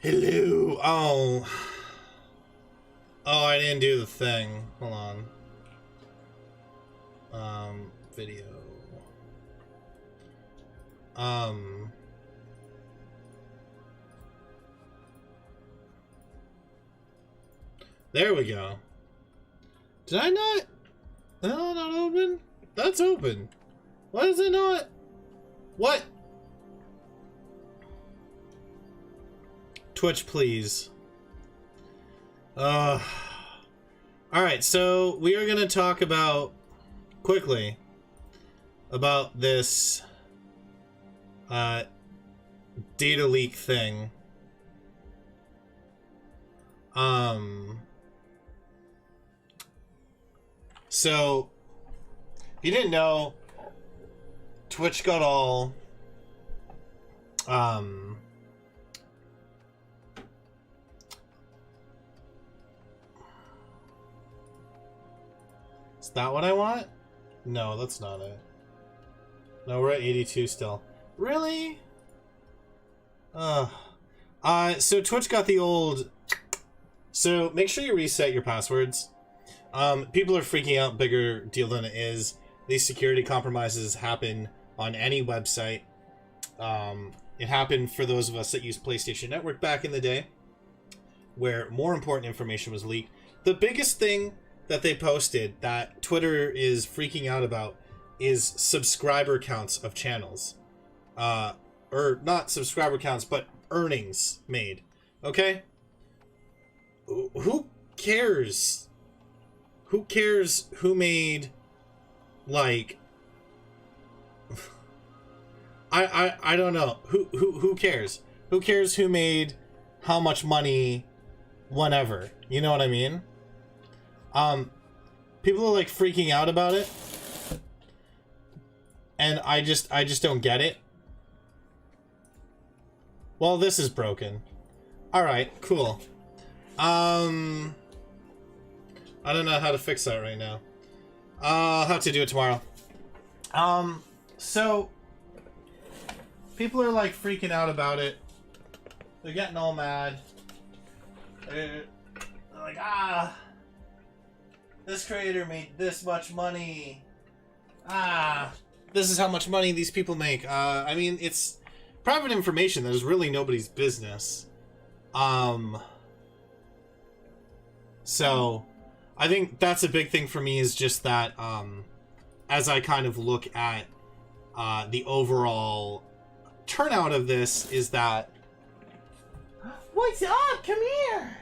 Hello. Oh, I didn't do the thing. Hold on. Video. There we go. Did I not? No, not open. That's open. Why is it not? What? Twitch, please. Alright, so we are going to talk about, quickly, about this data leak thing. So, if you didn't know, Twitch got all, is that what I want? No, that's not it. No, we're at 82 still. Really? So Twitch got the old... So, make sure you reset your passwords. People are freaking out, bigger deal than it is. These security compromises happen on any website. It happened for those of us that used PlayStation Network back in the day, where more important information was leaked. The biggest thing that they posted that Twitter is freaking out about is subscriber counts of channels. Or not subscriber counts, but earnings made. Okay? Who cares? Who cares who made, like... I don't know. Who cares? Who cares who made how much money whenever? You know what I mean? People are like freaking out about it. And I just don't get it. Well, this is broken. Alright, cool. I don't know how to fix that right now. I'll have to do it tomorrow. So people are like freaking out about it. They're getting all mad. They're like, this creator made this much money. This is how much money these people make. I mean, it's private information that is really nobody's business. So I think that's a big thing for me, is just that, as I kind of look at the overall turnout of this, is that... What's up? Come here!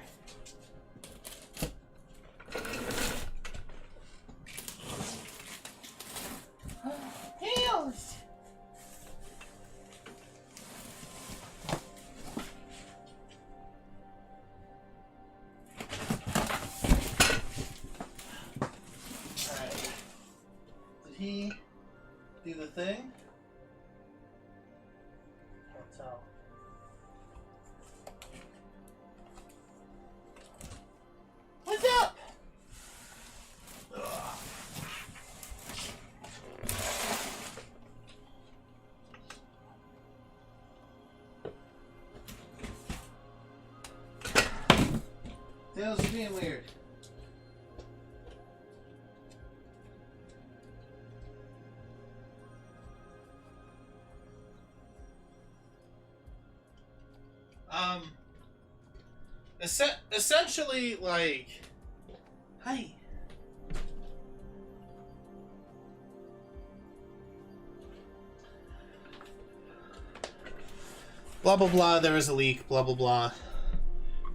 Tails! Alright. Did he do the thing? Can't tell. What's up? Ugh. Tails, you're being weird. Essentially, like, hi. Blah, blah, blah, there is a leak, blah, blah, blah.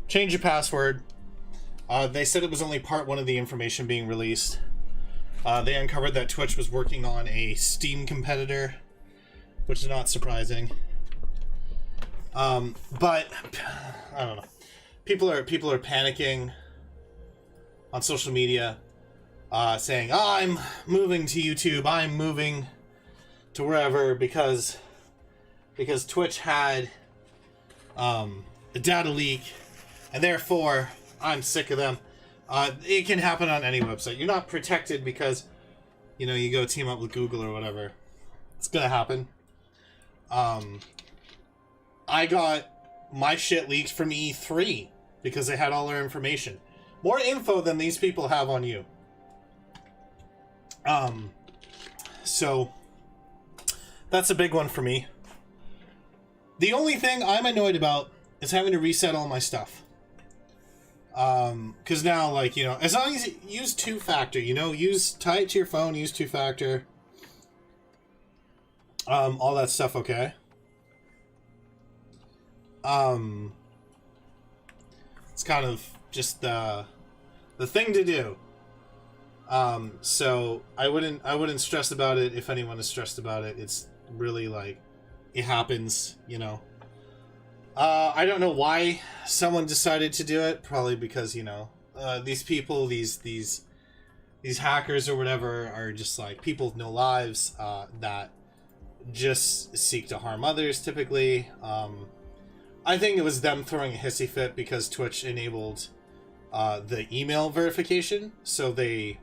Change your password. They said it was only part one of the information being released. They uncovered that Twitch was working on a Steam competitor, which is not surprising. But I don't know. People are panicking on social media, saying, I'm moving to YouTube, I'm moving to wherever, because Twitch had a data leak, and therefore I'm sick of them. It can happen on any website. You're not protected because, you know, you go team up with Google or whatever. It's gonna happen. I got my shit leaked from E3 because they had all their information. More info than these people have on you. So that's a big one for me. The only thing I'm annoyed about is having to reset all my stuff. Because now, like, you know, as long as you use two-factor, you know, tie it to your phone, use two-factor. All that stuff, okay? kind of just the thing to do. So I wouldn't stress about it. If anyone is stressed about it, it's really like, it happens, you know. I don't know why someone decided to do it. Probably because, you know, these people, these hackers or whatever, are just like people with no lives, that just seek to harm others typically. I think it was them throwing a hissy fit because Twitch enabled the email verification, so they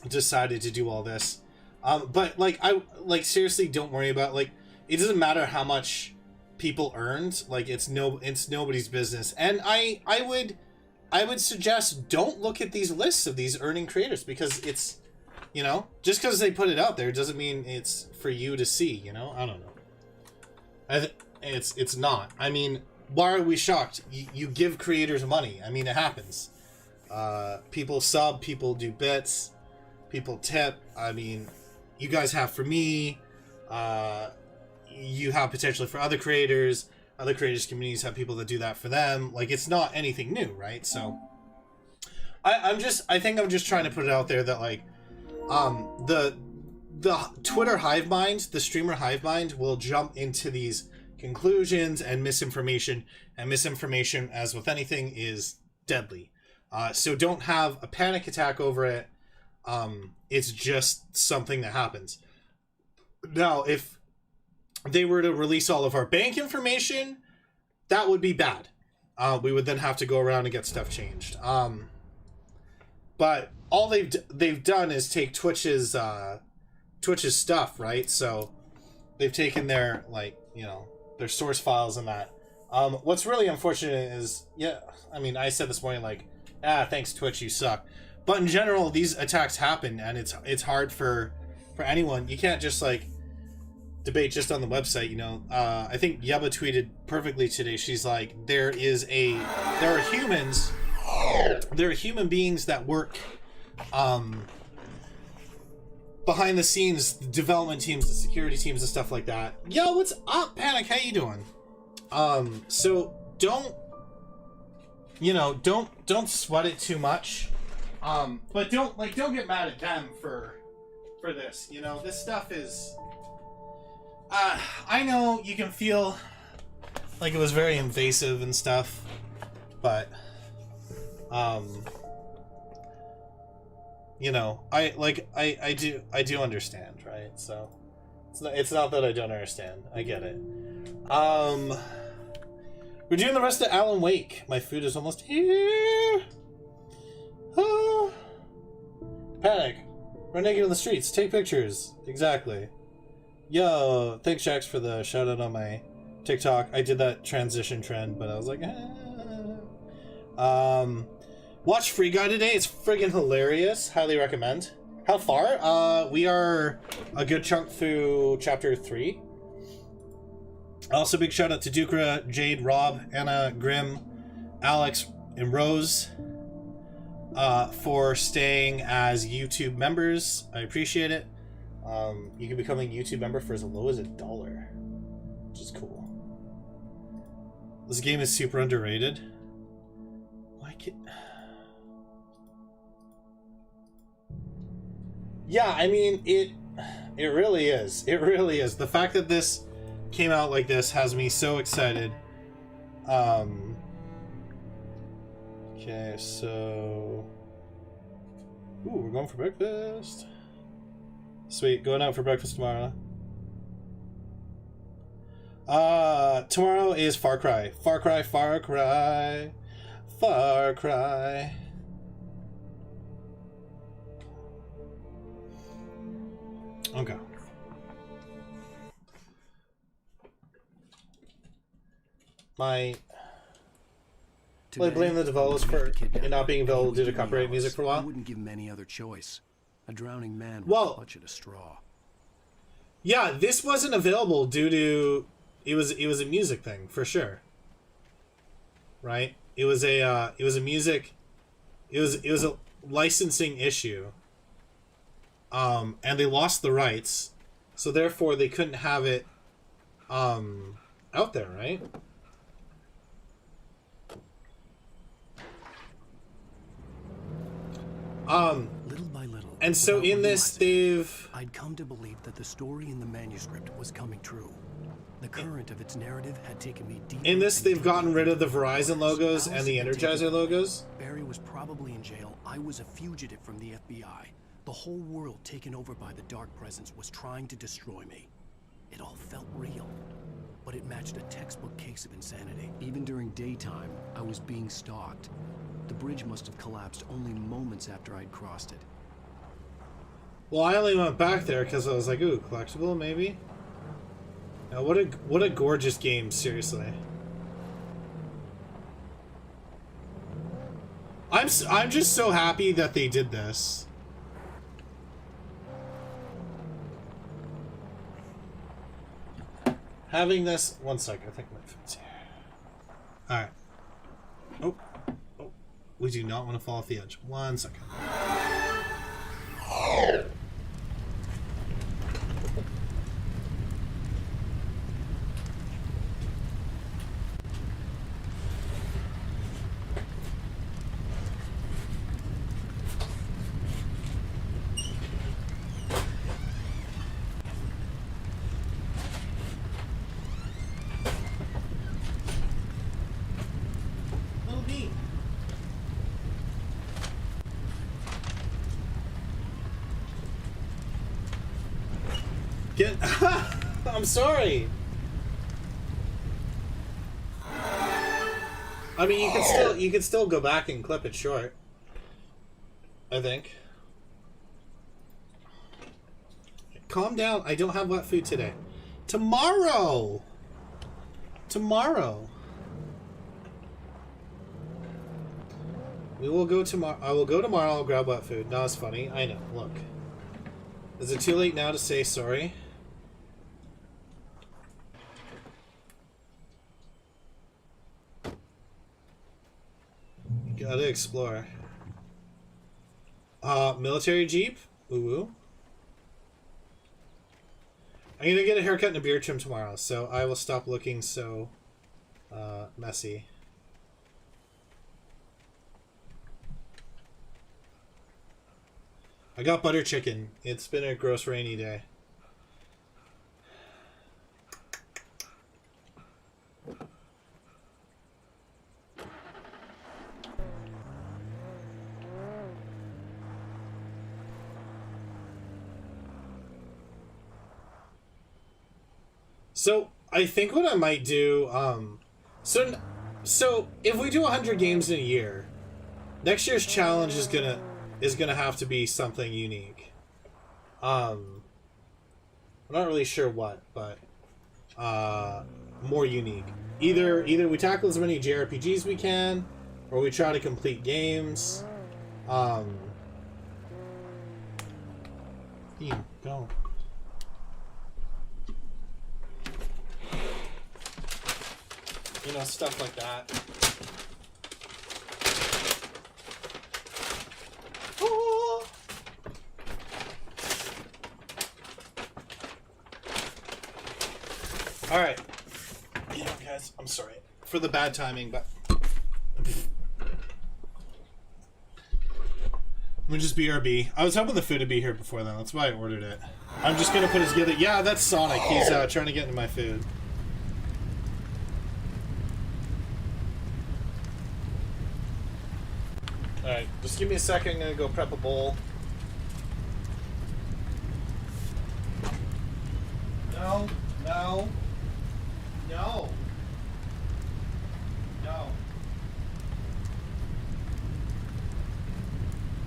decided to do all this. But like, seriously, don't worry about, like, it doesn't matter how much people earned. Like, it's nobody's business. And I would suggest don't look at these lists of these earning creators, because it's, you know, just because they put it out there doesn't mean it's for you to see, you know? I don't know. It's not. I mean, why are we shocked? You give creators money. I mean, it happens. People sub, people do bits, people tip. I mean, you guys have for me. You have potentially for other creators. Other creators communities have people that do that for them. Like, it's not anything new, right? So I think I'm just trying to put it out there that, like, the Twitter hive mind, the streamer hive mind, will jump into these conclusions and misinformation, as with anything, is deadly. So don't have a panic attack over it. It's just something that happens. Now, if they were to release all of our bank information, that would be bad. We would then have to go around and get stuff changed. But all they've done is take Twitch's stuff, right? So they've taken their, like, you know, their source files and that. What's really unfortunate is, yeah, I mean, I said this morning, like, thanks Twitch, you suck. But in general, these attacks happen, and it's hard for anyone. You can't just, like, debate just on the website, you know. I think Yeba tweeted perfectly today. She's like, there are human beings that work behind the scenes, the development teams, the security teams, and stuff like that. Yo, what's up, Panic? How you doing? So don't sweat it too much. But don't get mad at them for this. You know, this stuff is, I know you can feel like it was very invasive and stuff, but you know, I do understand, right? So it's not that I don't understand. I get it. We're doing the rest of Alan Wake. My food is almost here. Oh. Panic. Run naked on the streets. Take pictures. Exactly. Yo, thanks Jax for the shout out on my TikTok. I did that transition trend, but I was like, watch Free Guy today. It's friggin' hilarious. Highly recommend. How far? We are a good chunk through chapter 3. Also, big shout out to Dukra, Jade, Rob, Anna, Grim, Alex, and Rose for staying as YouTube members. I appreciate it. You can become a YouTube member for as low as $1, which is cool. This game is super underrated. Like it. Yeah, I mean, it really is. It really is. The fact that this came out like this has me so excited. Okay, so... Ooh, we're going for breakfast. Sweet, going out for breakfast tomorrow. Tomorrow is Far Cry. Far Cry, Far Cry. Far Cry. Okay. I blame the developers for it not being available due to copyright music for a while. I wouldn't give him any other choice. A drowning man would clutch at a straw. Yeah, this wasn't available due to it was a music thing for sure. Right? It was a licensing issue. And they lost the rights, so therefore they couldn't have it out there, right? Little by little. And so without in this, realizing I'd come to believe that the story in the manuscript was coming true. The current of its narrative had taken me deeper. In this, and they've deeper gotten rid of the into Verizon logos and the Alice had been Energizer taken. logos. Barry was probably in jail. I was a fugitive from the FBI. The whole world taken over by the Dark Presence was trying to destroy me. It all felt real, but it matched a textbook case of insanity. Even during daytime, I was being stalked. The bridge must have collapsed only moments after I'd crossed it. Well, I only went back there because I was like, ooh, collectible, maybe? Now, what a gorgeous game, seriously. I'm just so happy that they did this. Having this... One sec, I think my food's here. Alright. Oh. Oh. We do not want to fall off the edge. 1 second. Little bee. Get... I'm sorry. I mean, you can still go back and clip it short. I think. Calm down. I don't have wet food today. Tomorrow. Tomorrow. We will go tomorrow. I will go tomorrow. I'll grab wet food. No, it's funny. I know. Look. Is it too late now to say sorry? Gotta explore. Military Jeep? Ooh. I'm gonna get a haircut and a beard trim tomorrow, so I will stop looking so messy. I got butter chicken. It's been a gross rainy day. So I think what I might do, so if we do 100 games in a year, next year's challenge is gonna have to be something unique. I'm not really sure what, but more unique. Either we tackle as many JRPGs we can, or we try to complete games. Go. You know, stuff like that. Oh. All right. You know, guys, I'm sorry for the bad timing, but I'm just BRB. I was hoping the food would be here before then. That's why I ordered it. I'm just gonna put it together. Yeah, that's Sonic. He's trying to get into my food. Alright, just give me a second. I'm gonna go prep a bowl. No, no, no, no,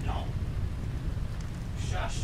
no. Shush.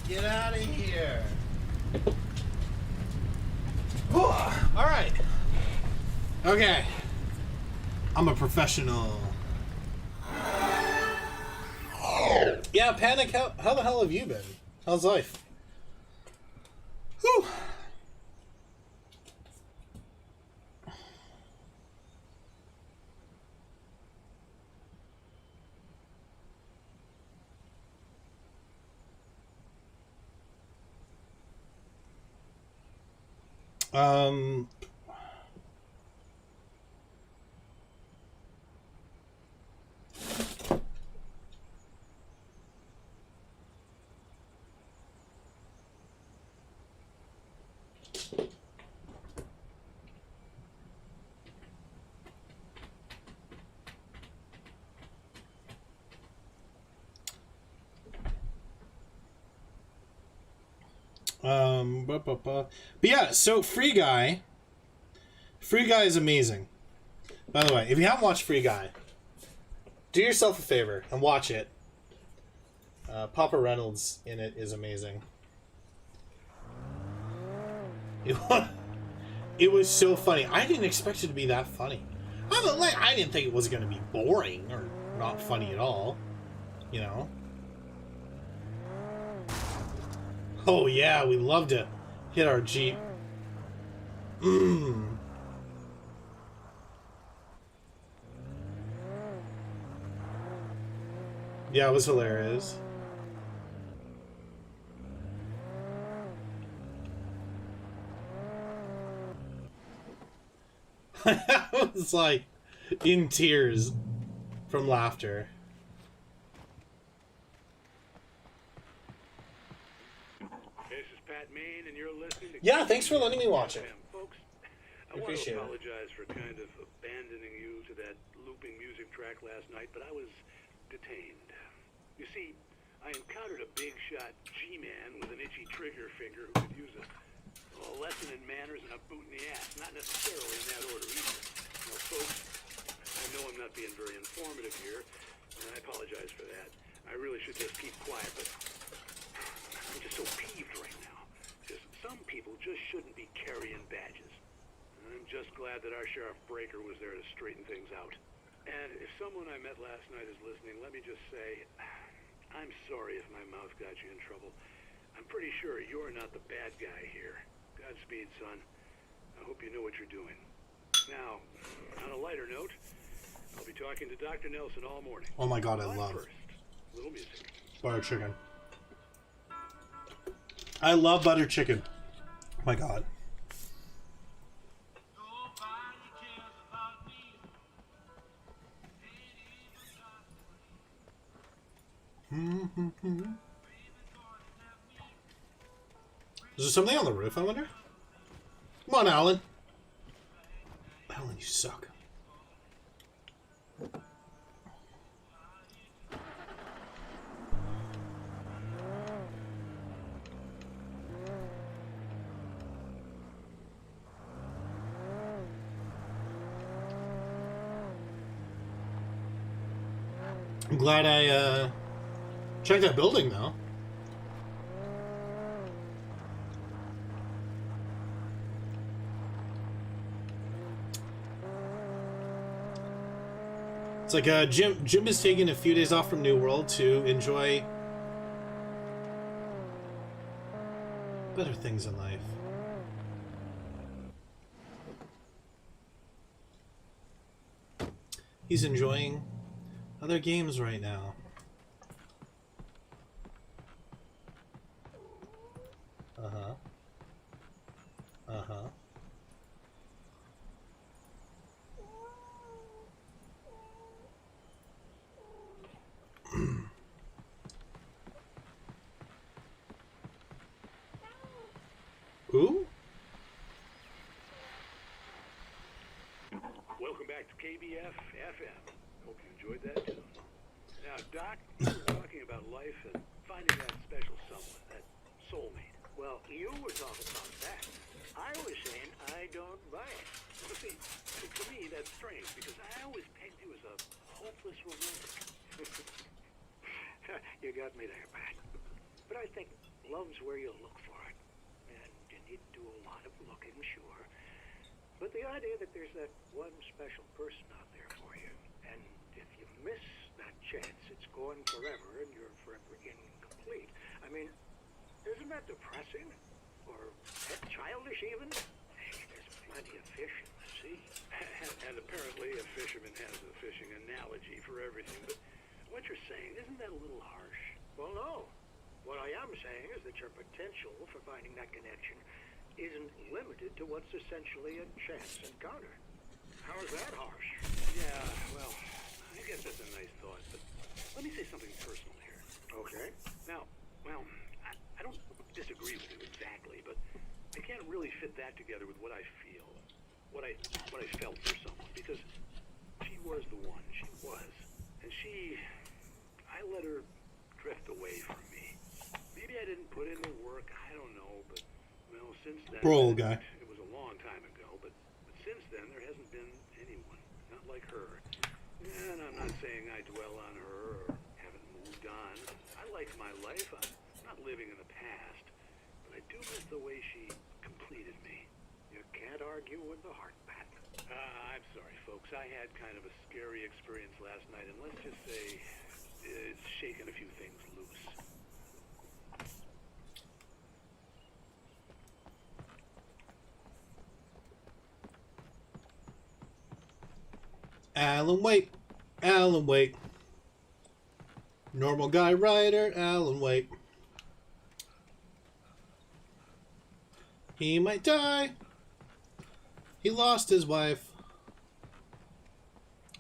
Get out of here. Alright. Okay. I'm a professional. Yeah, Panic, how the hell have you been? How's life? Whew. Um... But yeah, so Free Guy is amazing. By the way, if you haven't watched Free Guy, do yourself a favor and watch it. Papa Reynolds in it is amazing. It was so funny. I didn't expect it to be that funny. I didn't think it was going to be boring or not funny at all. You know? Oh yeah, we love to hit our Jeep. Yeah, it was hilarious. I was like in tears from laughter. Yeah, thanks for letting me watch it. Folks, I want to apologize for kind of abandoning you to that looping music track last night, but I was detained. You see, I encountered a big shot G-man with an itchy trigger finger who could use a lesson in manners and a boot in the ass. Not necessarily in that order either. Now, folks, I know I'm not being very informative here, and I apologize for that. I really should just keep quiet, but I'm just so peeved right now. Some people just shouldn't be carrying badges. I'm just glad that our Sheriff Breaker was there to straighten things out. And if someone I met last night is listening, let me just say, I'm sorry if my mouth got you in trouble. I'm pretty sure you're not the bad guy here. Godspeed, son. I hope you know what you're doing. Now, on a lighter note, I'll be talking to Dr. Nelson all morning. Oh my god, I love first, little music. Butter chicken. I love butter chicken. Oh my god. Is there something on the roof, I wonder? Come on, Alan. Alan, you suck. I'm glad I checked that building, though. It's like Jim is taking a few days off from New World to enjoy better things in life. He's enjoying other games right now. Uh-huh. Uh-huh. Who? Welcome back to KBF FM. Hope you enjoyed that too. Now, Doc, you were talking about life and finding that special someone, that soulmate. Well, you were talking about that. I was saying I don't buy it. You see, to me, that's strange because I always pegged you as a hopeless romantic. You got me there, Pat. But I think love's where you look for it. And you need to do a lot of looking, sure. But the idea that there's that one special person out there for you, and if you miss that chance, it's gone forever and you're forever incomplete. I mean, isn't that depressing? Or childish even? Hey, there's plenty of fish in the sea. And apparently a fisherman has a fishing analogy for everything. But what you're saying, isn't that a little harsh? Well, no. What I am saying is that your potential for finding that connection isn't limited to what's essentially a chance encounter. How is that harsh? Yeah, well, I guess that's a nice thought, but let me say something personal here. Okay. Now, well, I don't disagree with you exactly, but I can't really fit that together with what I feel, what I felt for someone, because she was the one, she was, and I let her drift away from me. Maybe I didn't put in the work, I don't know, but, well, since then, Bro, guy. it was a long time ago, but since then, there hasn't been anyone, not like her. And I'm not saying I dwell on her or haven't moved on. I like my life. I'm not living in the past, but I do miss the way she completed me. You can't argue with the heart, Pat. I'm sorry, folks. I had kind of a scary experience last night, and let's just say it's shaken a few things loose. Alan Wake. Alan Wake. Normal guy writer, Alan Wake. He might die. He lost his wife.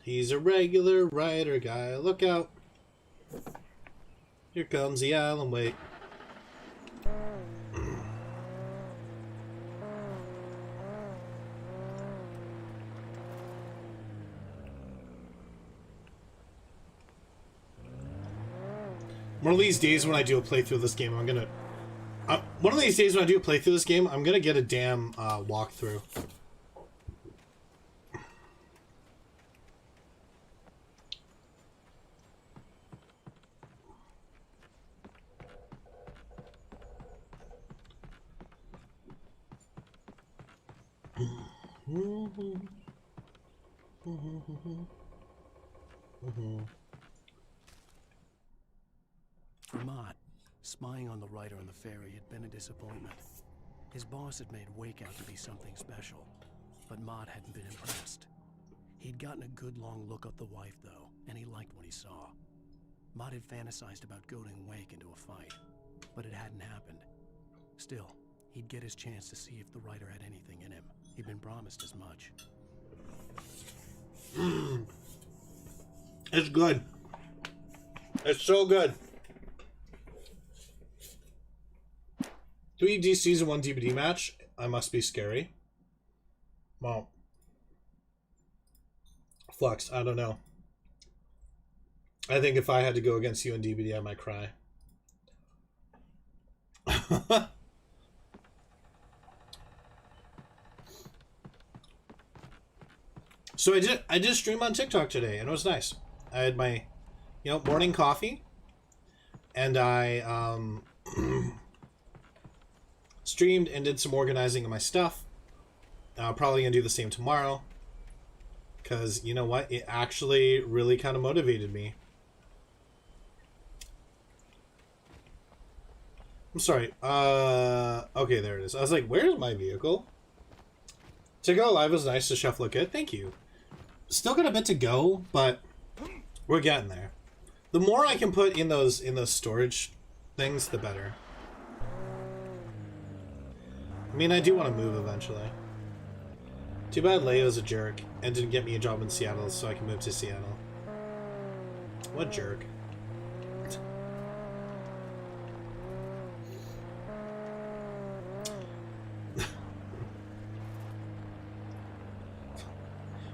He's a regular writer guy. Look out. Here comes the Alan Wake. One of these days when I do a playthrough of this game, I'm gonna get a damn walkthrough. For Mott, spying on the writer on the ferry had been a disappointment. His boss had made Wake out to be something special, but Mott hadn't been impressed. He'd gotten a good long look at the wife, though, and he liked what he saw. Mott had fantasized about goading Wake into a fight, but it hadn't happened. Still, he'd get his chance to see if the writer had anything in him. He'd been promised as much. It's good. It's so good. 3D Season 1 DVD match. I must be scary. Well, Flux, I don't know. I think if I had to go against you in DVD, I might cry. So I did stream on TikTok today, and it was nice. I had my, morning coffee, and I streamed and did some organizing of my stuff. Probably gonna do the same tomorrow, because you know what? It actually really kind of motivated me. I'm sorry. Okay, there it is. I was like, where's my vehicle? To go live was nice. The chef looked good. Thank you. Still got a bit to go, but we're getting there. The more I can put in those storage things, the better. I mean, I do want to move eventually. Too bad Leo's a jerk and didn't get me a job in Seattle so I can move to Seattle. What jerk.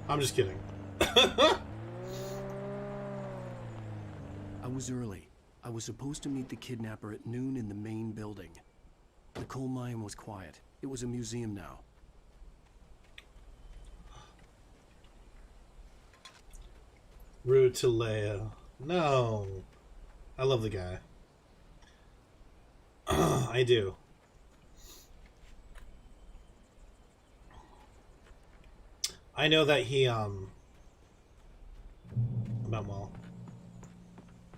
I'm just kidding. I was early. I was supposed to meet the kidnapper at noon in the main building. The coal mine was quiet. It was a museum now. Rude to Leo. No. I love the guy. I I do. I know that he, well,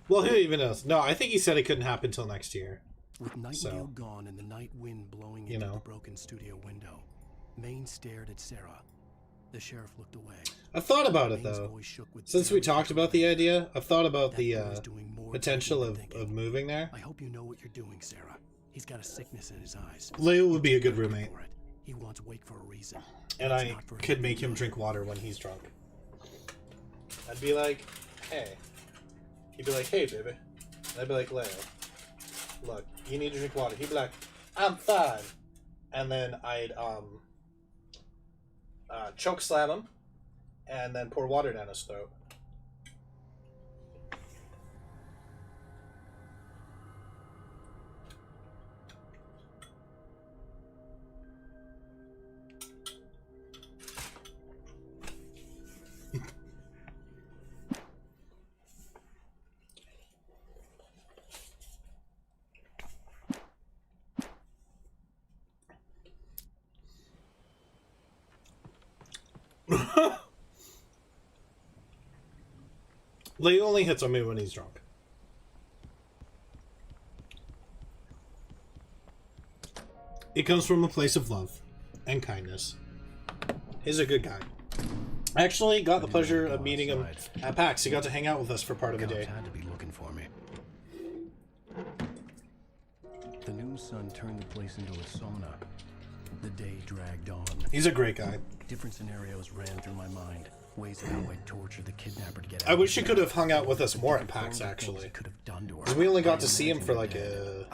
who even knows? No, I think he said it couldn't happen till next year. With Nightingale gone and the night wind blowing into the broken studio window, Maine stared at Sarah. The sheriff looked away. I've thought about it, though. Since we talked about the idea, I've thought about the potential of moving there. I hope you know what you're doing, Sarah. He's got a sickness in his eyes. Leo would be a good roommate. He wants Wake for a reason. And I could make him drink water when he's drunk. I'd be like, hey. He'd be like, hey, baby. And I'd be like, Leo, look, you need to drink water. He'd be like, I'm fine. And then I'd choke slam him and then pour water down his throat. Leo only hits on me when he's drunk. It comes from a place of love and kindness. He's a good guy. I actually got the pleasure of meeting him at PAX. He got to hang out with us for part of the day. Had to be looking for me. The noon sun turned the place into a sauna. The day dragged on. He's a great guy. Different scenarios ran through my mind. Ways of how I'd torture the kidnapper to get out. I wish he could have hung out with us more at PAX, actually. Because we only got to see him for like a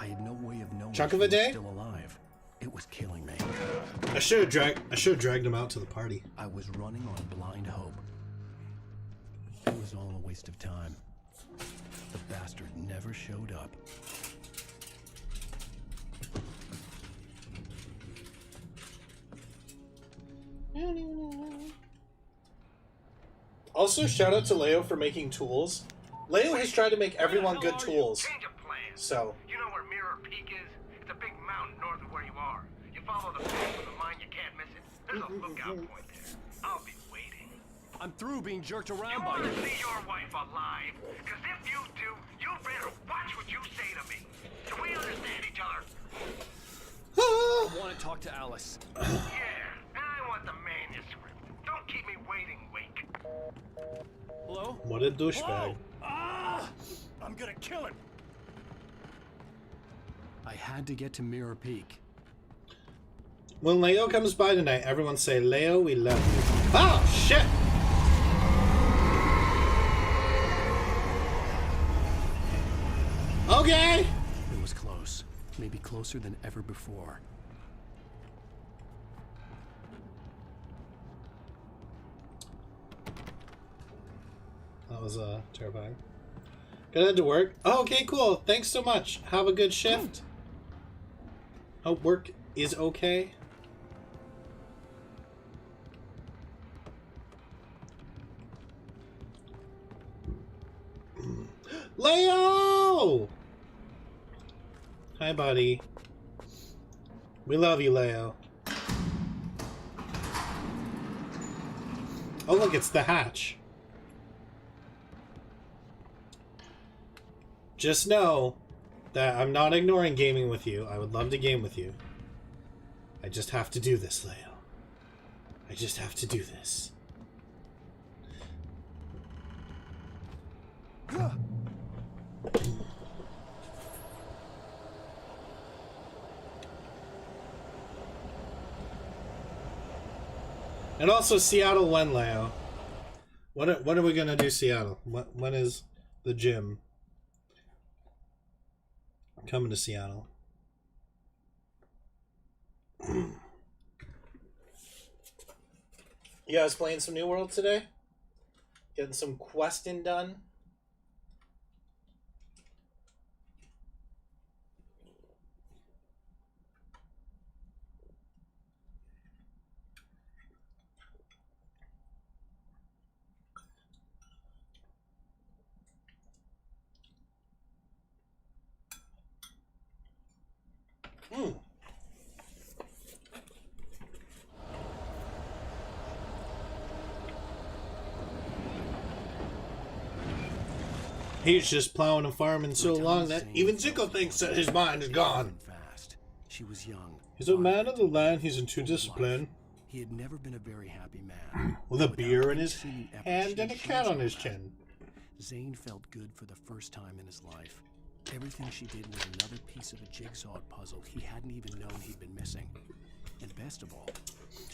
chunk of a day. Still alive. It was killing me. I should have dragged him out to the party. I was running on blind hope. It was all a waste of time. The bastard never showed up. Also, shout out to Leo for making tools. Leo has tried to make everyone good tools. So. You know where Mirror Peak is? It's a big mountain north of where you are. You follow the path with the mine, you can't miss it. There's a lookout point there. I'll be waiting. I'm through being jerked You around by want you. to see your wife alive? Because if you do, you better watch what you say to me. Do we understand each other? I want to talk to Alice. Yeah, and I want the manuscript. Don't keep me waiting, Wake. Hello? What a douchebag. Ah! I'm gonna kill him. I had to get to Mirror Peak. When Leo comes by tonight, everyone say, Leo, we love you. Oh, shit! Okay! It was close. Maybe closer than ever before. That was terrifying. Gonna head to work. Oh, okay, cool. Thanks so much. Have a good shift. Hope work is okay. Leo! Hi, buddy. We love you, Leo. Oh, look, it's the hatch. Just know that I'm not ignoring gaming with you. I would love to game with you. I just have to do this, Leo. I just have to do this. And also Seattle when, Leo? When are we gonna do Seattle? When is the gym coming to Seattle? You guys playing some New World today? Getting some questing done? He's just plowing and farming so long that even Zico thinks that his mind is gone. Fast. She was young. He's a man of the land. He's into discipline. He had never been a very happy man. With a beer in his hand and a cat on his chin. Zane felt good for the first time in his life. Everything she did was another piece of a jigsaw puzzle he hadn't even known he'd been missing. And best of all,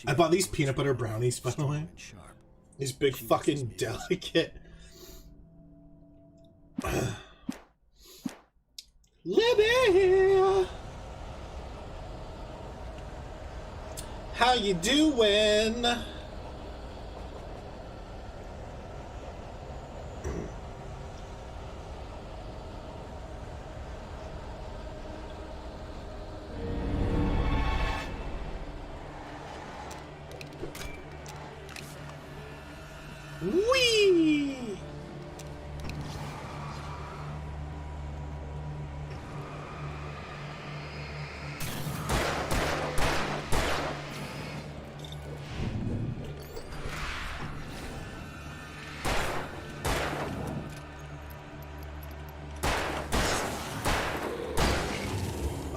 I bought these peanut butter brownies, by the way. These big fucking delicate. Libby! How you doing? Whee!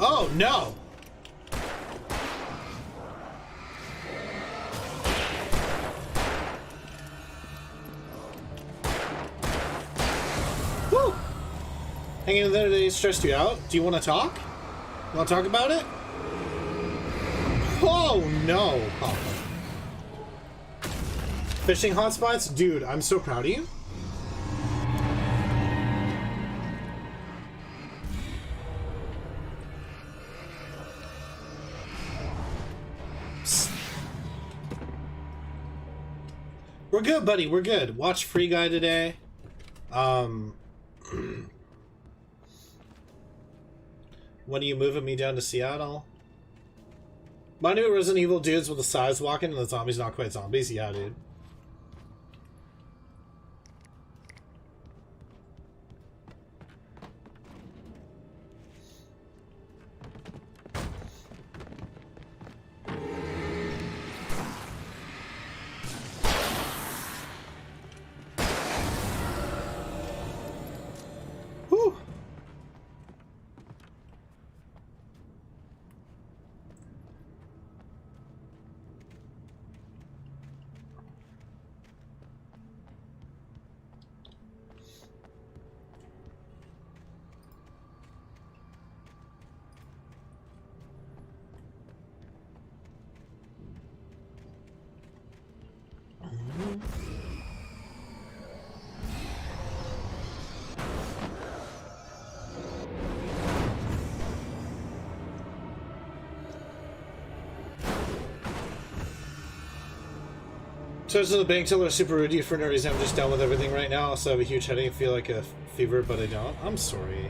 Oh no! Woo! Hanging in there today stressed you out? Do you want to talk? Want to talk about it? Oh no, Papa. Fishing hotspots? Dude, I'm so proud of you. We're good, buddy. We're good. Watch Free Guy today. When are you moving me down to Seattle? My new Resident Evil dudes with the size walking and the zombies not quite zombies. Yeah, dude. Whew. Turns to the bank teller super rude to you for no reason. I'm just down with everything right now. I also have a huge headache. I feel like a fever, but I don't. I'm sorry.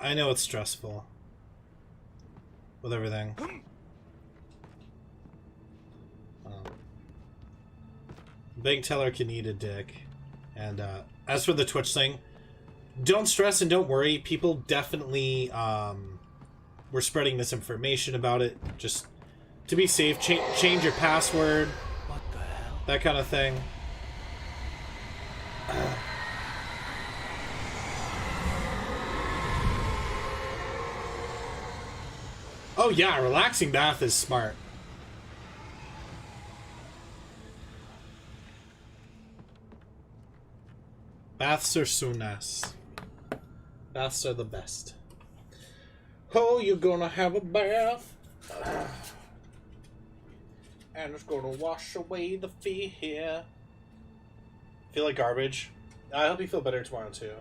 I know it's stressful with everything. Bank teller can eat a dick. And as for the Twitch thing, don't stress and don't worry. People definitely were spreading misinformation about it. Just to be safe, change your password. What the hell? That kind of thing. Oh yeah, relaxing bath is smart. Baths are so nice. Baths are the best. Oh, you're gonna have a bath. And it's gonna wash away the fear. Feel like garbage. I hope you feel better tomorrow too.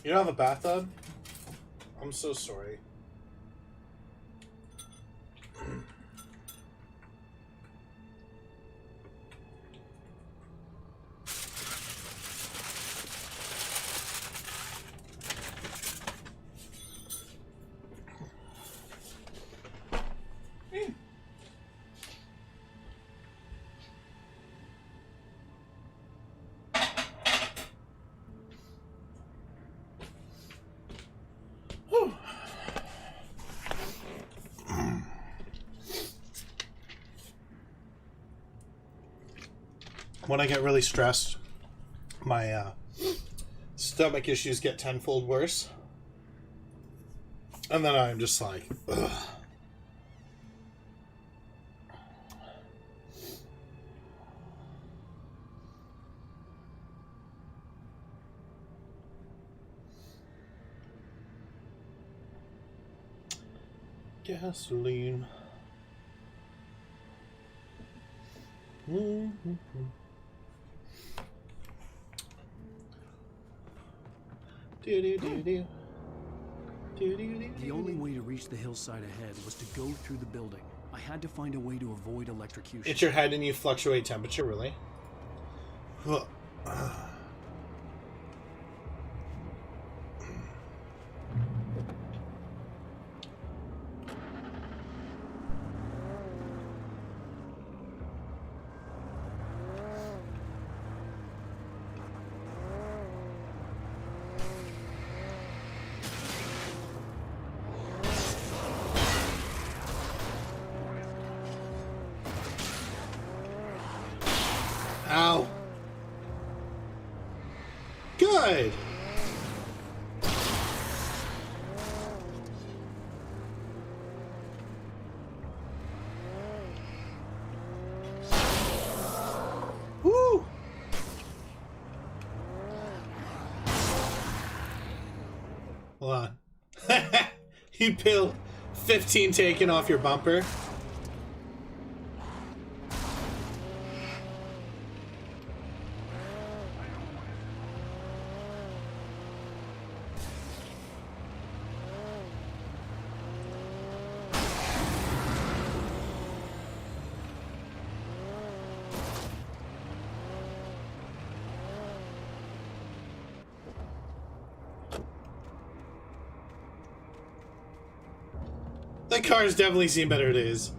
You don't have a bathtub? I'm so sorry. When I get really stressed, my stomach issues get tenfold worse. And then I'm just like, ugh. Gasoline. Mm-hmm. The only way to reach the hillside ahead was to go through the building. I had to find a way to avoid electrocution. It's your head and you fluctuate temperature, really? Ow. Good. Woo. Hold on. You pill 15 taken off your bumper. That car's definitely seen better days.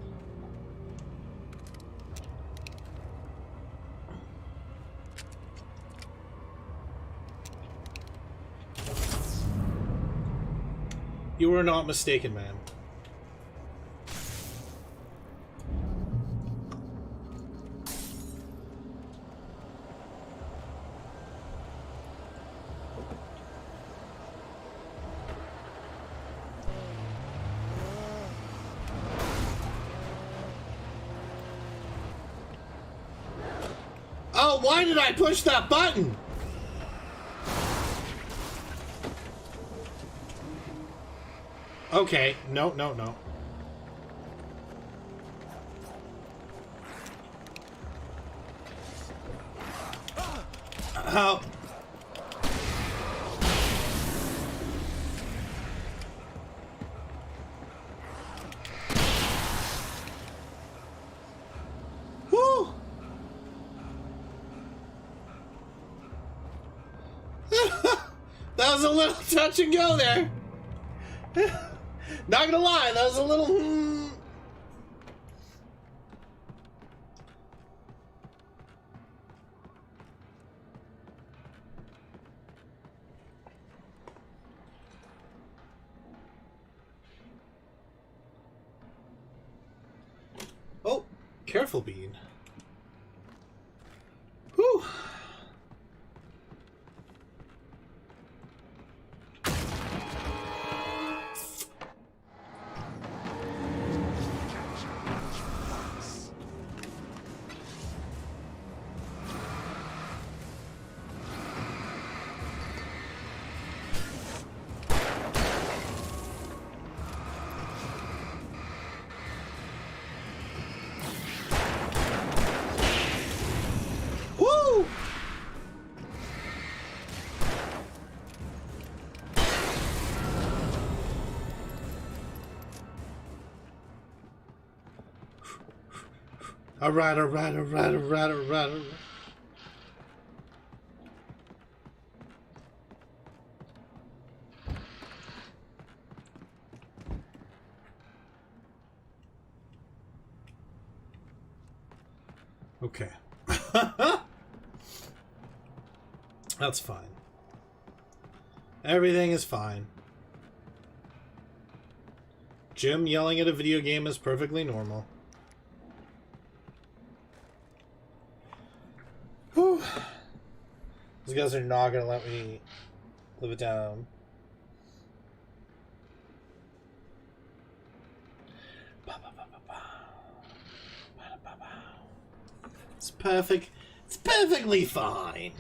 You were not mistaken, man. Oh, why did I push that button? Okay, no. Oh. Woo! That was a little touch and go there. Not gonna lie, that was a little... Oh, careful, Bean. Whew. Alright, alright, alright, alright, alright, alright. Okay. That's fine. Everything is fine. Jim yelling at a video game is perfectly normal. Whew. These guys are not gonna let me live it down. It's perfect. It's perfectly fine.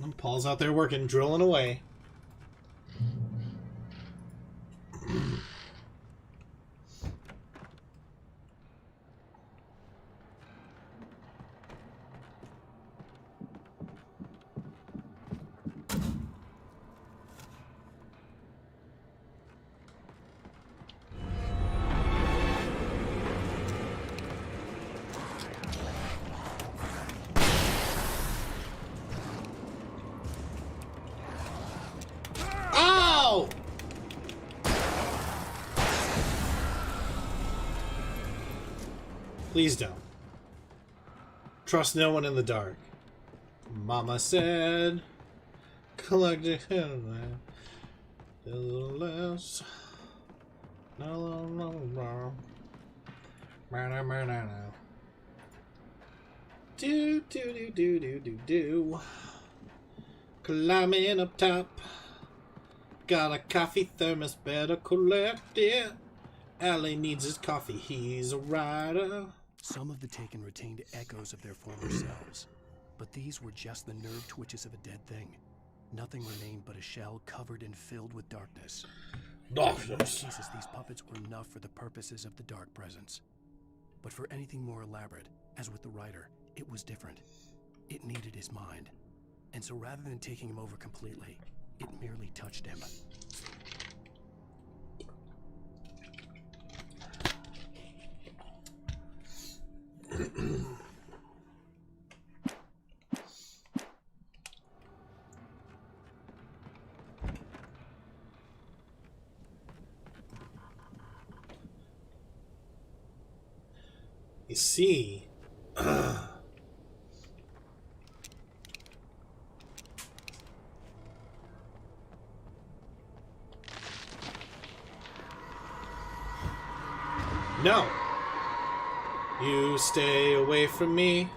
And Paul's out there working, drilling away. Ow! Please don't. Trust no one in the dark. Mama said, collect a little less. No. Do. Climbing up top. Got a coffee thermos, better collect it. Allie needs his coffee, he's a rider. Some of the Taken retained echoes of their former selves, but these were just the nerve twitches of a dead thing. Nothing remained but a shell covered and filled with darkness. In most cases, these puppets were enough for the purposes of the dark presence. But for anything more elaborate, as with the writer, it was different. It needed his mind. And so rather than taking him over completely, it merely touched him. You see, no, you stay away from me.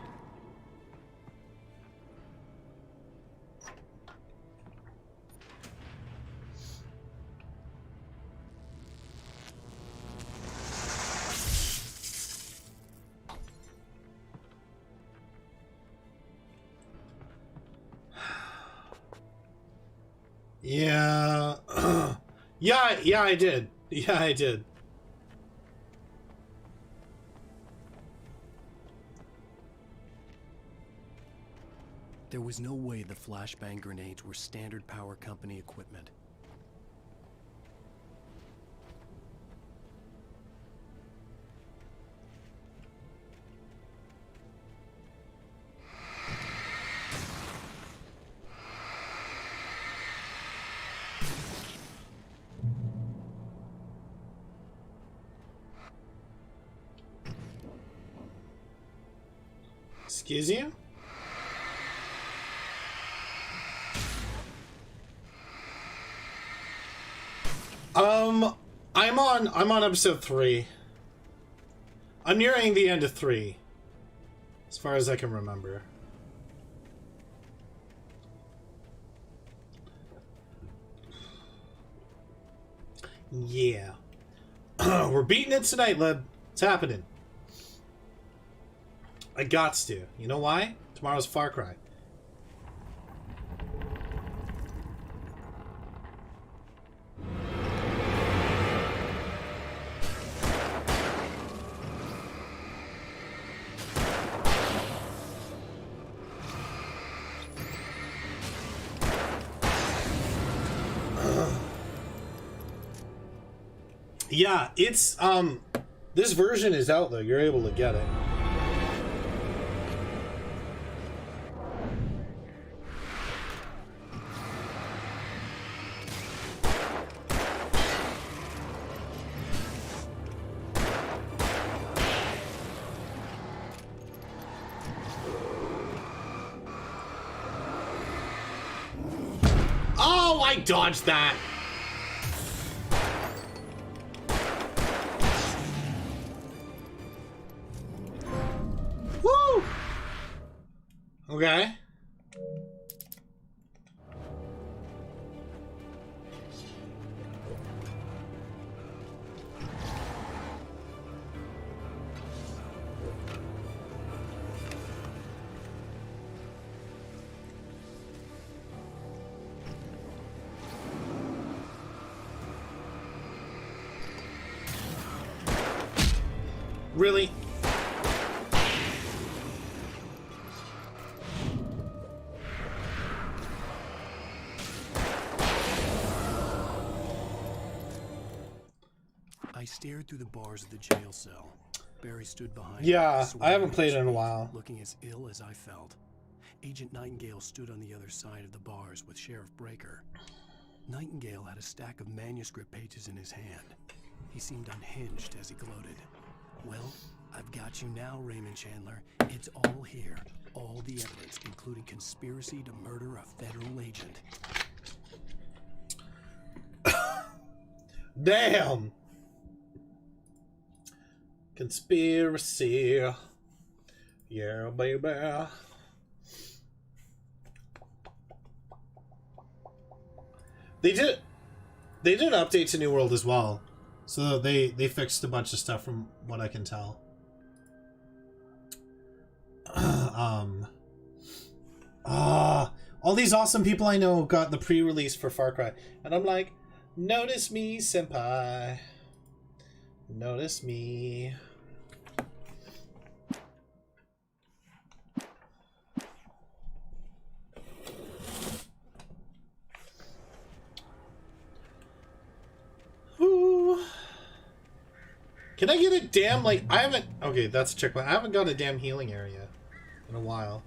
Yeah. Yeah, I did. Yeah, I did. There was no way the flashbang grenades were standard power company equipment. Excuse you? I'm on episode 3. I'm nearing the end of 3. As far as I can remember. Yeah. We're beating it tonight, Lib. It's happening. I gots to. You know why? Tomorrow's Far Cry. Yeah, it's This version is out though. You're able to get it. Oh, I dodged that. Woo! Okay. Really? I stared through the bars of the jail cell. Barry stood behind me, Yeah, I sweating haven't played in a cheek, while. looking as ill as I felt. Agent Nightingale stood on the other side of the bars with Sheriff Breaker. Nightingale had a stack of manuscript pages in his hand. He seemed unhinged as he gloated. Well, I've got you now, Raymond Chandler. It's all here. All the evidence, including conspiracy to murder a federal agent. Damn! Conspiracy. Yeah, baby. They did an update to New World as well. So they fixed a bunch of stuff from what I can tell. All these awesome people I know got the pre-release for Far Cry. And I'm like, notice me, senpai. Notice me. Ooh. Can I get a damn, like, I haven't, okay, that's a checkpoint. I haven't got a damn healing area in a while.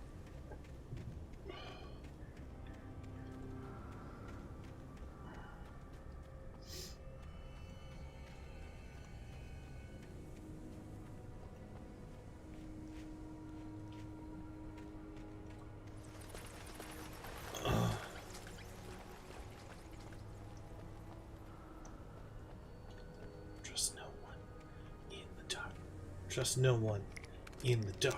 Trust no one in the dark. Trust no one in the dark.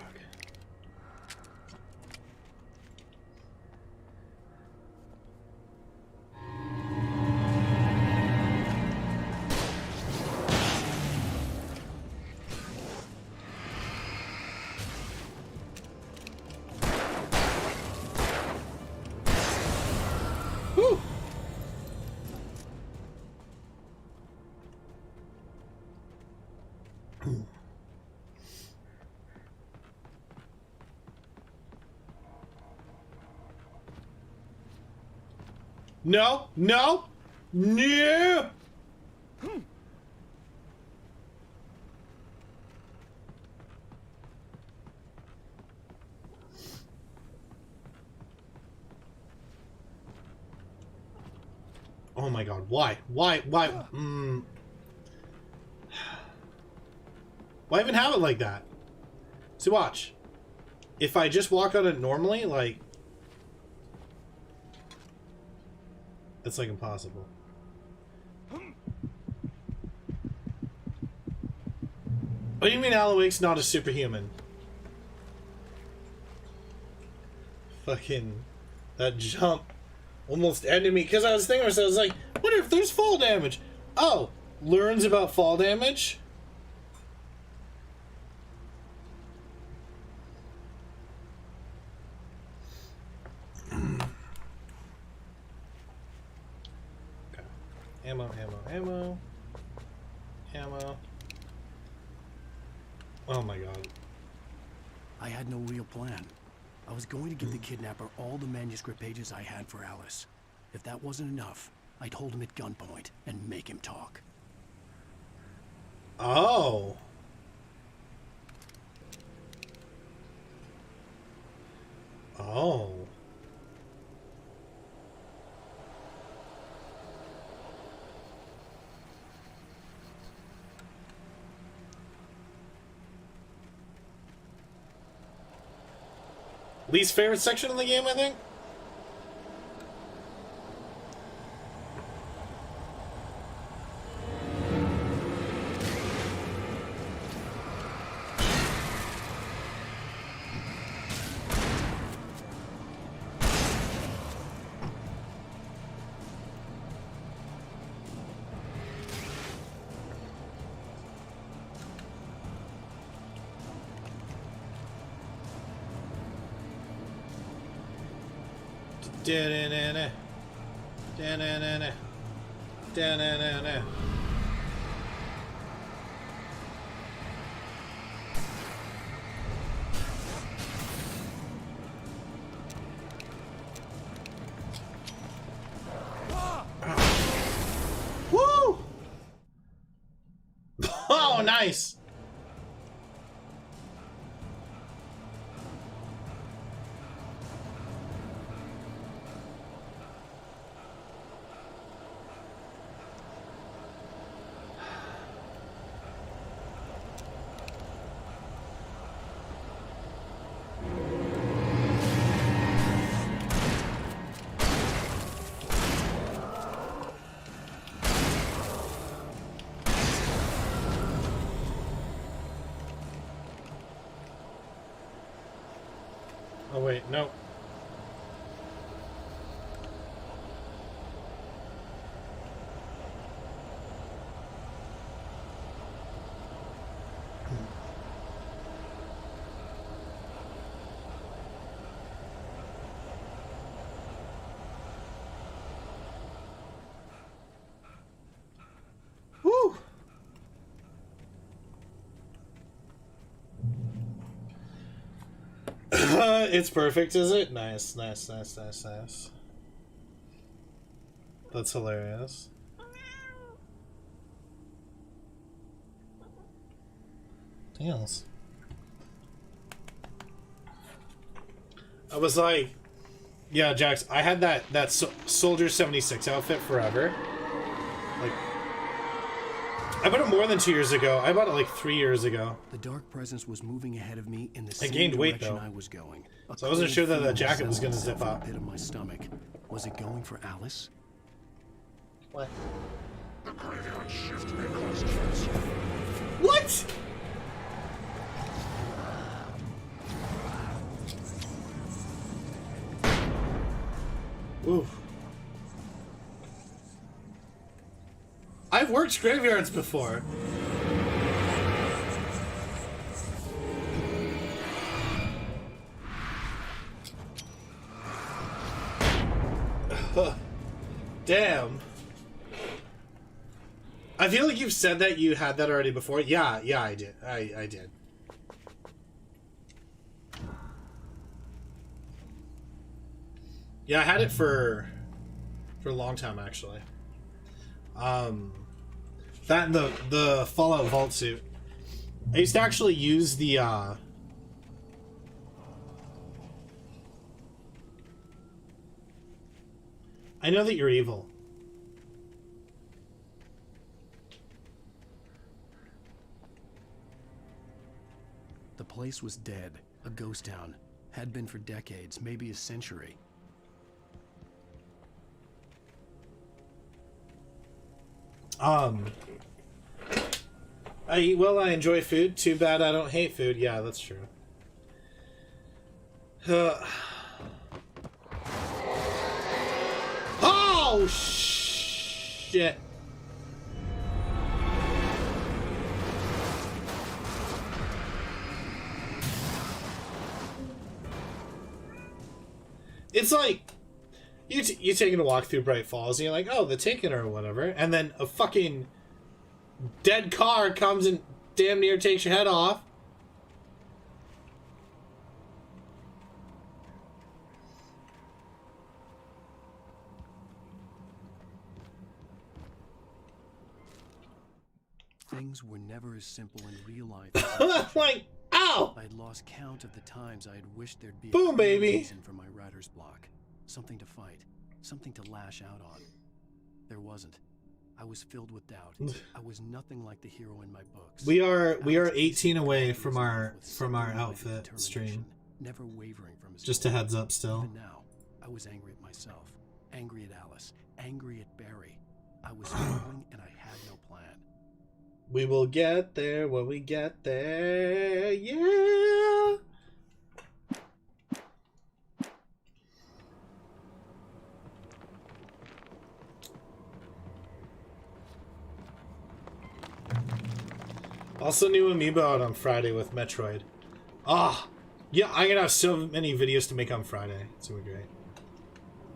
Woo! No, no, no! Oh my god, why? Why? Why? Why even have it like that? See, watch. If I just walk on it normally, like... it's like impossible. What do you mean Alan Wake's not a superhuman? Fucking... that jump almost ended me. Because I was thinking to myself, I was like, wonder if there's fall damage. Oh, learns about fall damage? Ammo, ammo, ammo. Ammo. Oh my god. I had no real plan. I was going to give the kidnapper all the manuscript pages I had for Alice. If that wasn't enough, I'd hold him at gunpoint and make him talk. Oh. Oh. Least favorite section of the game, I think? Da-na-na-na. Da-na-na-na. Da-na-na-na. Woo! Oh, nice! Oh wait, no. Woo! It's perfect, is it? Nice, nice, nice, nice, nice. That's hilarious. Tails. I was like, yeah, Jax, I had that Soldier 76 outfit forever. Like, I bought it more than 2 years ago. I bought it like 3 years ago. The dark presence was moving ahead of me in the I same gained weight, direction though. I was going. So I wasn't sure that the jacket was gonna zip up. Pit of my stomach. Was it going for Alice? What? The graveyard shift may cause cancer. What? Oof. I've worked graveyards before. Damn. I feel like you've said that you had that already before. Yeah, I did. I did. Yeah, I had it for a long time actually. That and the Fallout Vault suit. I used to actually use the I know that you're evil. The place was dead. A ghost town. Had been for decades, maybe a century. I eat well, I enjoy food. Too bad I don't hate food. Yeah, that's true. Oh, shit. It's like you taking a walk through Bright Falls and you're like, oh, the Taken or whatever, and then a fucking dead car comes and damn near takes your head off. Things were never as simple in real life. Like, ow! Ow! I had lost count of the times I had wished there'd be Boom, a clear baby. reason for my writer's block. Something to fight, something to lash out on. There wasn't. I was filled with doubt. I was nothing like the hero in my books. We are Alex 18 away Casey from was our with single-minded outfit stream. determination, never wavering from his Just a goal. heads up still. Even now, I was angry at myself, angry at Alice, angry at Barry. I was struggling and I had no plan. We will get there when we get there. Yeah. Also, new amiibo out on Friday with Metroid. Ah, yeah, I'm gonna have so many videos to make on Friday. It's gonna be great.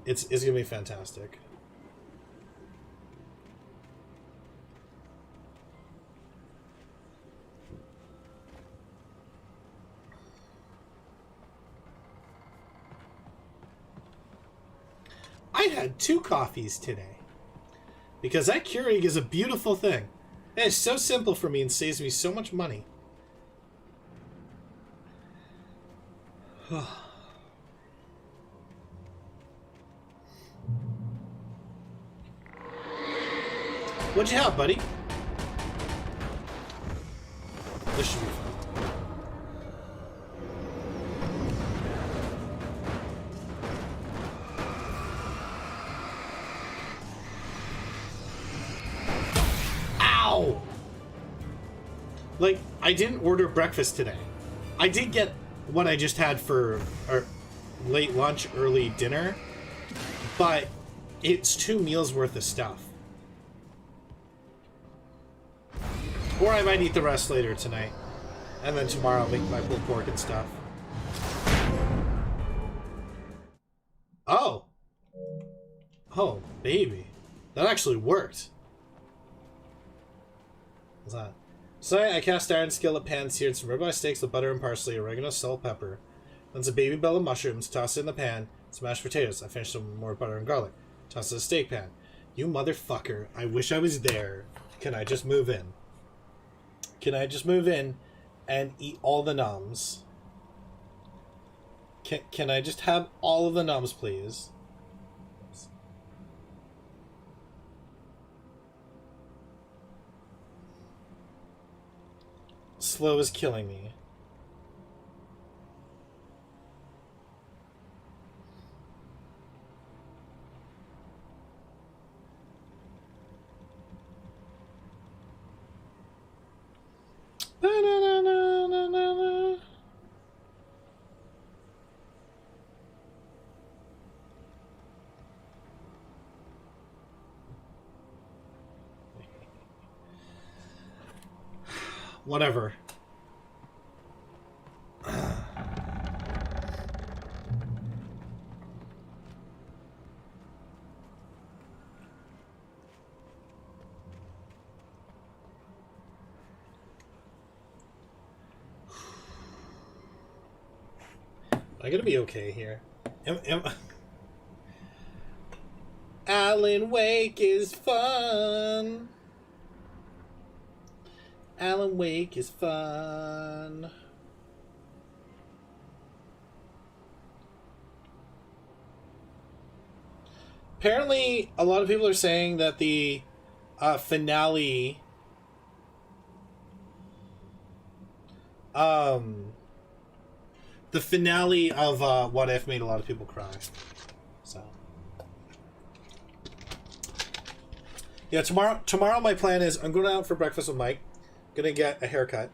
It's gonna be fantastic. I had 2 coffees today because that Keurig is a beautiful thing. And it's so simple for me and saves me so much money. What'd you have, buddy? This should be fun. Ow! Like, I didn't order breakfast today. I did get what I just had for our late lunch, early dinner, but it's 2 meals worth of stuff. Or I might eat the rest later tonight. And then tomorrow I'll make my pulled pork and stuff. Oh. Oh, baby. That actually worked. What's that? So I cast iron skillet pan, seared some ribeye steaks with butter and parsley, oregano, salt, pepper. Then some baby bella mushrooms, toss it in the pan, some mashed potatoes. I finished some more butter and garlic. Toss it in the steak pan. You motherfucker. I wish I was there. Can I just move in? Can I just move in and eat all the nums? Can I just have all of the nums, please? Slow is killing me. Na-na-na-na-na-na. Whatever. Am I gonna be okay here? Alan Wake is fun. Alan Wake is fun. Apparently, a lot of people are saying that the finale the finale of What If made a lot of people cry. So yeah, tomorrow my plan is I'm going out for breakfast with Mike. Gonna get a haircut.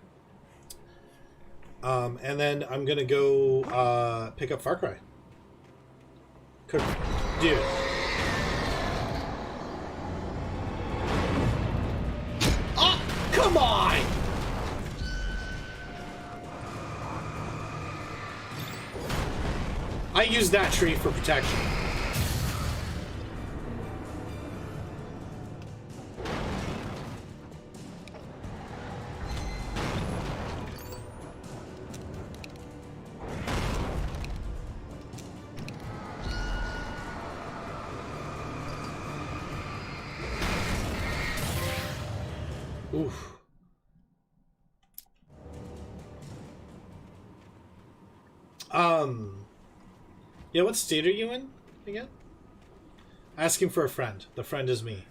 And then I'm gonna go pick up Far Cry. Dude. Oh, come on! I use that tree for protection. Oof. Yeah, what state are you in again? Asking for a friend. The friend is me.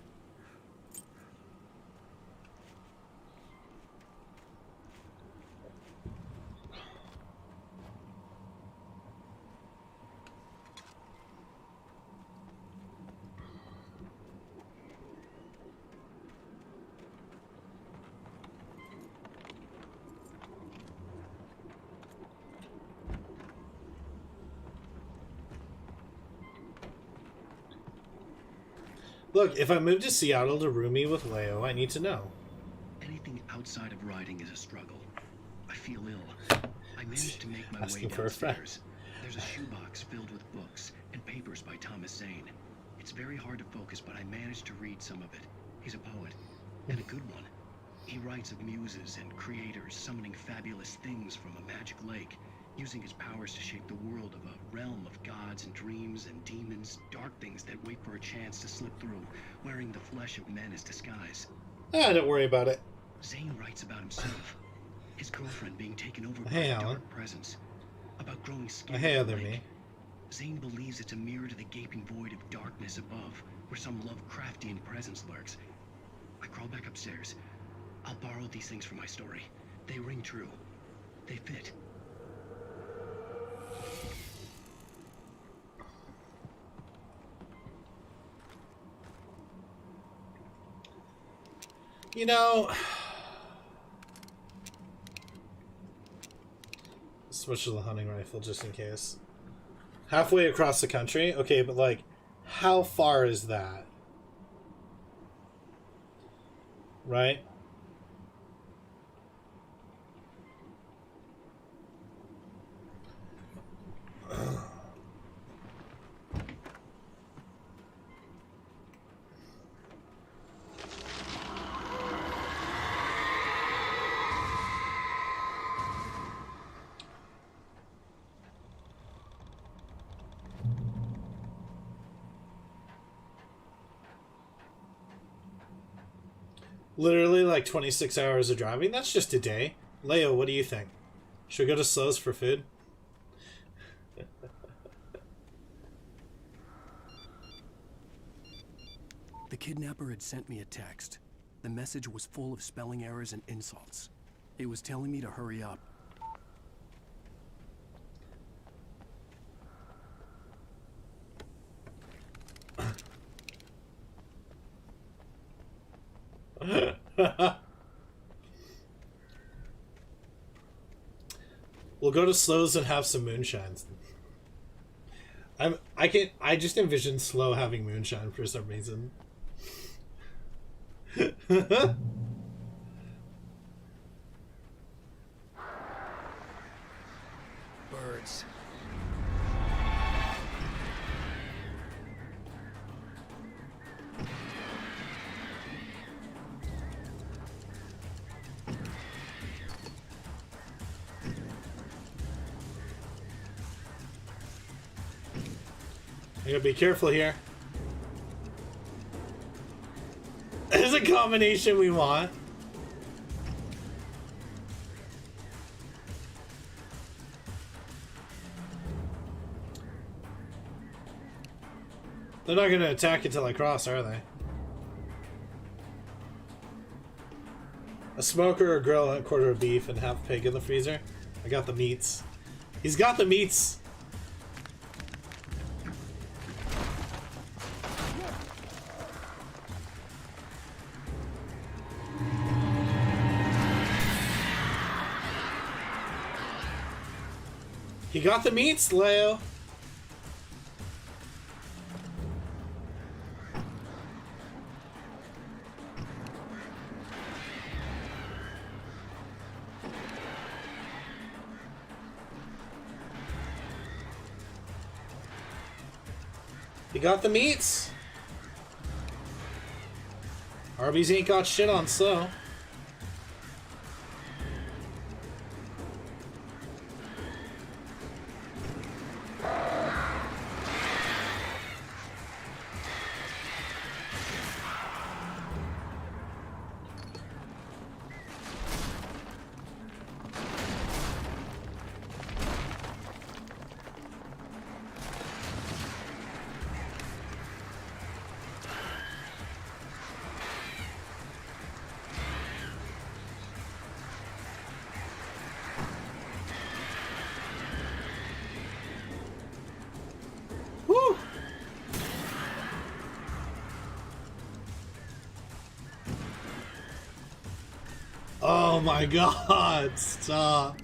Look, if I move to Seattle to roomie with Leo, I need to know. Anything outside of riding is a struggle. I feel ill. I managed to make my way Asking for a friend. downstairs. There's a shoebox filled with books and papers by Thomas Zane. It's very hard to focus, but I managed to read some of it. He's a poet, and a good one. He writes of muses and creators summoning fabulous things from a magic lake, using his powers to shape the world of a realm of gods and dreams and demons, dark things that wait for a chance to slip through, wearing the flesh of men as disguise. Don't worry about it. Zane writes about himself, his girlfriend being taken over by Hey, a Alan. dark presence, about growing scared Hey, of the other lake. me. Zane believes it's a mirror to the gaping void of darkness above, where some Lovecraftian presence lurks. I crawl back upstairs. I'll borrow these things for my story. They ring true. They fit. You know, switch to the hunting rifle just in case. Halfway across the country? Okay, but like, how far is that? Right? Literally like 26 hours of driving? That's just a day. Leo, what do you think? Should we go to Slows for food? The kidnapper had sent me a text. The message was full of spelling errors and insults. It was telling me to hurry up. We'll go to Slows and have some moonshines. I just envision Slow having moonshine for some reason. Birds. You gotta be careful here. There's a combination we want. They're not gonna attack until I cross, are they? A smoker or grill, a quarter of beef, and half pig in the freezer. I got the meats. He's got the meats! He got the meats, Leo. He got the meats. Arby's ain't got shit on Slow. Oh my god, stop.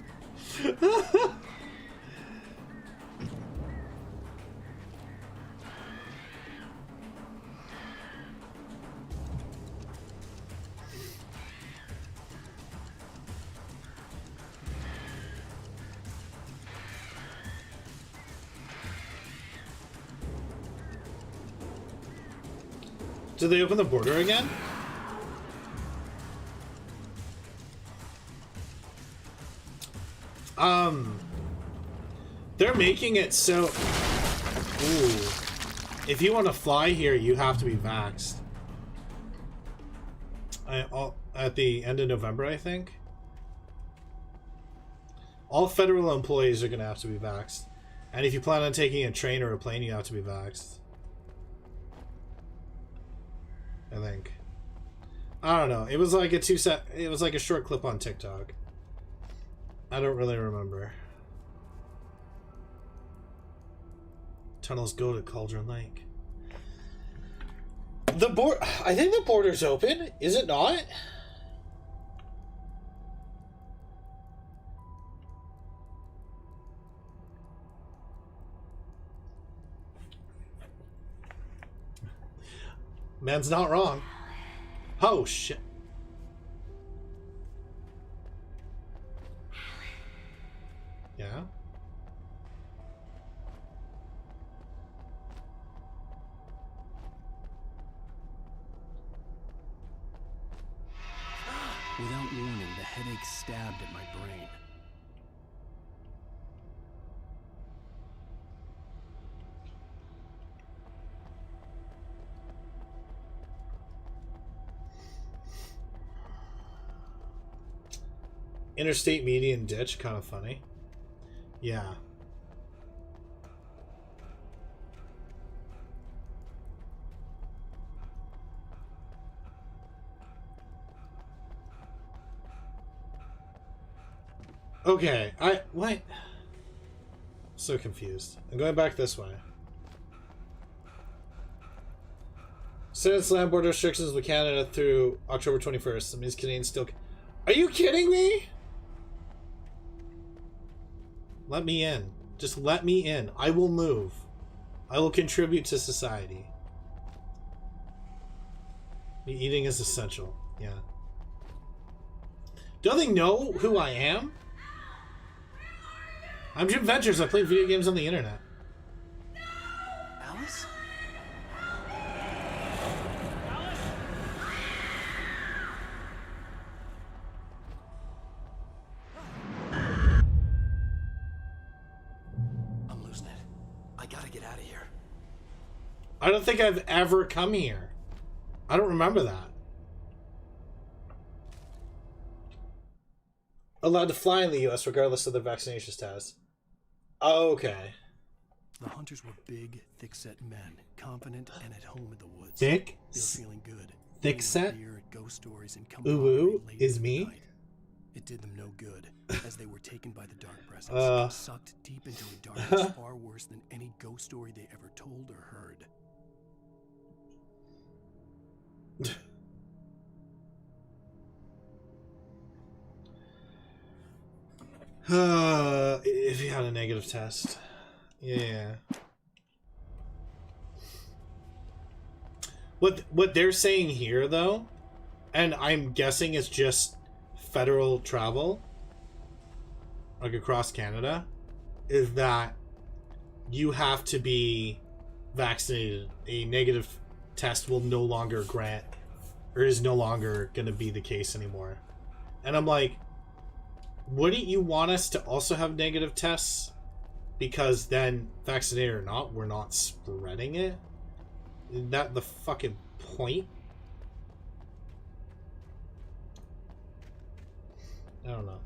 Did they open the border again? They're making it so... Ooh. If you want to fly here, you have to be vaxxed. At the end of November, I think. All federal employees are going to have to be vaxxed. And if you plan on taking a train or a plane, you have to be vaxxed. I think. I don't know. It was like it was like a short clip on TikTok. I don't really remember. Tunnels go to Cauldron Lake. I think the border's open. Is it not? Man's not wrong. Oh shit. Yeah. Without warning, the headache stabbed at my brain. Interstate median ditch, kind of funny. Yeah. Okay, what? So confused. I'm going back this way. Since land border restrictions with Canada through October 21st, that means Canadians still... Are you kidding me? Let me in. Just let me in. I will move. I will contribute to society. Eating is essential. Yeah. Don't they know who I am? I'm Jim Ventures. I play video games on the internet. Alice? I'm losing it. I gotta get out of here. I don't think I've ever come here. I don't remember that. Allowed to fly in the U.S. regardless of their vaccination status. Oh, okay. The hunters were big, thick-set men, confident and at home in the woods. Thick? They were feeling good. Thick-set? Ghost stories and Ooh, is me? Night. It did them no good, as they were taken by the dark presence, sucked deep into a darkness far worse than any ghost story they ever told or heard. If you had a negative test. Yeah. What they're saying here, though, and I'm guessing it's just federal travel, like across Canada, is that you have to be vaccinated. A negative test will no longer grant, or is no longer going to be the case anymore. And I'm like, wouldn't you want us to also have negative tests? Because then, vaccinated or not, we're not spreading it? Isn't that the fucking point? I don't know.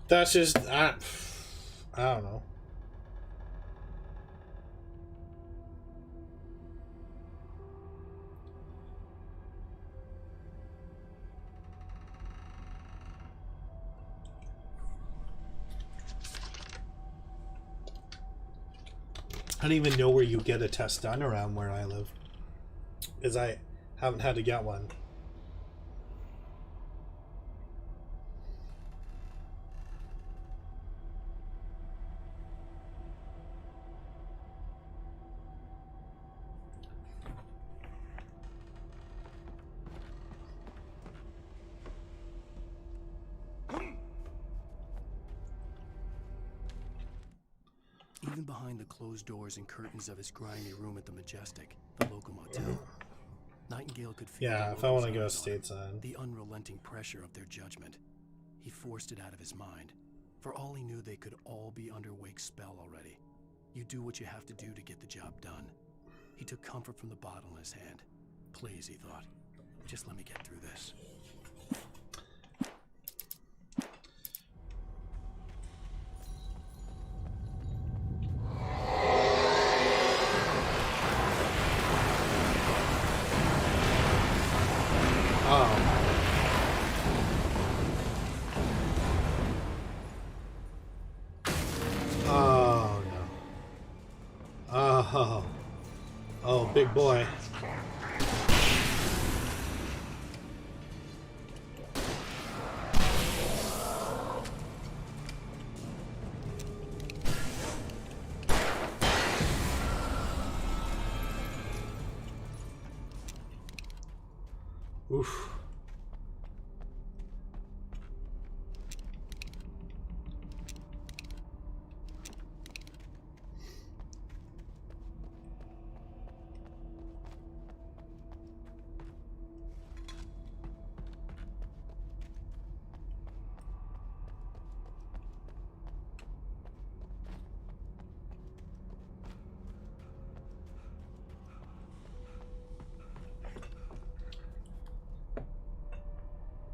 That's just... I don't know. I don't even know where you get a test done around where I live, because I haven't had to get one. Even behind the closed doors and curtains of his grimy room at the Majestic, the local motel, Nightingale could feel Yeah, the if I want to locals' go eyes on him, stateside. the unrelenting pressure of their judgment. He forced it out of his mind. For all he knew, they could all be under Wake's spell already. You do what you have to do to get the job done. He took comfort from the bottle in his hand. Please, he thought, just let me get through this. Oh, big boy. Oof.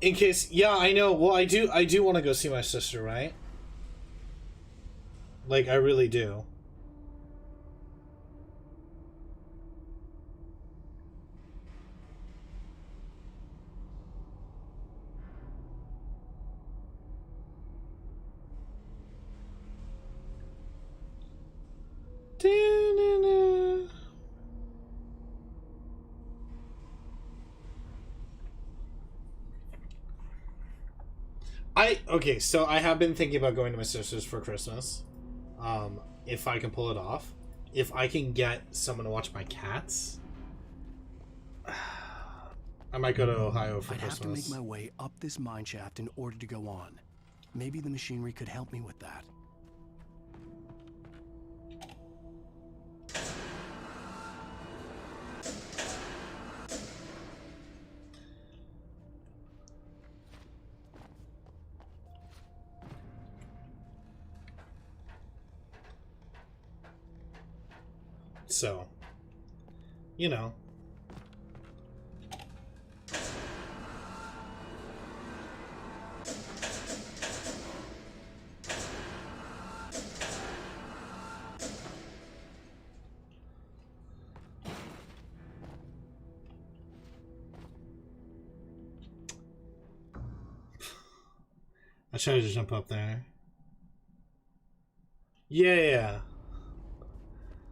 In case, yeah, I know. Well, I do want to go see my sister, right? Like, I really do. Okay, so I have been thinking about going to my sister's for Christmas. If I can pull it off. If I can get someone to watch my cats. I might go to Ohio for Christmas. I'd have to make my way up this mine shaft in order to go on. Maybe the machinery could help me with that. So, you know. I tried to jump up there. Yeah.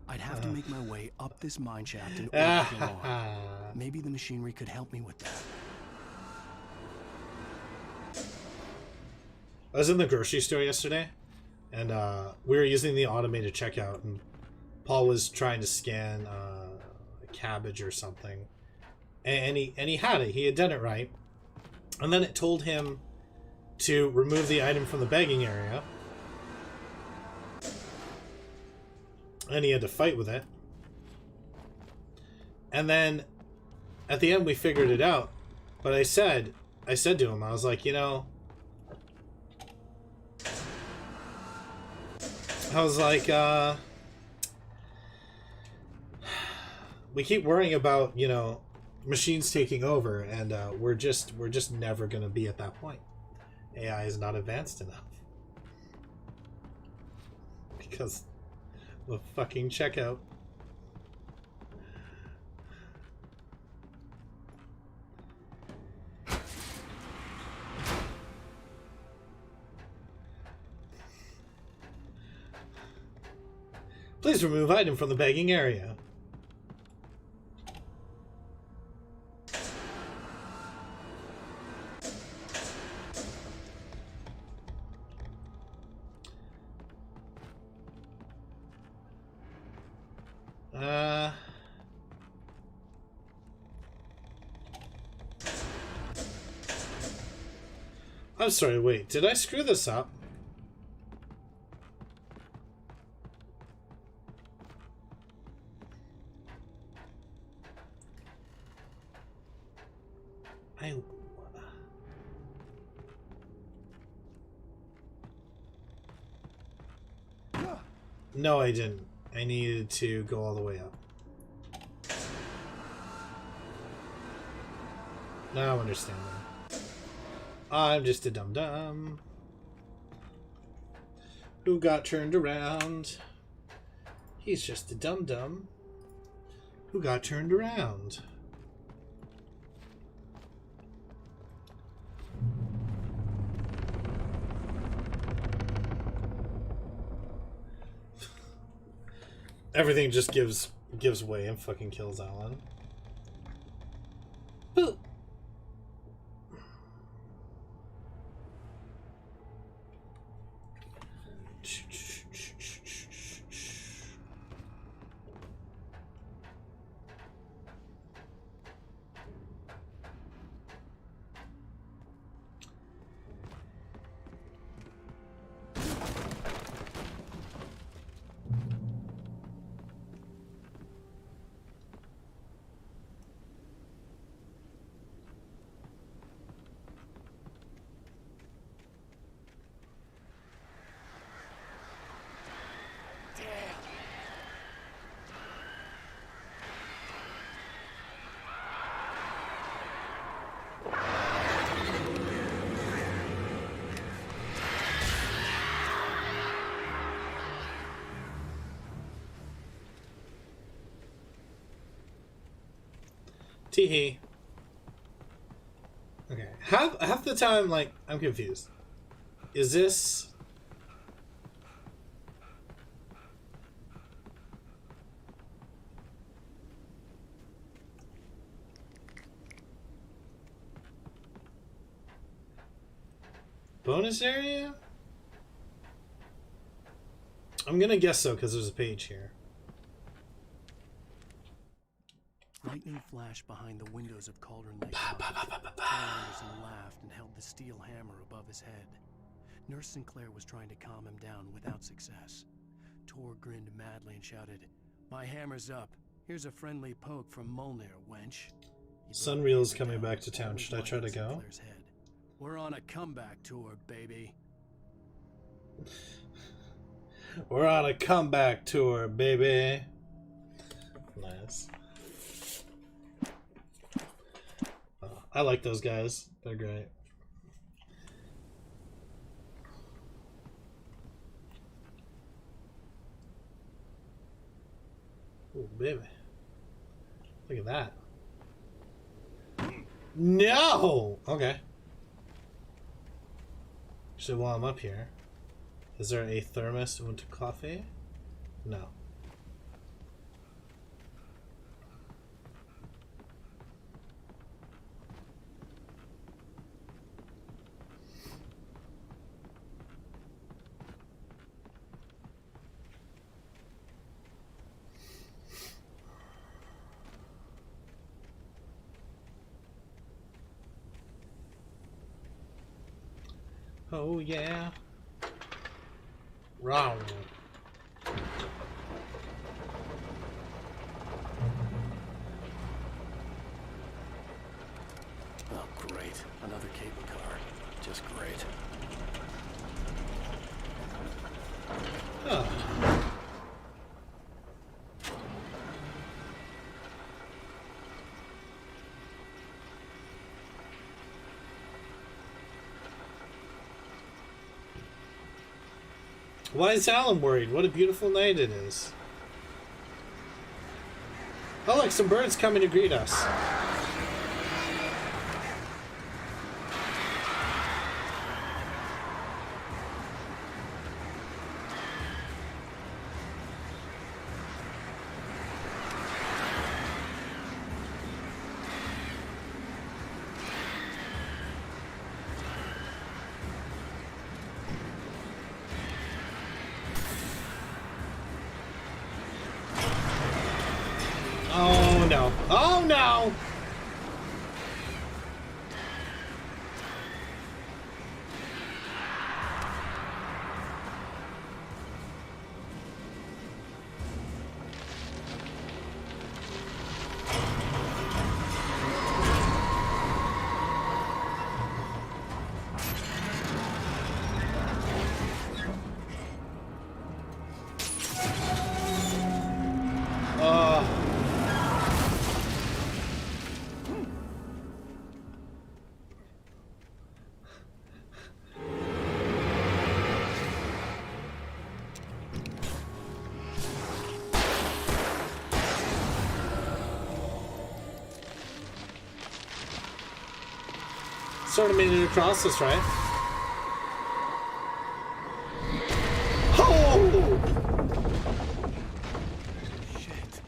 I'd have to make my way up this mine shaft in order to go on. Maybe the machinery could help me with that. I was in the grocery store yesterday, and we were using the automated checkout, and Paul was trying to scan a cabbage or something, and he had it. He had done it right, and then it told him to remove the item from the bagging area, and he had to fight with it. And then at the end we figured it out, but I said to him, I was like, you know, I was like, we keep worrying about, you know, machines taking over, and we're just never gonna be at that point. AI is not advanced enough because the fucking checkout. Please remove item from the begging area. I'm sorry, wait, did I screw this up? No, I didn't. I needed to go all the way up. Now I understand that. I'm just a dum-dum who got turned around. He's just a dum-dum who got turned around. Everything just gives way and fucking kills Alan. Boop. Teehee. Okay. Half the time, like, I'm confused. Is this... bonus area? I'm gonna guess so, because there's a page here. Lightning flashed behind the windows of Cauldron Lake. Anderson laughed and held the steel hammer above his head. Nurse Sinclair was trying to calm him down without success. Tor grinned madly and shouted, "My hammer's up. Here's a friendly poke from Molnir, wench." Sunreal's coming back to town. Should I try to go? We're on a comeback tour, baby. We're on a comeback tour, baby. Nice. I like those guys. They're great. Oh, baby. Look at that. No! Okay. Actually, while I'm up here, is there a thermos und coffee? No. Oh yeah. Wrong. Oh, great. Another cable car. Just great. Oh. Why is Alan worried? What a beautiful night it is. Oh, look, some birds coming to greet us. no. Oh no! Sort of made it across this, right? Oh! Shit.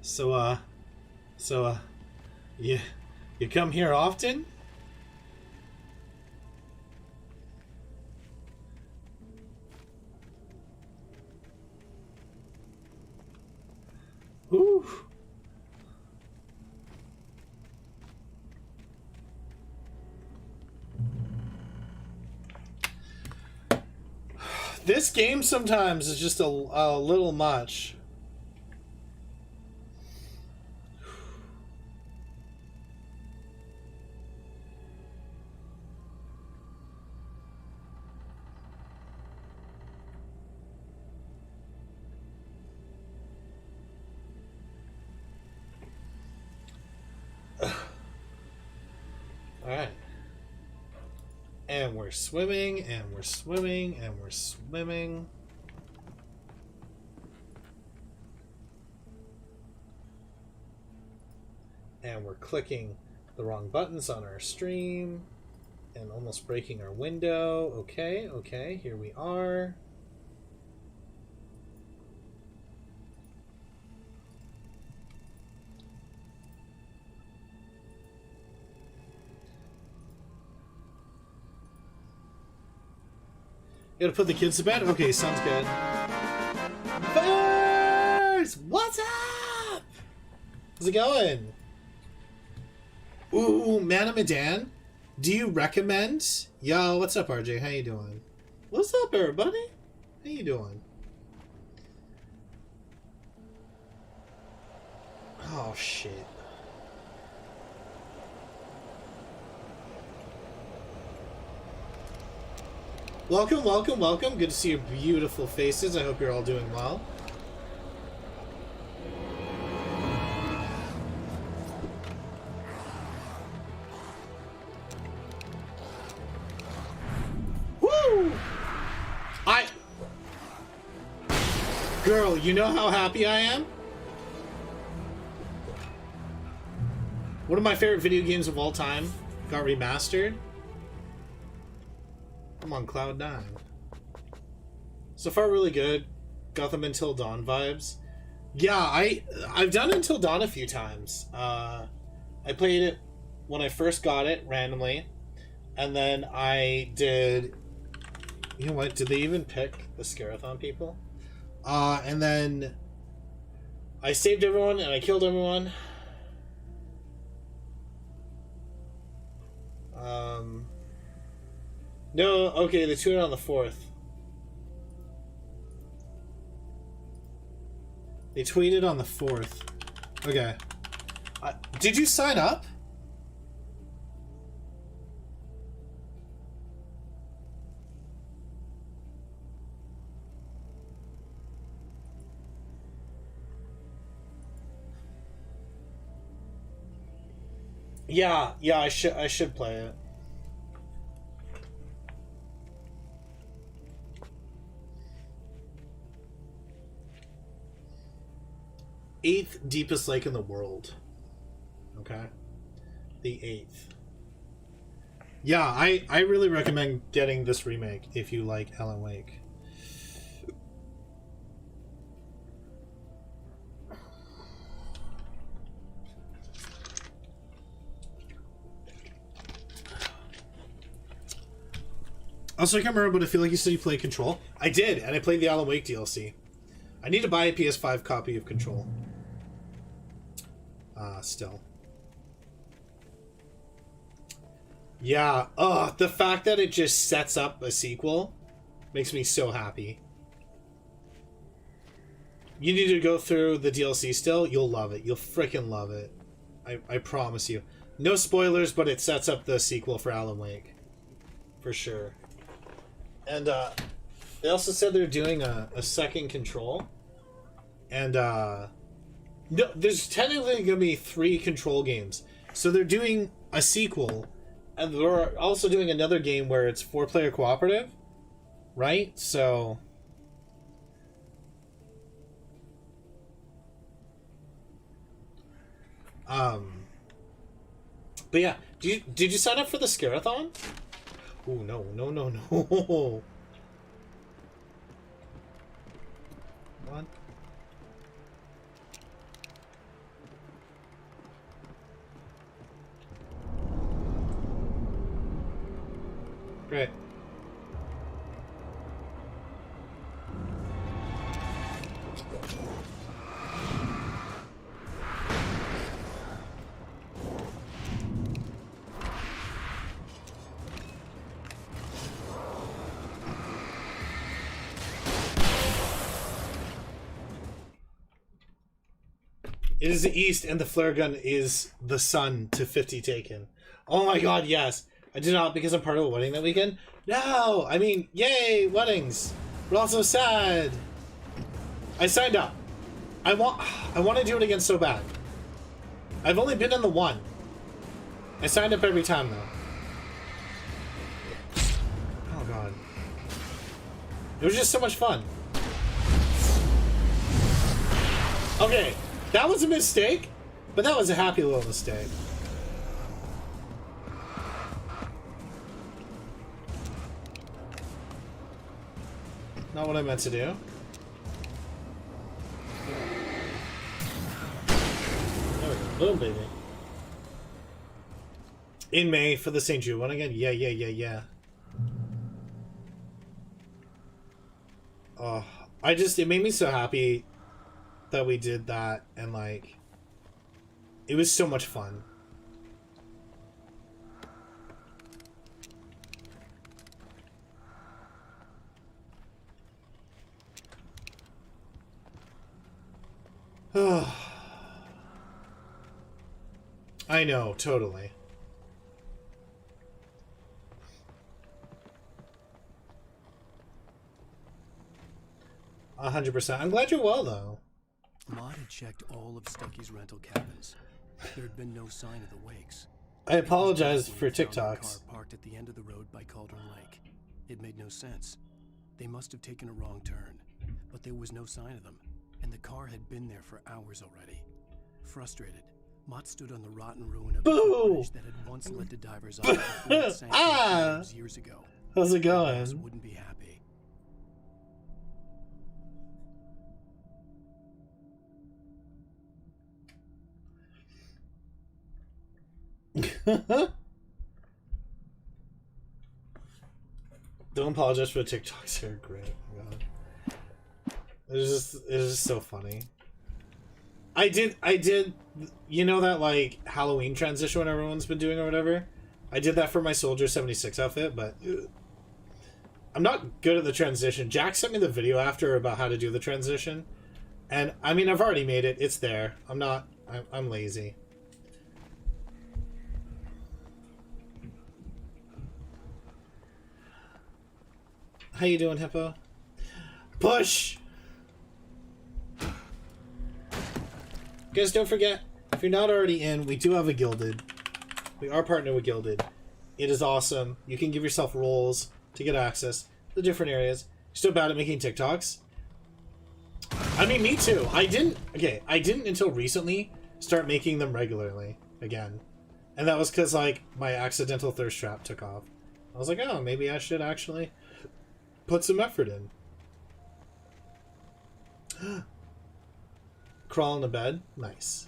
So, you come here often? Ooh. This game sometimes is just a little much. Alright. And we're swimming, and we're swimming, and we're swimming. And we're clicking the wrong buttons on our stream. And almost breaking our window. Okay, okay, here we are. You gotta put the kids to bed? Okay, sounds good. First! What's up? How's it going? Ooh, Manamadan? Do you recommend? Yo, what's up, RJ? How you doing? What's up, everybody? How you doing? Oh, shit. Welcome, welcome, welcome. Good to see your beautiful faces. I hope you're all doing well. Woo! Girl, you know how happy I am? One of my favorite video games of all time got remastered. I'm on cloud 9. So far, really good. Gotham Until Dawn vibes. Yeah, I've done Until Dawn a few times. I played it when I first got it randomly, and then I did. You know what? Did they even pick the Scarathon people? And then I saved everyone and I killed everyone. No, okay, they tweeted on the 4th. They tweeted on the 4th. Okay. Did you sign up? Yeah, I should play it. Eighth deepest lake in the world. Okay. The 8th. Yeah, I really recommend getting this remake if you like Alan Wake. Also, I can't remember, but I feel like you said you played Control. I did, and I played the Alan Wake DLC. I need to buy a PS5 copy of Control. Still. Yeah, the fact that it just sets up a sequel makes me so happy. You need to go through the DLC still. You'll love it. You'll freaking love it. I promise you. No spoilers, but it sets up the sequel for Alan Wake. For sure. And they also said they're doing a second Control. And no, there's technically going to be 3 Control games. So they're doing a sequel. And they're also doing another game where it's 4-player cooperative. Right? So... But yeah, did you sign up for the Scarathon? Oh no. What? Great. It is the East, and the flare gun is the sun to 50 taken. Oh my god, yes. I did not because I'm part of a wedding that weekend. No! I mean, yay, weddings. But also sad. I signed up. I want to do it again so bad. I've only been in the one. I signed up every time, though. Oh god. It was just so much fun. Okay. That was a mistake, but that was a happy little mistake. Not what I meant to do. There we go. Little baby. In May for the St. Jude one again? Yeah. Oh, it made me so happy that we did that, and like it was so much fun. I know, totally. 100%. I'm glad you're well, though. Maud had checked all of Stucky's rental cabins. There had been no sign of the wakes. I apologize for Found the TikToks. car parked at the end of the road by Cauldron Lake. It made no sense. They must have taken a wrong turn, but there was no sign of them, and the car had been there for hours already. Frustrated, Mott stood on the rotten ruin of the bridge that had once led to Divers Island before it sank years ago. How's it going? Divers wouldn't be happy. Don't apologize for the TikToks. They're great. Oh my god. It's just so funny. I did, you know that like Halloween transition when everyone's been doing or whatever? I did that for my Soldier 76 outfit, but I'm not good at the transition. Jack sent me the video after about how to do the transition. And I mean, I've already made it. It's there. I'm lazy. How you doing, Hippo? Push! Guys, don't forget, if you're not already in, we do have a Gilded. We are partnered with Gilded. It is awesome. You can give yourself roles to get access to the different areas. You're still bad at making TikToks? I mean, me too. I didn't until recently start making them regularly again. And that was because, like, my accidental thirst trap took off. I was like, oh, maybe I should actually put some effort in. Crawl in the bed. Nice.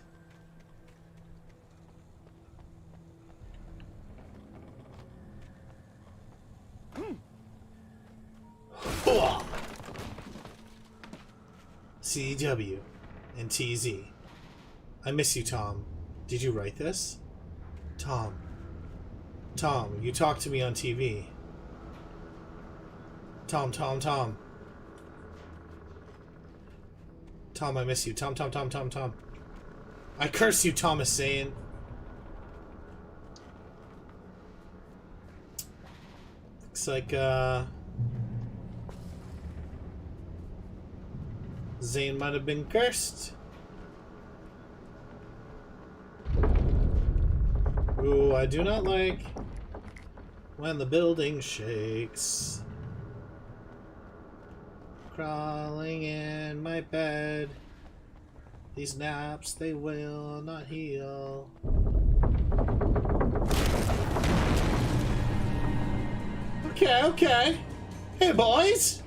CW and TZ. I miss you, Tom. Did you write this? Tom, you talk to me on TV. Tom. Tom, I miss you. Tom. I curse you, Thomas Zane. Looks like, Zane might have been cursed. Ooh, I do not like when the building shakes. Crawling in my bed. These naps, they will not heal. Okay. Hey, boys!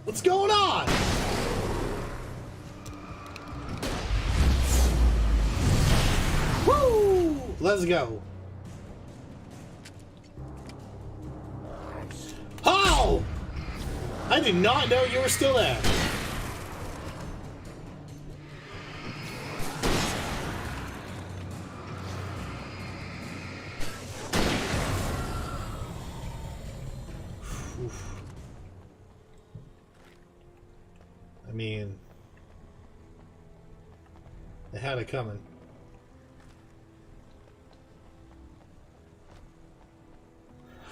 What's going on? Woo! Let's go. How? I did not know you were still there. I mean, they had it coming.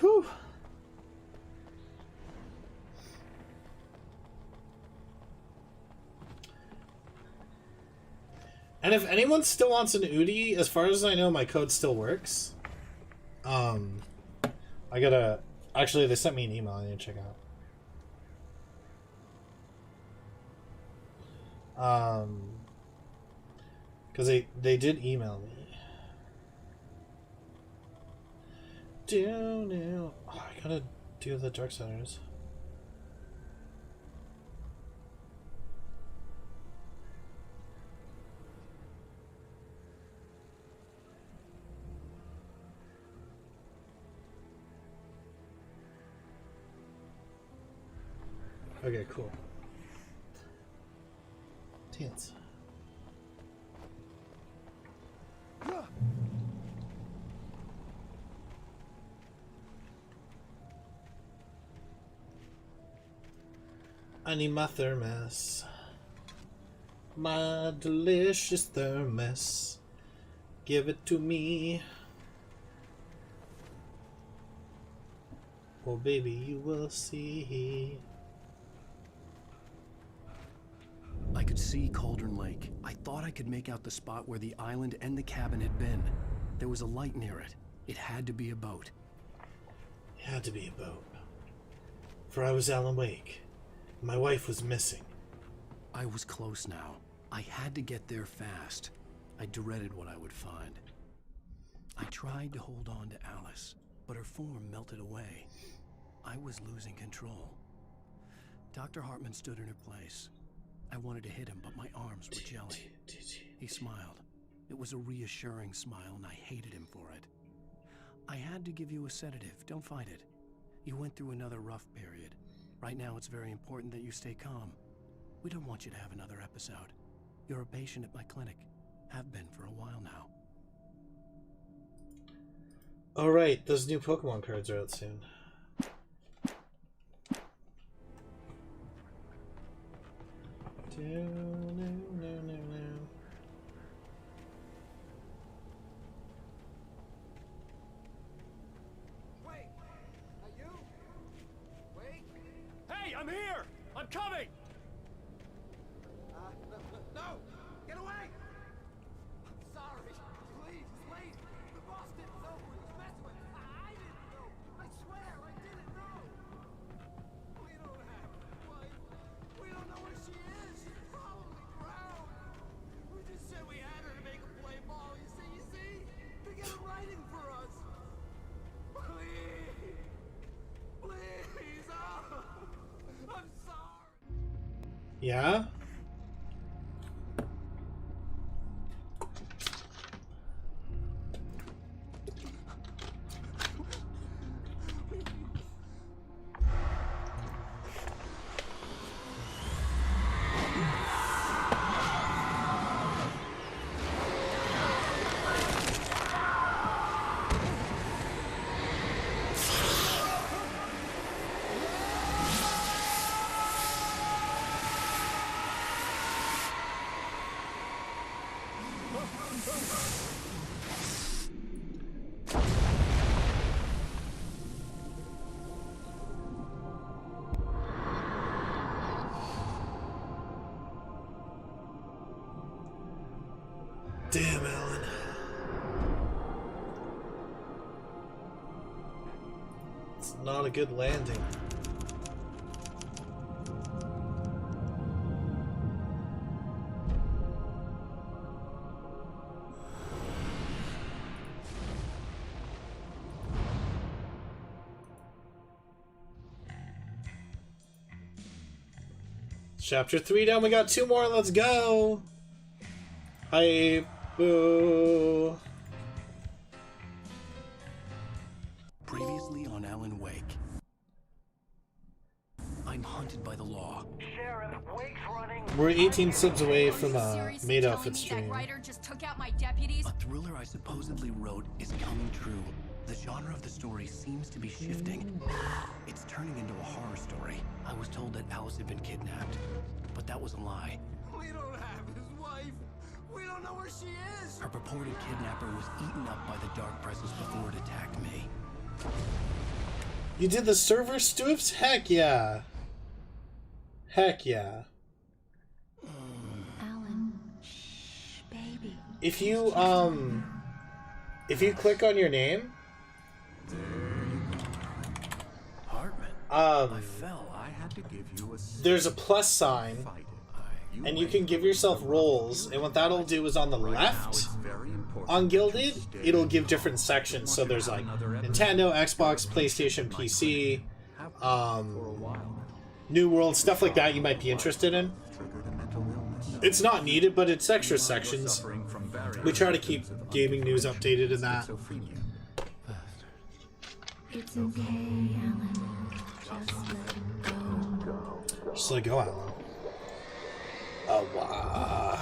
Whew. And if anyone still wants an Udi, as far as I know, my code still works. I gotta... Actually, they sent me an email I need to check out. Because they did email me. Oh, I gotta do the Dark Centers. Okay, cool. Dance. I need my thermos. My delicious thermos. Give it to me. Oh, baby, you will see. I could see Cauldron Lake. I thought I could make out the spot where the island and the cabin had been. There was a light near it. It had to be a boat. It had to be a boat. For I was Alan Wake. My wife was missing. I was close now. I had to get there fast. I dreaded what I would find. I tried to hold on to Alice, but her form melted away. I was losing control. Dr. Hartman stood in her place. I wanted to hit him, but my arms were jelly. He smiled. It was a reassuring smile, and I hated him for it. I had to give you a sedative. Don't fight it. You went through another rough period. Right now, it's very important that you stay calm. We don't want you to have another episode. You're a patient at my clinic. Have been for a while now. Oh, right. Those new Pokemon cards are out soon. Wait! Are you? Wait! Hey, I'm here! I'm coming! No! Get away! I'm sorry. Please, it's late. The boss didn't know who he was messing with. I didn't know. I swear, I didn't know. We don't have a wife. We don't know where she is. She's probably drowned. We just said we had her to make a play ball. You see? To get a writing for us. Please. Please. Oh, I'm sorry. Yeah? Damn, Alan. It's not a good landing. Chapter 3 down, we got 2 more, let's go! Hi, boo! Previously on Alan Wake. I'm hunted by the law. Sheriff, Wake's running. We're 18 subs away from Seriously Made telling Outfit me stream. that writer just took out my deputies? A thriller I supposedly wrote is coming true. The genre of the story seems to be shifting. It's turning into a horror story. I was told that Alice had been kidnapped, but that was a lie. We don't have his wife. We don't know where she is. Her purported kidnapper was eaten up by the dark presence before it attacked me. You did the server stoops? Heck yeah. Heck yeah. Alan, shh, baby. If you click on your name, Hartman. I fell. I had to give you a there's a plus sign, and you can give yourself roles, and what that'll do is on the left, on Gilded, it'll give different sections, so there's like Nintendo, Xbox, PlayStation, PC, New World, stuff like that you might be interested in. It's not needed, but it's extra sections. We try to keep gaming news updated in that. It's okay, Alan. Just let it go. Just let go, Alan. Oh, wow.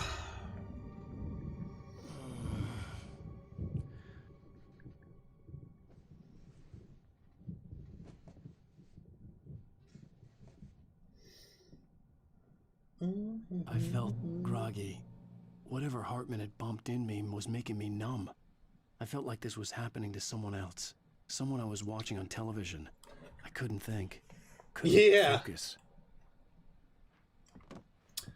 I felt groggy. Whatever Hartman had bumped in me was making me numb. I felt like this was happening to someone else. Someone I was watching on television. I couldn't think. Couldn't focus.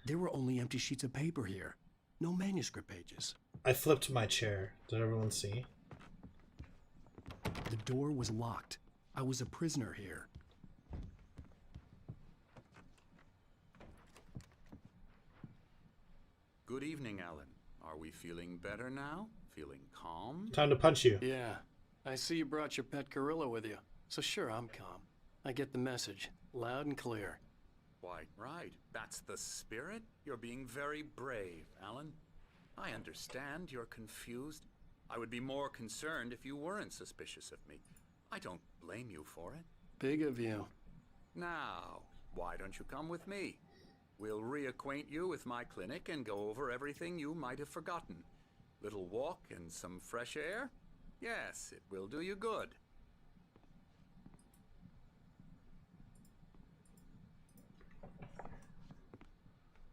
There were only empty sheets of paper here. No manuscript pages. I flipped my chair. Did everyone see? The door was locked. I was a prisoner here. Good evening, Alan. Are we feeling better now? Feeling calm? Time to punch you. Yeah. I see you brought your pet gorilla with you. So sure, I'm calm. I get the message. Loud and clear. Why, right. That's the spirit. You're being very brave, Alan. I understand you're confused. I would be more concerned if you weren't suspicious of me. I don't blame you for it. Big of you. Now, why don't you come with me? We'll reacquaint you with my clinic and go over everything you might have forgotten. Little walk and some fresh air? Yes, it will do you good.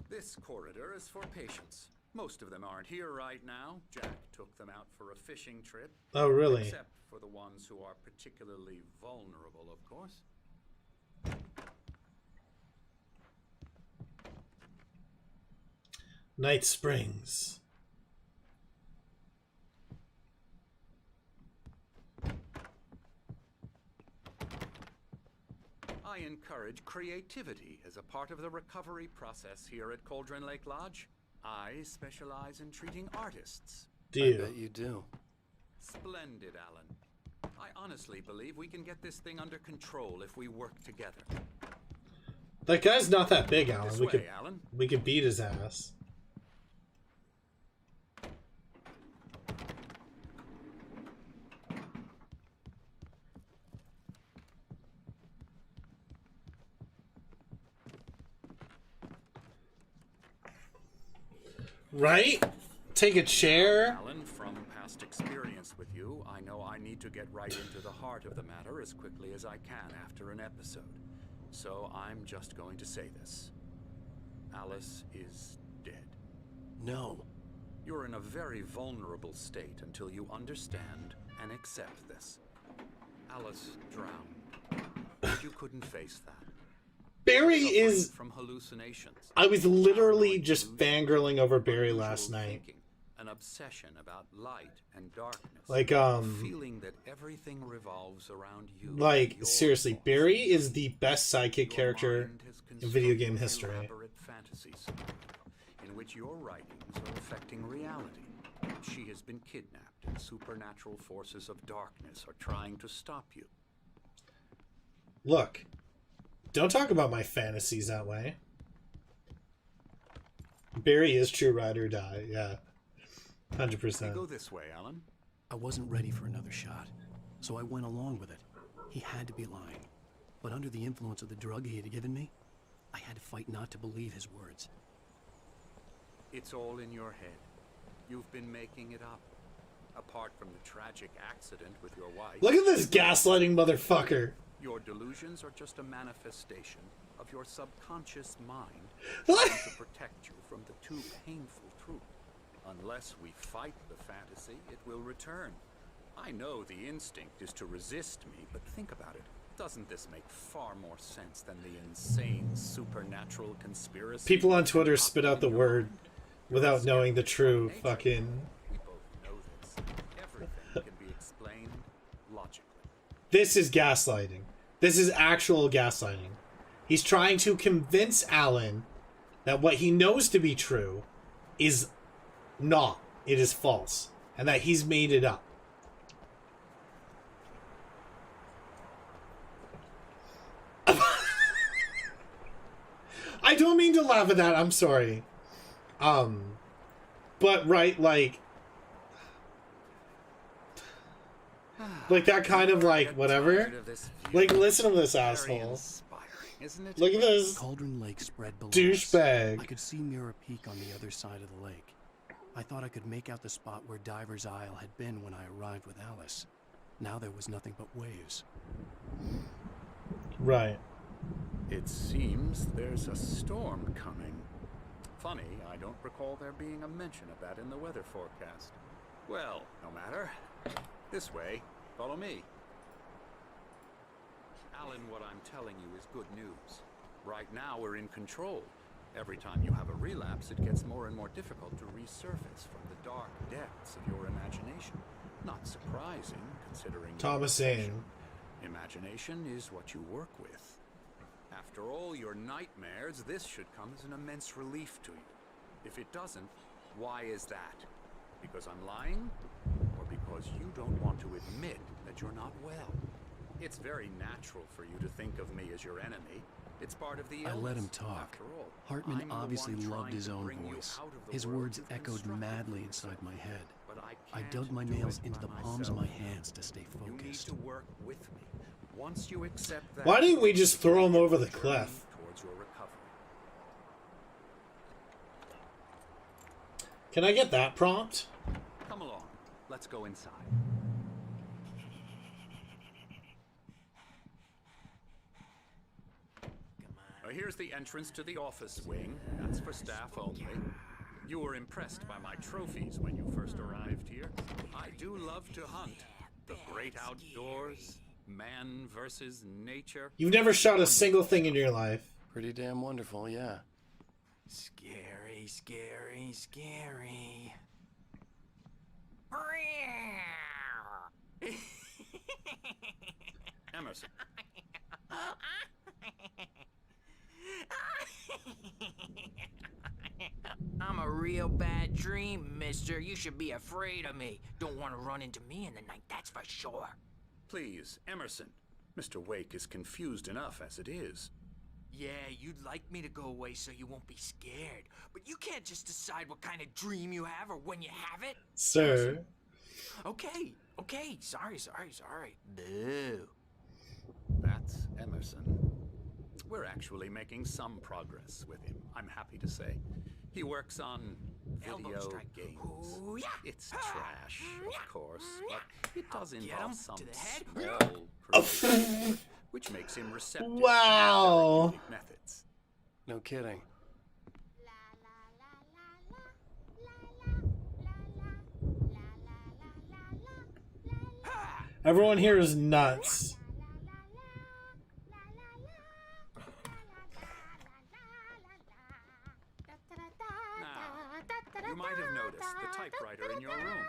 This corridor is for patients. Most of them aren't here right now. Jack took them out for a fishing trip. Oh, really? Except for the ones who are particularly vulnerable, of course. Night Springs. I encourage creativity as a part of the recovery process here at Cauldron Lake Lodge. I specialize in treating artists. Do I you? bet you do. Splendid, Alan. I honestly believe we can get this thing under control if we work together. That guy's not that big, Alan. This We way, could Alan. beat his ass. Right? Take a chair. Alan, from past experience with you, I know I need to get right into the heart of the matter as quickly as I can after an episode. So I'm just going to say this. Alice is dead. No. You're in a very vulnerable state until you understand and accept this. Alice drowned. But you couldn't face that. Barry Suffering is... from hallucinations. I was literally Paranoid just delusions, fangirling over Barry unusual last night. thinking, an obsession about light and darkness. Like, a feeling that everything revolves around you. like, seriously, Barry is the best sidekick character in video game history. Elaborate fantasy scenario in which your writings are affecting reality. She has been kidnapped, and supernatural forces of darkness are trying to stop you. Look, don't talk about my fantasies that way. Barry is true ride or die, yeah. 100%. Go this way, Alan. I wasn't ready for another shot, so I went along with it. He had to be lying. But under the influence of the drug he had given me, I had to fight not to believe his words. It's all in your head. You've been making it up. Apart from the tragic accident with your wife... Look at this gaslighting motherfucker. Your delusions are just a manifestation of your subconscious mind trying to protect you from the too painful truth. Unless we fight the fantasy, it will return. I know the instinct is to resist me, but think about it. Doesn't this make far more sense than the insane supernatural conspiracy? People on Twitter spit out the word without knowing the true fucking... We both know this. Everything can be explained logically. This is gaslighting. This is actual gaslighting. He's trying to convince Alan that what he knows to be true is not. It is false. And that he's made it up. I don't mean to laugh at that. I'm sorry. But right, like that kind of like whatever. Like, listen to this asshole. Look at this Cauldron Lake spread below douchebag. us. I could see Mirror Peak on the other side of the lake. I thought I could make out the spot where Diver's Isle had been when I arrived with Alice. Now there was nothing but waves. Right. It seems there's a storm coming. Funny, I don't recall there being a mention of that in the weather forecast. Well, no matter. This way. Follow me. Alan, what I'm telling you is good news. Right now we're in control. Every time you have a relapse, it gets more and more difficult to resurface from the dark depths of your imagination. Not surprising, considering... Thomasine. Imagination is what you work with. After all your nightmares, this should come as an immense relief to you. If it doesn't, why is that? Because I'm lying? Or because you don't want to admit that you're not well? It's very natural for you to think of me as your enemy. It's part of the illness. I let him talk. After all, Hartman I'm the obviously one loved trying his to own bring you voice. out of the His world words you've echoed constructed madly for inside yourself. my head. But I can't dug my do nails it into the by palms of myself. my hands to stay You need focused. to work with me. Once you accept that, Why didn't we just throw him over the journey cliff? towards your recovery. Can I get that prompt? Come along. Let's go inside. Here's the entrance to the office wing. That's for staff only. You were impressed by my trophies when you first arrived here. I do love to hunt. The great outdoors, man versus nature. You've never shot a single thing in your life. Pretty damn wonderful, yeah. Scary, scary, scary. Emerson. I'm a real bad dream, mister. You should be afraid of me. Don't want to run into me in the night, that's for sure. Please, Emerson. Mr. Wake is confused enough as it is. Yeah, you'd like me to go away so you won't be scared. But you can't just decide what kind of dream you have or when you have it. Sir. Okay. Sorry. Boo. That's Emerson. We're actually making some progress with him, I'm happy to say. He works on Elbow video strike. games. Ooh, yeah. It's trash, of course, but it does Get him involve some to the head. small creativity, which makes him receptive Wow. to therapeutic methods. No kidding. Everyone here is nuts. Now, you might have noticed the typewriter in your room.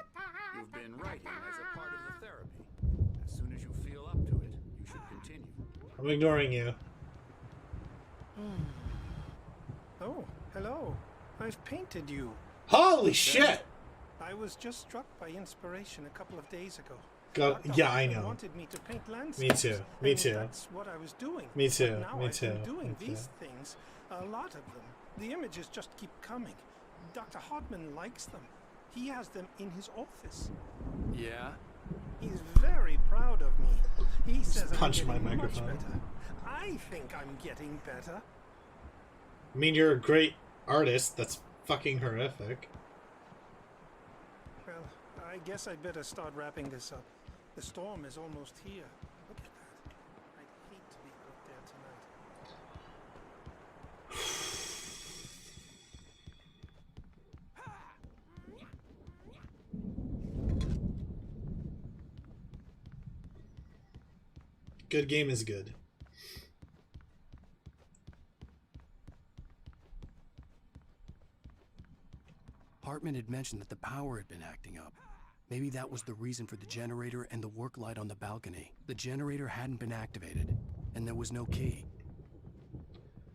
You've been writing as a part of the therapy. As soon as you feel up to it, you should continue. I'm ignoring you. Oh, hello. I've painted you. Holy shit! I was just struck by inspiration a couple of days ago. God, Dr. yeah, I Hoffman know. wanted me to paint Me landscapes. too. Me and too. That's what I was doing. Me too. But now Me I've too. been doing Me too. these things, a lot of them. The images just keep coming. Dr. Hodman likes them. He has them in his office. Yeah? He's very proud of me. He says punch I'm my getting much microphone. better. I think I'm getting better. I mean, you're a great artist. That's fucking horrific. Well, I guess I'd better start wrapping this up. The storm is almost here. Look at that. I'd hate to be out there tonight. Good game is good. Hartman had mentioned that the power had been acting up. Maybe that was the reason for the generator and the work light on the balcony. The generator hadn't been activated, and there was no key.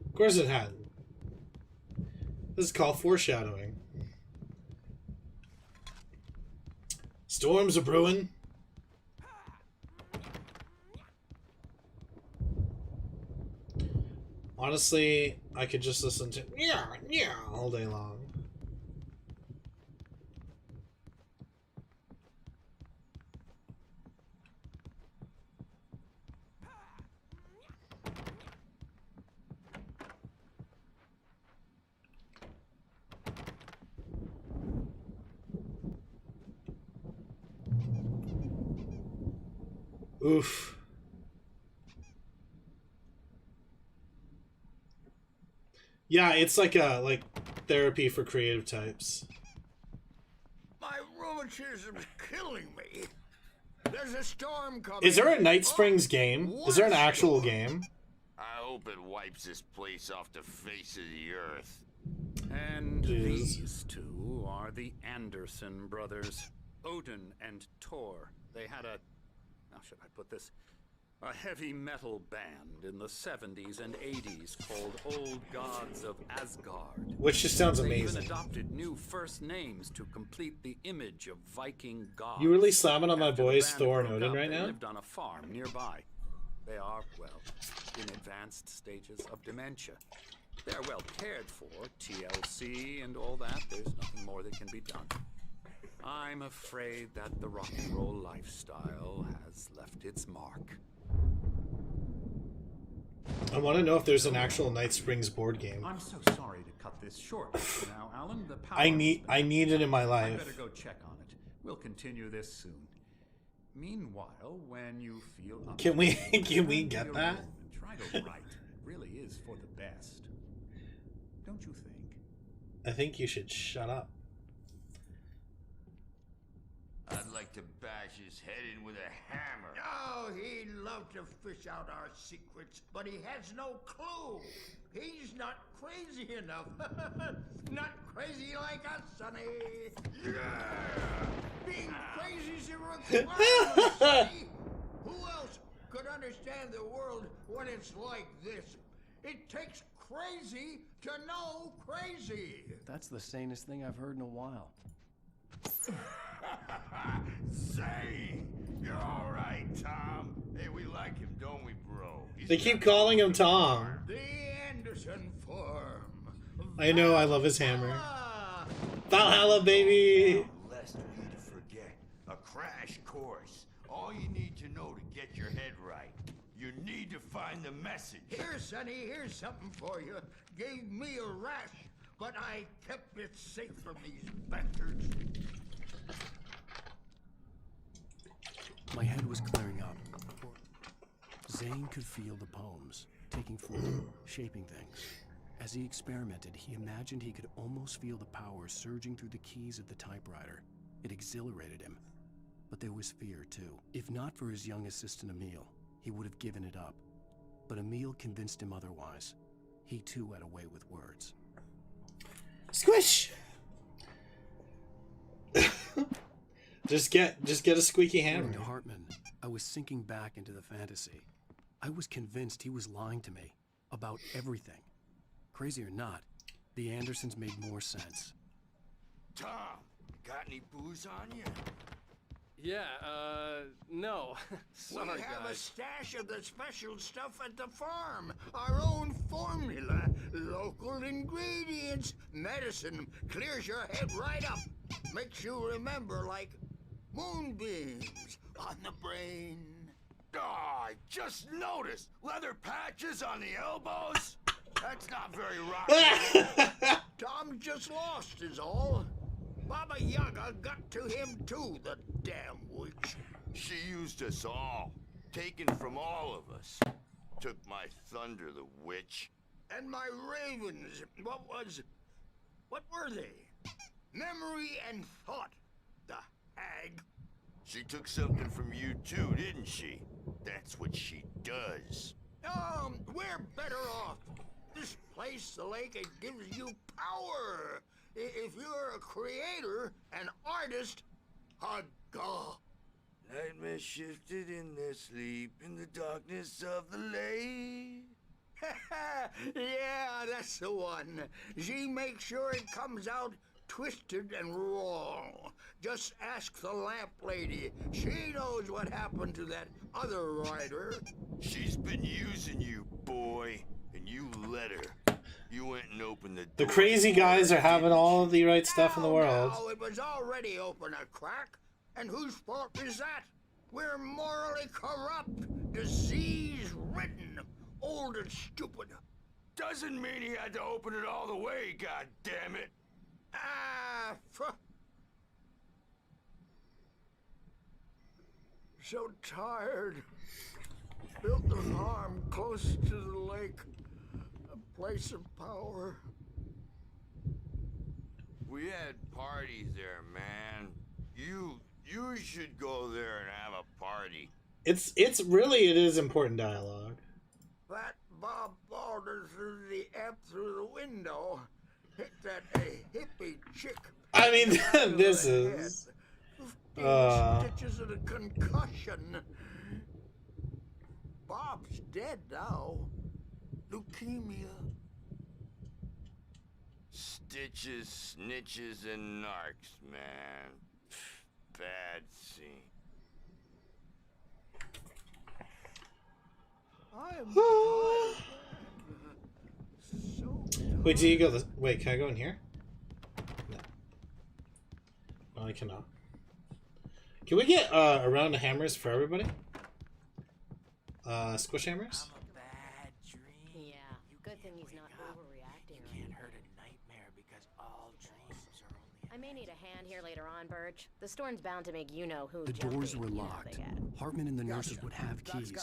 Of course it hadn't. This is called foreshadowing. Storms are brewing. Honestly, I could just listen to yeah all day long. Oof. Yeah, it's like a therapy for creative types. My rheumatism's killing me. There's a storm coming. Is there a Night Springs game? Is there an actual game? I hope it wipes this place off the face of the earth. And Jeez. these two are the Anderson brothers, Odin and Tor. They had a, how should I put this? A heavy metal band in the 70s and 80s called Old Gods of Asgard. Which just sounds They even amazing. adopted new first names to complete the image of Viking gods. You really slamming on my After the boys band Thor and broke Odin up, right they now? lived on a farm nearby. They are, well, in advanced stages of dementia. They're well cared for, TLC and all that. There's nothing more that can be done. I'm afraid that the rock and roll lifestyle has left its mark. I want to know if there's an actual Night Springs board game. I'm so sorry to cut this short. Now, Alan, the power I need it in my I life. better go check on it. We'll continue this soon. Meanwhile, when you feel up Can we to it, can we return to get your that? room and try to write. It really is for the best. Don't you think? I think you should shut up. I'd like to bash his head in with a hammer. Oh, he'd love to fish out our secrets, but he has no clue. He's not crazy enough. Not crazy like us, Sonny. Yeah! Being crazy's a requirement, Sonny. Who else could understand the world when it's like this? It takes crazy to know crazy. That's the sanest thing I've heard in a while. Say, you're all right, Tom. Hey, we like him, don't we, bro? They keep calling him Tom. The Anderson form. I know, I love his hammer. Ah, Valhalla, baby! Lest we to forget, a crash course. All you need to know to get your head right. You need to find the message. here, Sonny, here's something for you. Gave me a rash, but I kept it safe from these bastards. My head was clearing up. Zane could feel the poems, taking form, shaping things. As he experimented, he imagined he could almost feel the power surging through the keys of the typewriter. It exhilarated him. But there was fear, too. If not for his young assistant Emil, he would have given it up. But Emil convinced him otherwise. He too had a way with words. Squish! Just get a squeaky hammer. According to Hartman, I was sinking back into the fantasy. I was convinced he was lying to me about everything. Crazy or not, the Andersons made more sense. Tom, got any booze on you? Yeah, no. Sorry, we have a guys. stash of the special stuff at the farm. Our own formula. Local ingredients. Medicine clears your head right up. Makes you remember like moonbeams on the brain. Oh, I just noticed. Leather patches on the elbows? That's not very rocky. Tom just lost is all. Baba Yaga got to him too, the damn witch. She used us all. Taken from all of us. Took my thunder, the witch. And my ravens. What were they? Memory and thought. The hag. She took something from you too, didn't she? That's what she does. We're better off. This place, the lake, it gives you power. If you're a creator, an artist, a god. Nightmare shifted in their sleep in the darkness of the lake. Yeah, that's the one. She makes sure it comes out twisted and wrong. Just ask the lamp lady. She knows what happened to that other writer. She's been using you, boy, and you let her. You went and opened the door. The crazy guys are having all of the right stuff in the world. No, it was already open a crack. And whose fault is that? We're morally corrupt, disease-ridden, old and stupid. Doesn't mean he had to open it all the way, goddammit. So tired. Built the farm close to the lake. A place of power. We had parties there, man. You should go there and have a party. It's really it is important dialogue. That Bob Balder threw the amp through the window. Hit that hippie chick. I mean, this is 15 stitches and a concussion. Bob's dead now. Leukemia. Stitches, snitches, and narcs, man. Bad scene. I am tired. So tired. Wait, do you go this? Wait, can I go in here? No. No, I cannot. Can we get a round of hammers for everybody? Squish hammers? Yeah, good thing he's not overreacting. You can't hurt a nightmare because all dreams are only... I may need a hand here later on, Birch. The storm's bound to make you-know-who The jumpy. doors were You know how locked. they get. Hartman and the nurses would have keys,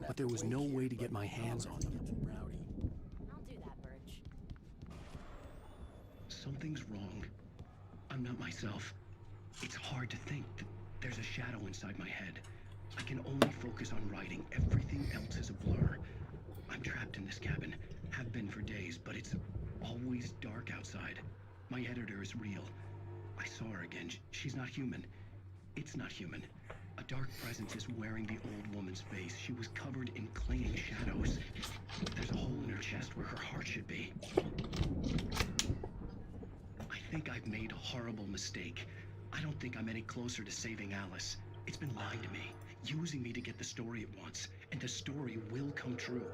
but there was no way to get my hands on them. I'll do that, Birch. Something's wrong. I'm not myself. It's hard to think that there's a shadow inside my head. I can only focus on writing. Everything else is a blur. I'm trapped in this cabin. Have been for days, but it's always dark outside. My editor is real. I saw her again. She's not human. It's not human. A dark presence is wearing the old woman's face. She was covered in clinging shadows. There's a hole in her chest where her heart should be. I think I've made a horrible mistake. I don't think I'm any closer to saving Alice. It's been lying to me, using me to get the story it wants, and the story will come true.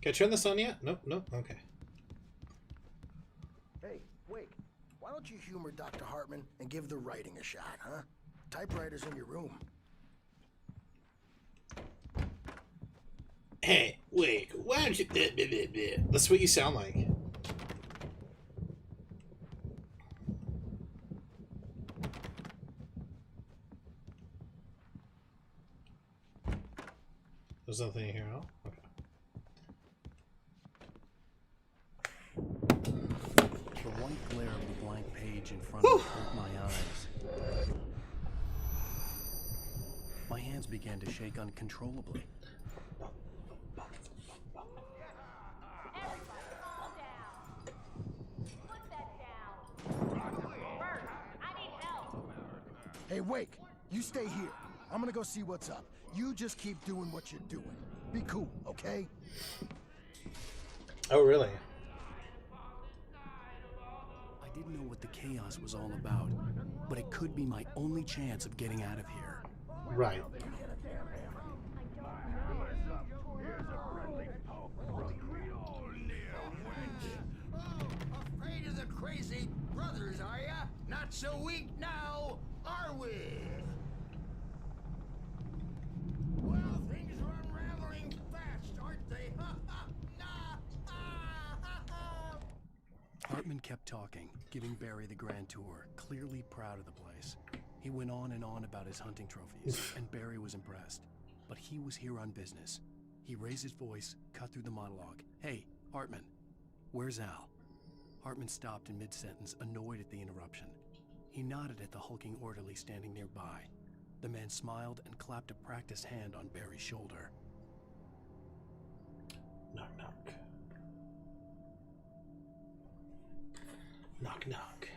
Can I turn this on yet? Nope, nope, okay. Hey, wait. Why don't you humor Dr. Hartman and give the writing a shot, huh? Typewriter's in your room. Hey, wait, why don't you... That's what you sound like. There's nothing here, huh? Okay. The white glare of the blank page in front of me hurt my eyes. My hands began to shake uncontrollably. Hey, Wake, you stay here. I'm gonna go see what's up. You just keep doing what you're doing. Be cool, okay? Oh, really? I didn't know what the chaos was all about, but it could be my only chance of getting out of here. Right. Afraid of the crazy brothers, are ya? Not so weak now, are we? Well, things are unraveling fast, aren't they? Hartman kept talking, giving Barry the grand tour, clearly proud of the place. He went on and on about his hunting trophies, and Barry was impressed. But he was here on business. He raised his voice, cut through the monologue. Hey, Hartman, where's Al? Hartman stopped in mid-sentence, annoyed at the interruption. He nodded at the hulking orderly standing nearby. The man smiled and clapped a practiced hand on Barry's shoulder. Knock, knock. Knock, knock.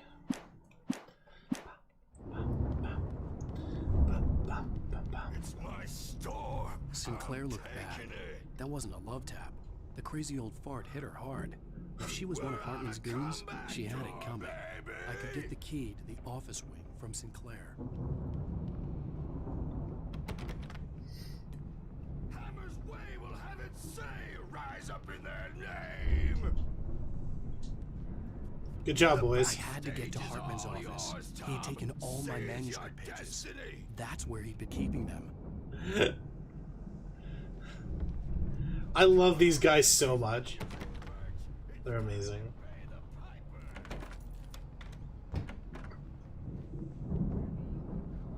It's my store. Sinclair looked bad. That wasn't a love tap. The crazy old fart hit her hard. If she was one of Hartman's goons, she had it coming. I could get the key to the office wing from Sinclair. Hammer's Way will have its say. Rise up in their name. Good job, boys. I had to get to Hartman's office. He had taken all my manuscript pages. That's where he'd been keeping them. I love these guys so much. They're amazing.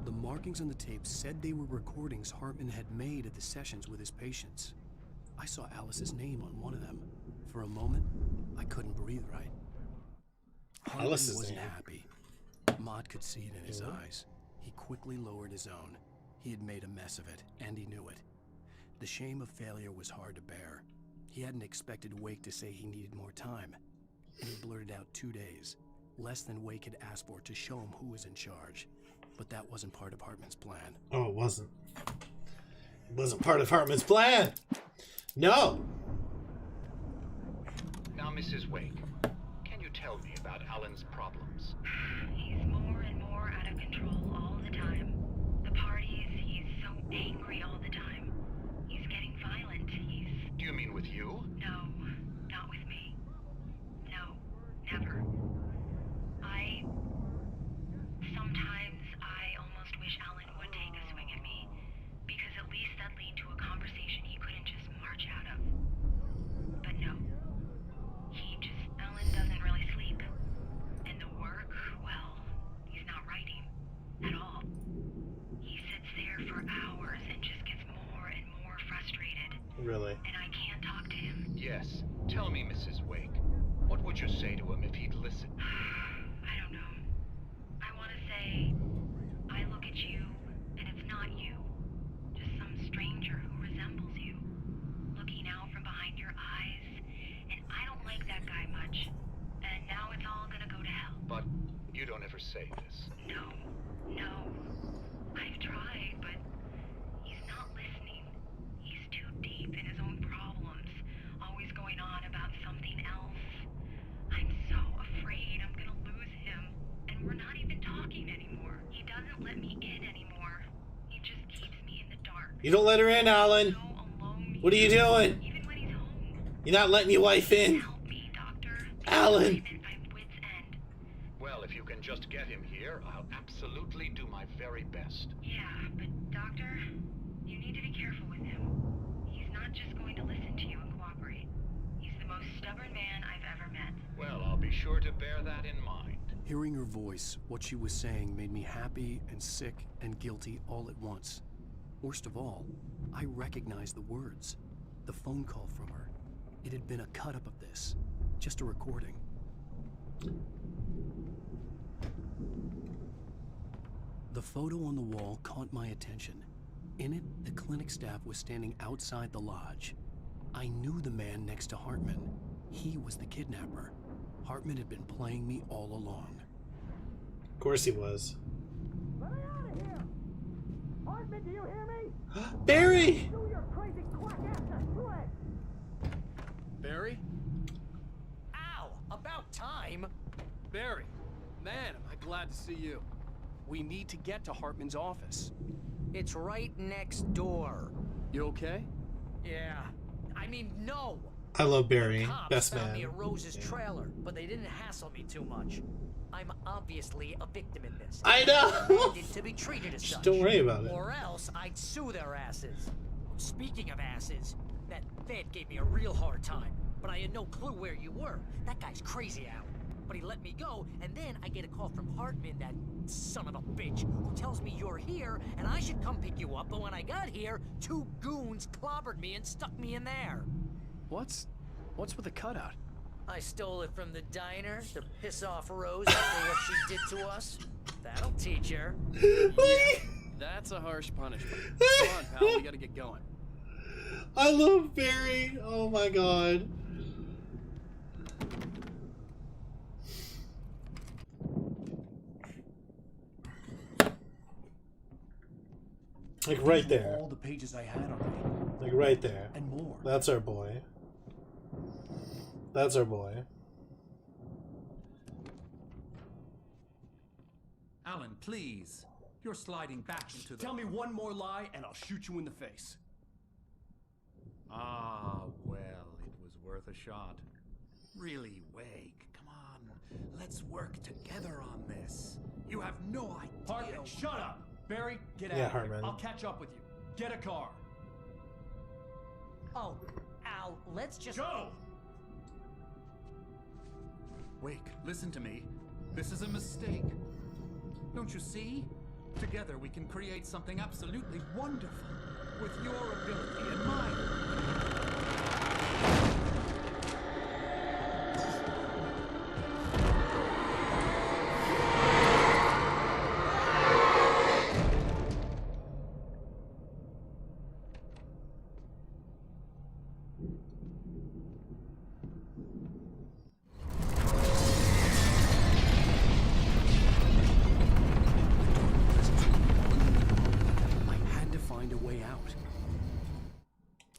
The markings on the tape said they were recordings Hartman had made at the sessions with his patients. I saw Alice's name on one of them. For a moment, I couldn't breathe right. Hartman Alice's wasn't name. happy. Maude could see it in his eyes. He quickly lowered his own. He had made a mess of it, and he knew it. The shame of failure was hard to bear. He hadn't expected Wake to say he needed more time, and he blurted out 2 days, less than Wake had asked for to show him who was in charge. But that wasn't part of Hartman's plan. Oh, it wasn't. It wasn't part of Hartman's plan. No. Now, Mrs. Wake, can you tell me about Alan's problems? He's more and more out of control all the time. The parties, he's so angry all the time. He's getting violent. Do you mean with you? No, not with me. No, never. Sometimes I almost wish Alan would take a swing at me, because at least that'd lead to a conversation he couldn't just march out of. But no. Alan doesn't really sleep. And the work, well, he's not writing at all. He sits there for hours and just gets more and more frustrated. Really? And I can't talk to him. Yes. Tell me, Mrs. Wake, what would you say to him if he'd listen? I don't know. I want to say, I look at you, and it's not you. Just some stranger who resembles you. Looking out from behind your eyes, and I don't like that guy much. And now it's all gonna go to hell. But you don't ever say this. No. I've tried, but he's not listening. He's too deep in his own problems, always going on about something else. I'm so afraid I'm gonna lose him, and we're not even talking anymore. He doesn't let me in anymore. He just keeps me in the dark. You don't let her in, Alan. What are you doing? Even when he's home. You're not letting your wife in. Help me, Doctor. Alan. I'm at my wit's end. Well, if you can just get him here, I'll absolutely do my very best. Yeah, but Doctor, you need to be careful with him. He's not just going to listen to you and cooperate. He's the most stubborn man I've ever met. Well, I'll be sure to bear that in mind. Hearing her voice, what she was saying made me happy and sick and guilty all at once. Worst of all, I recognized the words. The phone call from her. It had been a cut-up of this. Just a recording. The photo on the wall caught my attention. In it, the clinic staff was standing outside the lodge. I knew the man next to Hartman. He was the kidnapper. Hartman had been playing me all along. Of course he was. Let me out of Hartman, do you hear me? Barry! Do your crazy quack ass to sled! Barry? Ow! About time! Barry, man, am I glad to see you. We need to get to Hartman's office. It's right next door. You okay? Yeah. I mean, no! I love Barry. Cops Best found man. me at Rose's trailer, but they didn't hassle me too much. I'm obviously a victim in this. I know! Demanded to be treated as such. Don't worry about it. Or else I'd sue their asses. Speaking of asses, that Fed gave me a real hard time, but I had no clue where you were. That guy's crazy out. But he let me go, and then I get a call from Hartman, that son of a bitch, who tells me you're here, and I should come pick you up, but when I got here, 2 goons clobbered me and stuck me in there. What's with the cutout? I stole it from the diner to piss off Rose after what she did to us. That'll teach her. Yeah, that's a harsh punishment. Come on, pal, we gotta get going. I love Barry. Oh my god. Like right there. All the pages I had already. Like right there. And more. That's our boy. That's our boy. Alan, please. You're sliding back into the... Tell me one more lie and I'll shoot you in the face. Ah, well, it was worth a shot. Really, Wake, come on. Let's work together on this. You have no idea... Hartman, shut up! Barry, get out Yeah, of here. Hartman. I'll catch up with you. Get a car. Oh, Al, let's just... Go! Wake, listen to me. This is a mistake. Don't you see? Together we can create something absolutely wonderful. With your ability and mine.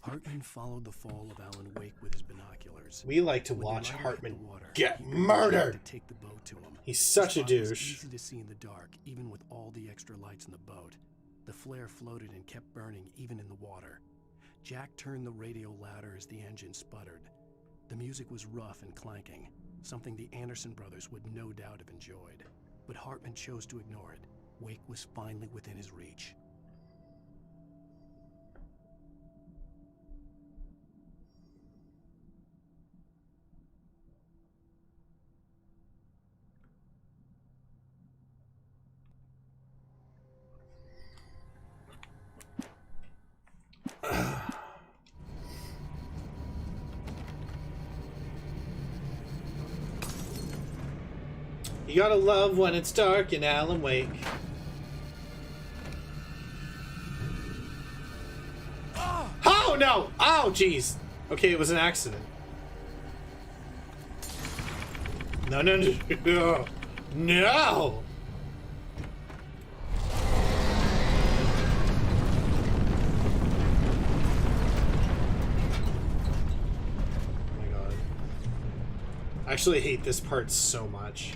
Hartman followed the fall of Alan Wake with his binoculars. We like to watch Hartman get murdered. To take the boat to him. He's such a The spot was douche. Easy to see in the dark, even with all the extra lights in the boat. The flare floated and kept burning, even in the water. Jack turned the radio louder as the engine sputtered. The music was rough and clanking, something the Anderson brothers would no doubt have enjoyed. But Hartman chose to ignore it. Wake was finally within his reach. You gotta love when it's dark in Alan Wake. Oh no! Oh jeez. Okay, it was an accident. No, no, no, no! No! Oh my god. I actually hate this part so much.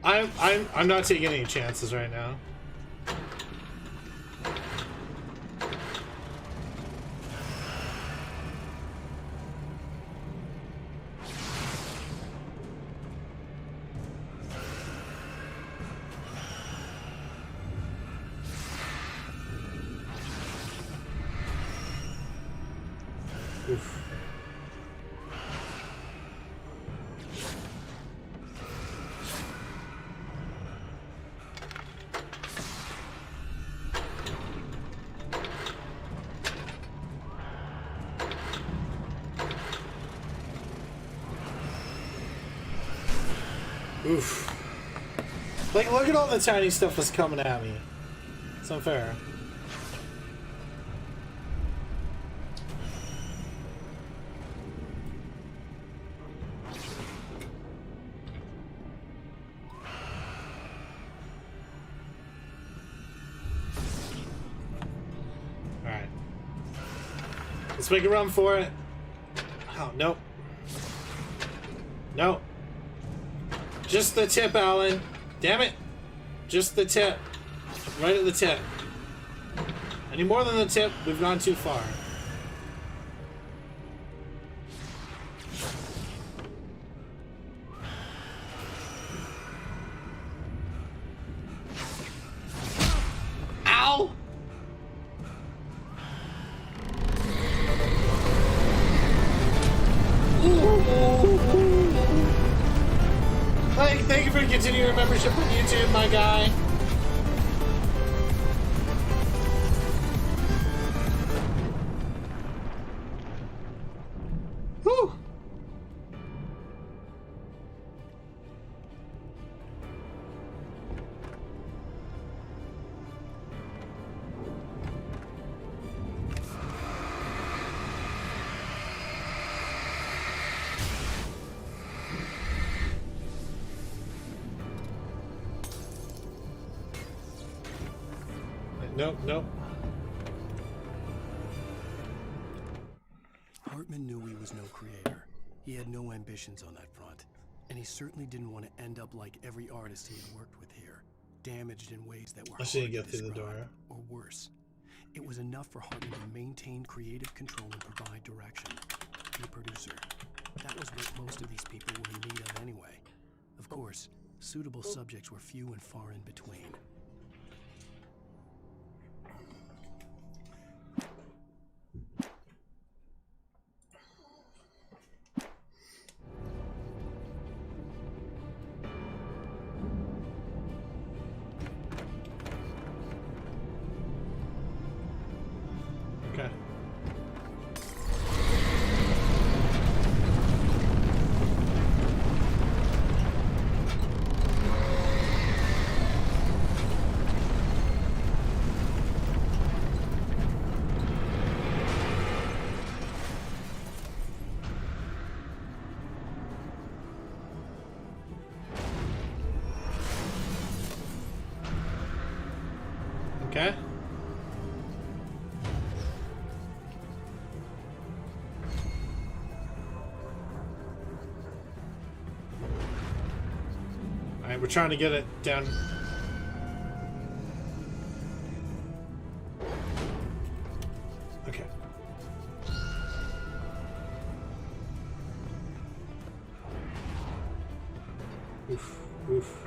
I'm not taking any chances right now. Oof. Oof. Like, look at all the tiny stuff that's coming at me. It's unfair. Alright. Let's make a run for it. Oh, nope. Nope. Just the tip, Alan. Damn it. Just the tip. Right at the tip. Any more than the tip, we've gone too far. Ow! Thank you for continuing your membership on YouTube, my guy. Whew. Nope, nope. Hartman knew he was no creator. He had no ambitions on that front. And he certainly didn't want to end up like every artist he had worked with here, damaged in ways that were hard to get through the door. Or worse. It was enough for Hartman to maintain creative control and provide direction. Be a producer. That was what most of these people were in need of anyway. Of course, suitable subjects were few and far in between. Okay. Okay. Alright, we're trying to get it down. Okay. Oof, oof.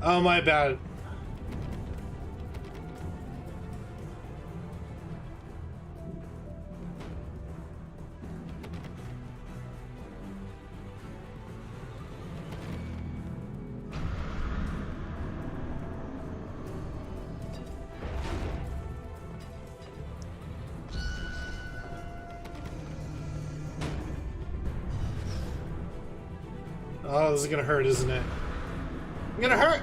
Oh, my bad. Oh, this is gonna hurt, isn't it? I'm gonna hurt!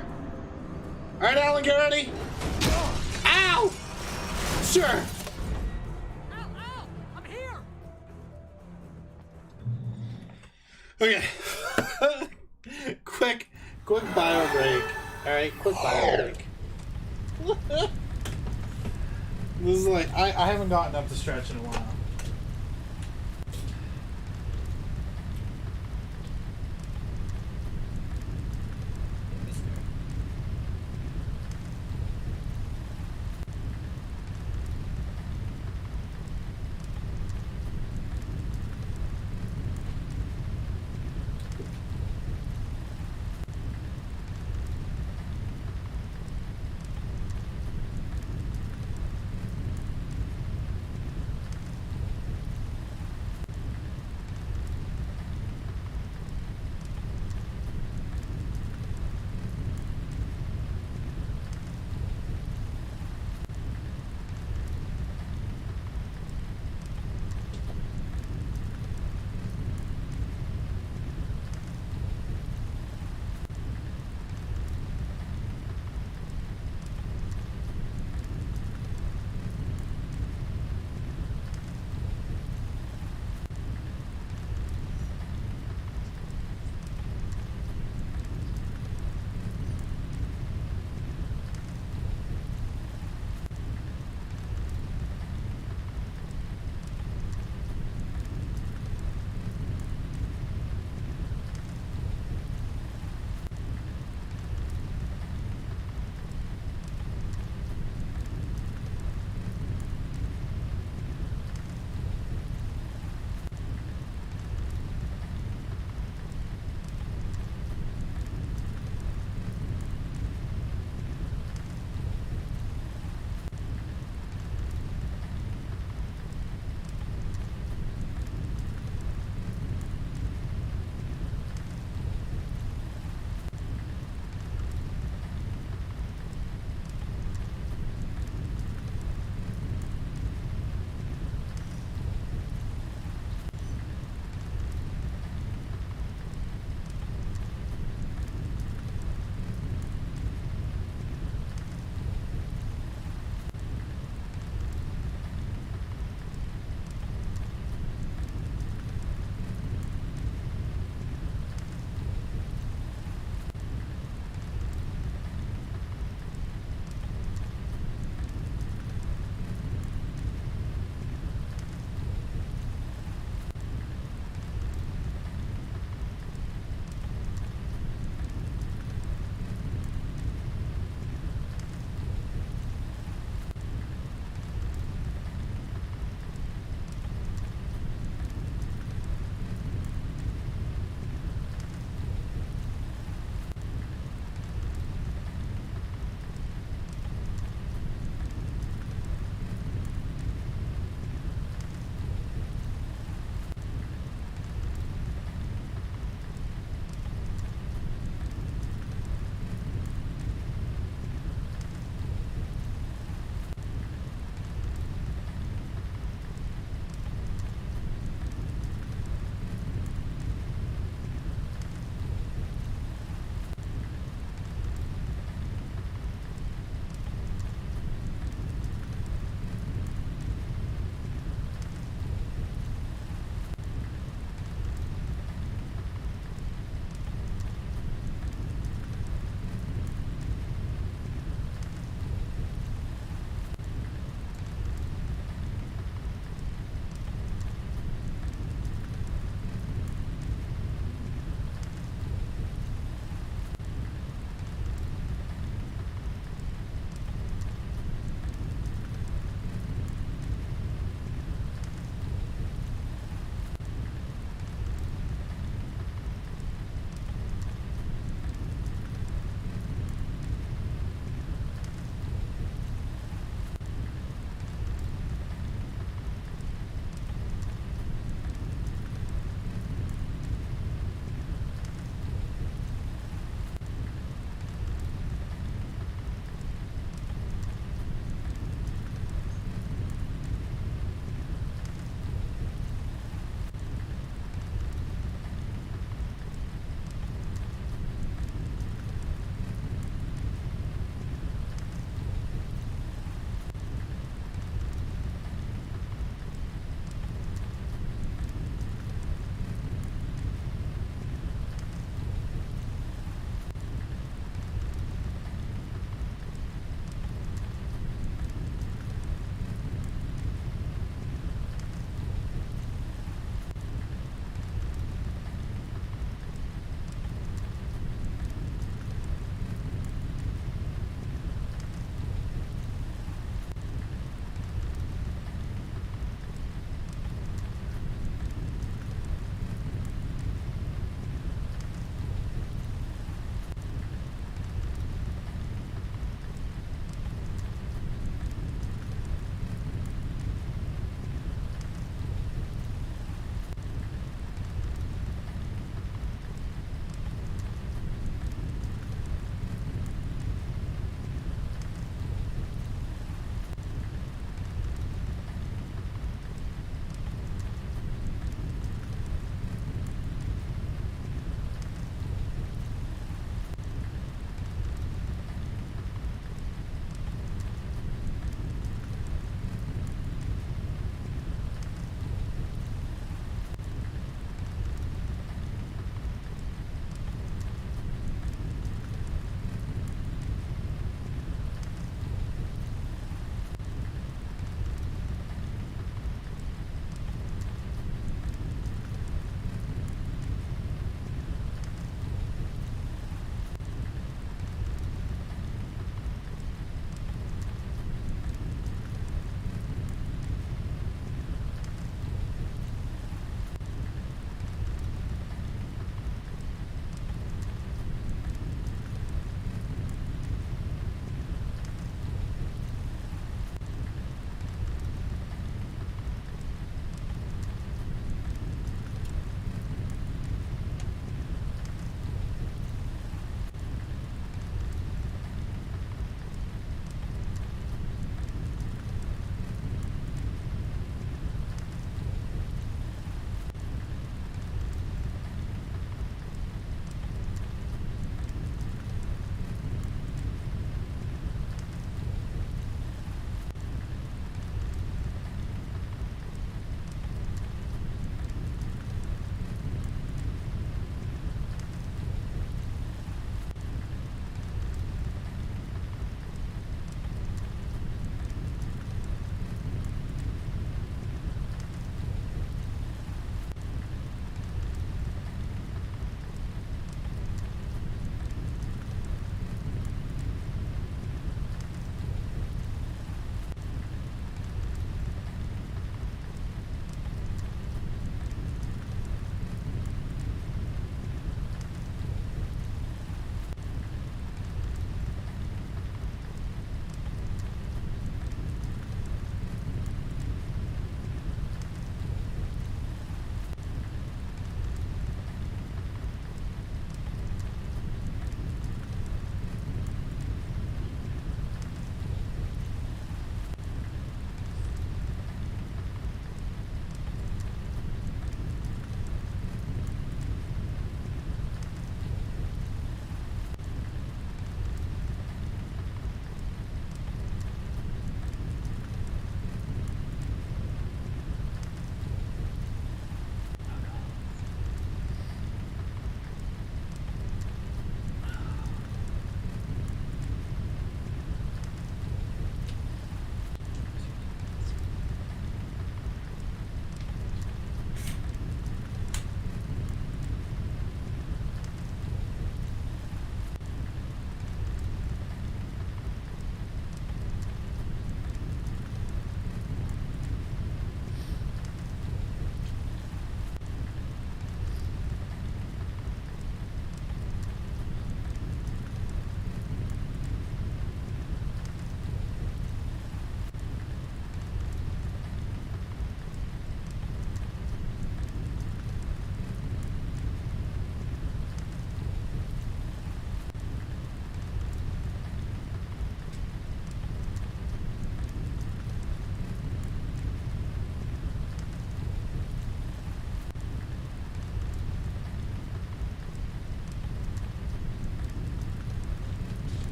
Alright, Alan, get ready! Ow! Sure! Ow, ow! I'm here! Okay. quick bio break. Alright, quick bio break. This is like, I haven't gotten up the stretch in a while.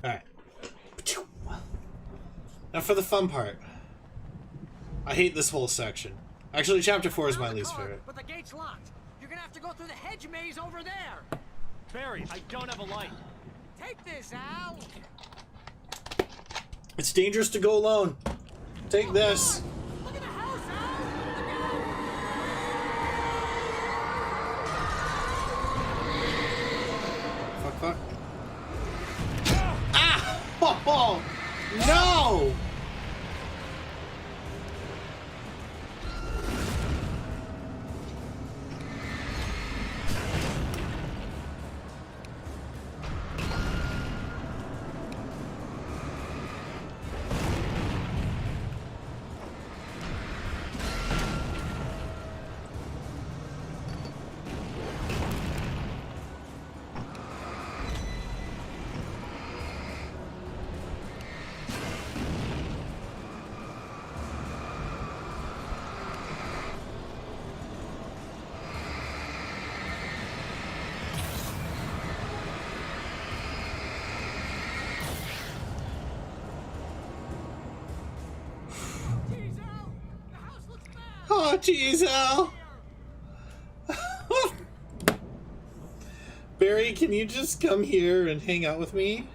Alright. Now for the fun part. I hate this whole section. Actually, chapter 4 is my least favorite. But the gate's locked. You're gonna have to go through the hedge maze over there. Barry, I don't have a light. Take this, Al. It's dangerous to go alone. Take this. Look at the house, Al. Fuck, fuck. Ah! Oh, no! Oh, jeez, Al. Barry, can you just come here and hang out with me?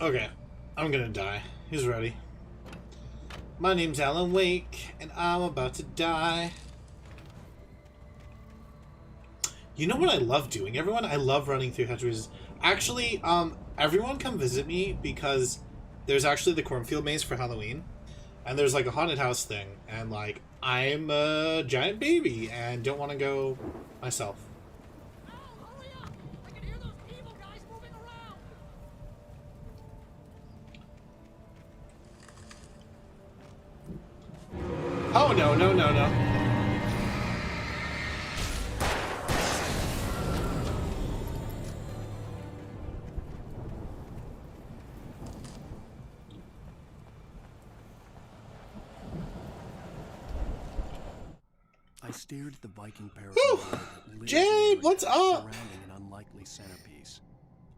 Okay, I'm gonna die. He's ready. My name's Alan Wake, and I'm about to die. You know what I love doing, everyone? I love running through hedgerows. Actually, everyone come visit me because there's actually the cornfield maze for Halloween, and there's like a haunted house thing, and like I'm a giant baby and don't want to go myself. Oh, no, no, no, no. I stared at the Viking parasol. Jade, what's up? Surrounding an unlikely centerpiece.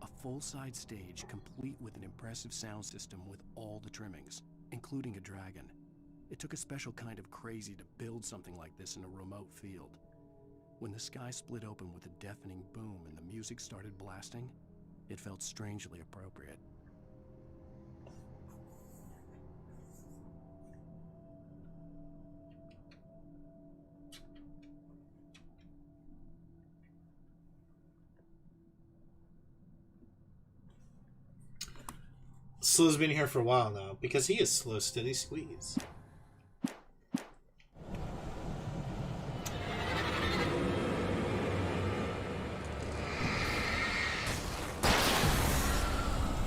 A full-size stage complete with an impressive sound system with all the trimmings, including a dragon. It took a special kind of crazy to build something like this in a remote field. When the sky split open with a deafening boom and the music started blasting, It felt strangely appropriate. Slow's been here for a while now, because he is Slow Steady Squeeze.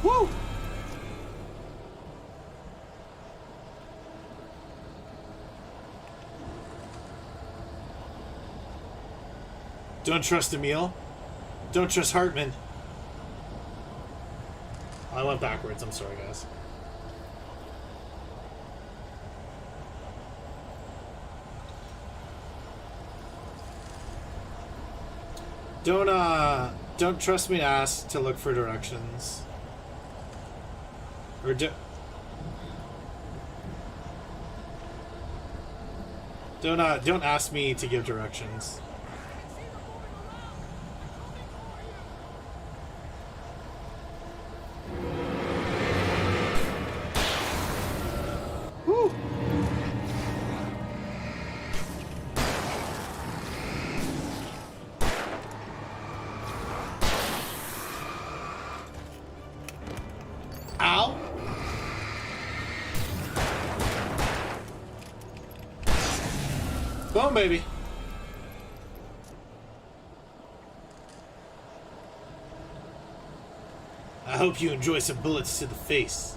Woo! Don't trust Emil. Don't trust Hartman. I went backwards. I'm sorry, guys. Don't trust me to ask to look for directions. Or don't ask me to give directions. Boom, baby. I hope you enjoy some bullets to the face.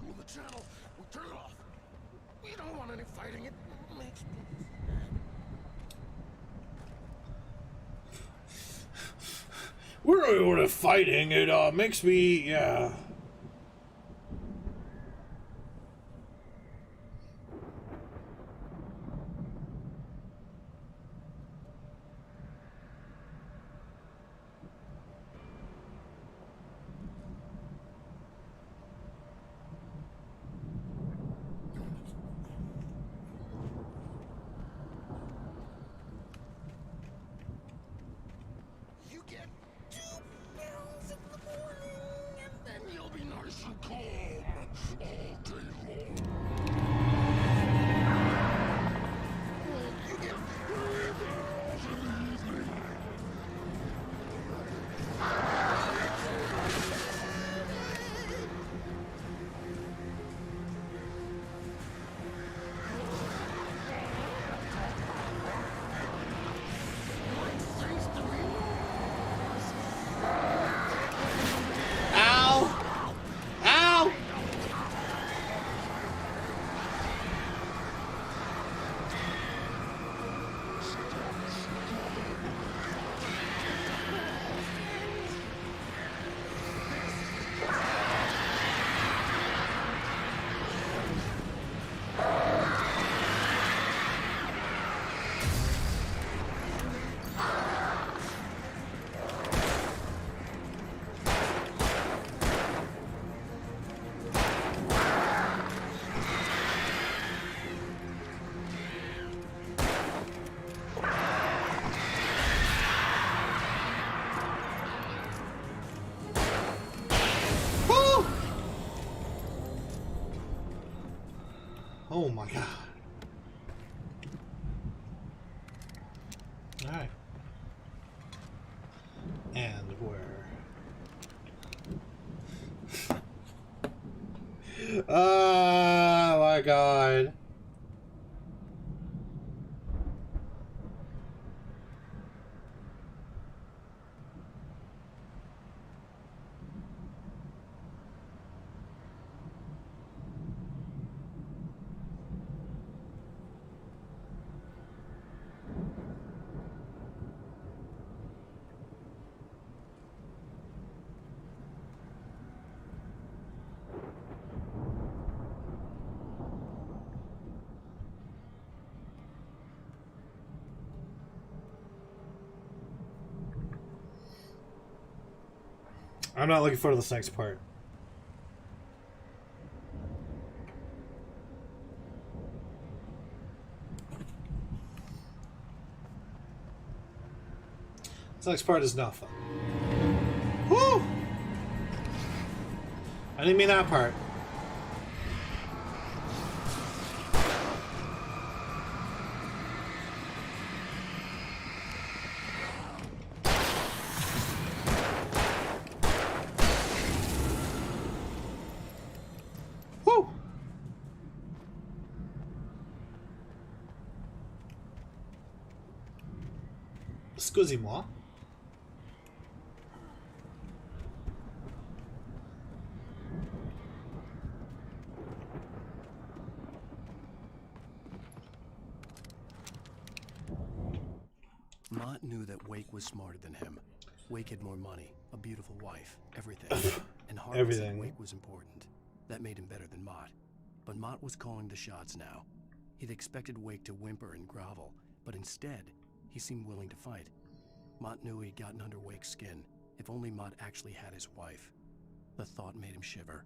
Move the channel. We'll turn it off. We don't want any fighting. It makes me... We're fighting. It makes me, yeah. You get 2 pills in the morning, and then you'll be nice and calm all day long. You get 3 pills in the evening. Ow! Ow! Woo! Oh my god. Alright. And where? Oh my god. I'm not looking forward to this next part. This next part is not fun. Woo! I didn't mean that part. Woo! Excusez-moi. Mott knew that Wake was smarter than him. Wake had more money, a beautiful wife, everything. And Hartman said Wake was important. That made him better than Mott. But Mott was calling the shots now. He'd expected Wake to whimper and grovel, but instead, he seemed willing to fight. Mott knew he'd gotten under Wake's skin. If only Mott actually had his wife. The thought made him shiver.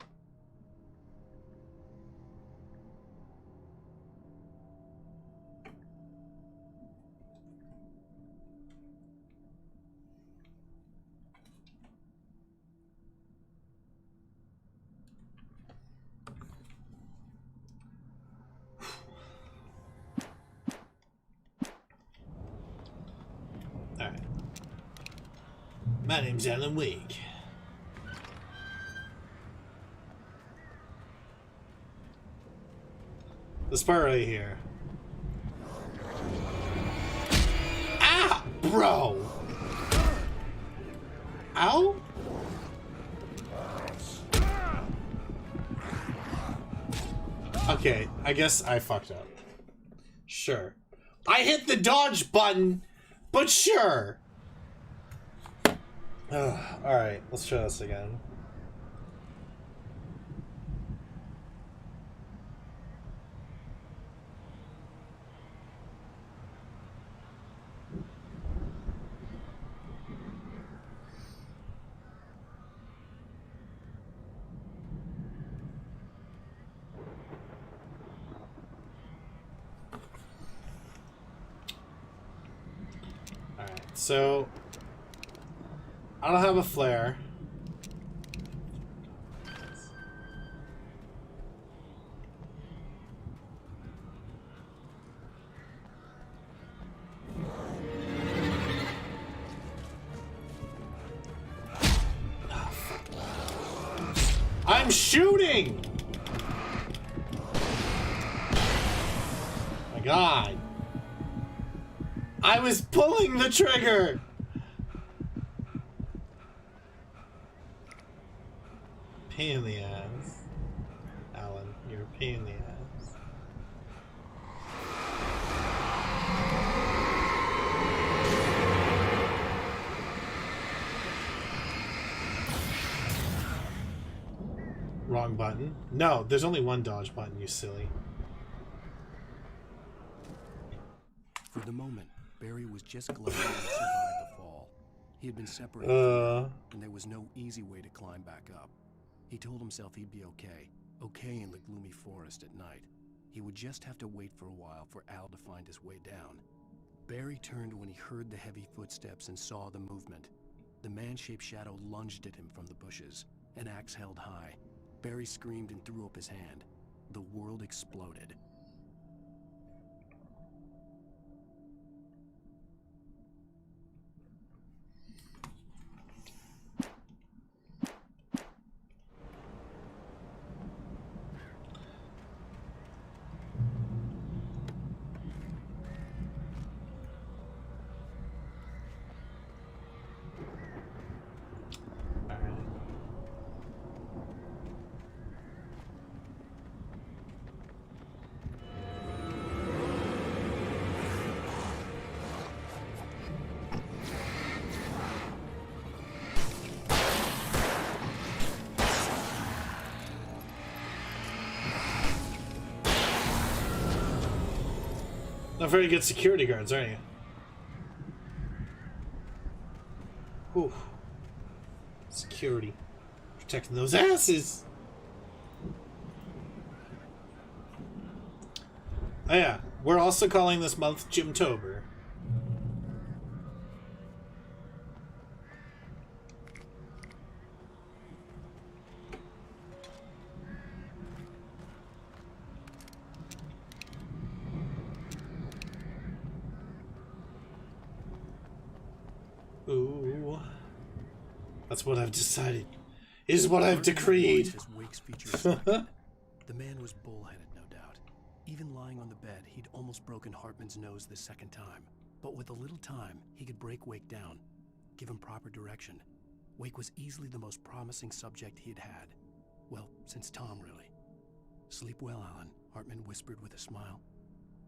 Alright. My name's Alan Wake. This part right here. Ah! Bro! Ow? Okay, I guess I fucked up. Sure. I hit the dodge button, but sure. Alright, let's try this again. Alright, so I don't have a flare. I'm shooting! My God. I was pulling the trigger! Pain in the ass. Alan, you're a pain in the ass. Wrong button. No, there's only one dodge button, you silly. For the moment, Barry was just glad he had survived the fall. He had been separated from her, and there was no easy way to climb back up. He told himself he'd be okay. Okay in the gloomy forest at night. He would just have to wait for a while for Al to find his way down. Barry turned when he heard the heavy footsteps and saw the movement. The man-shaped shadow lunged at him from the bushes, an axe held high. Barry screamed and threw up his hand. The world exploded. Not very good security guards, are you? Whew. Security. Protecting those asses! Oh yeah, we're also calling this month Gymtober. That's what I've decided. Is what I've decreed. Wake's features selected. The man was bullheaded, no doubt. Even lying on the bed, he'd almost broken Hartman's nose the second time. But with a little time, he could break Wake down, give him proper direction. Wake was easily the most promising subject he'd had. Well, since Tom, really. Sleep well, Alan, Hartman whispered with a smile.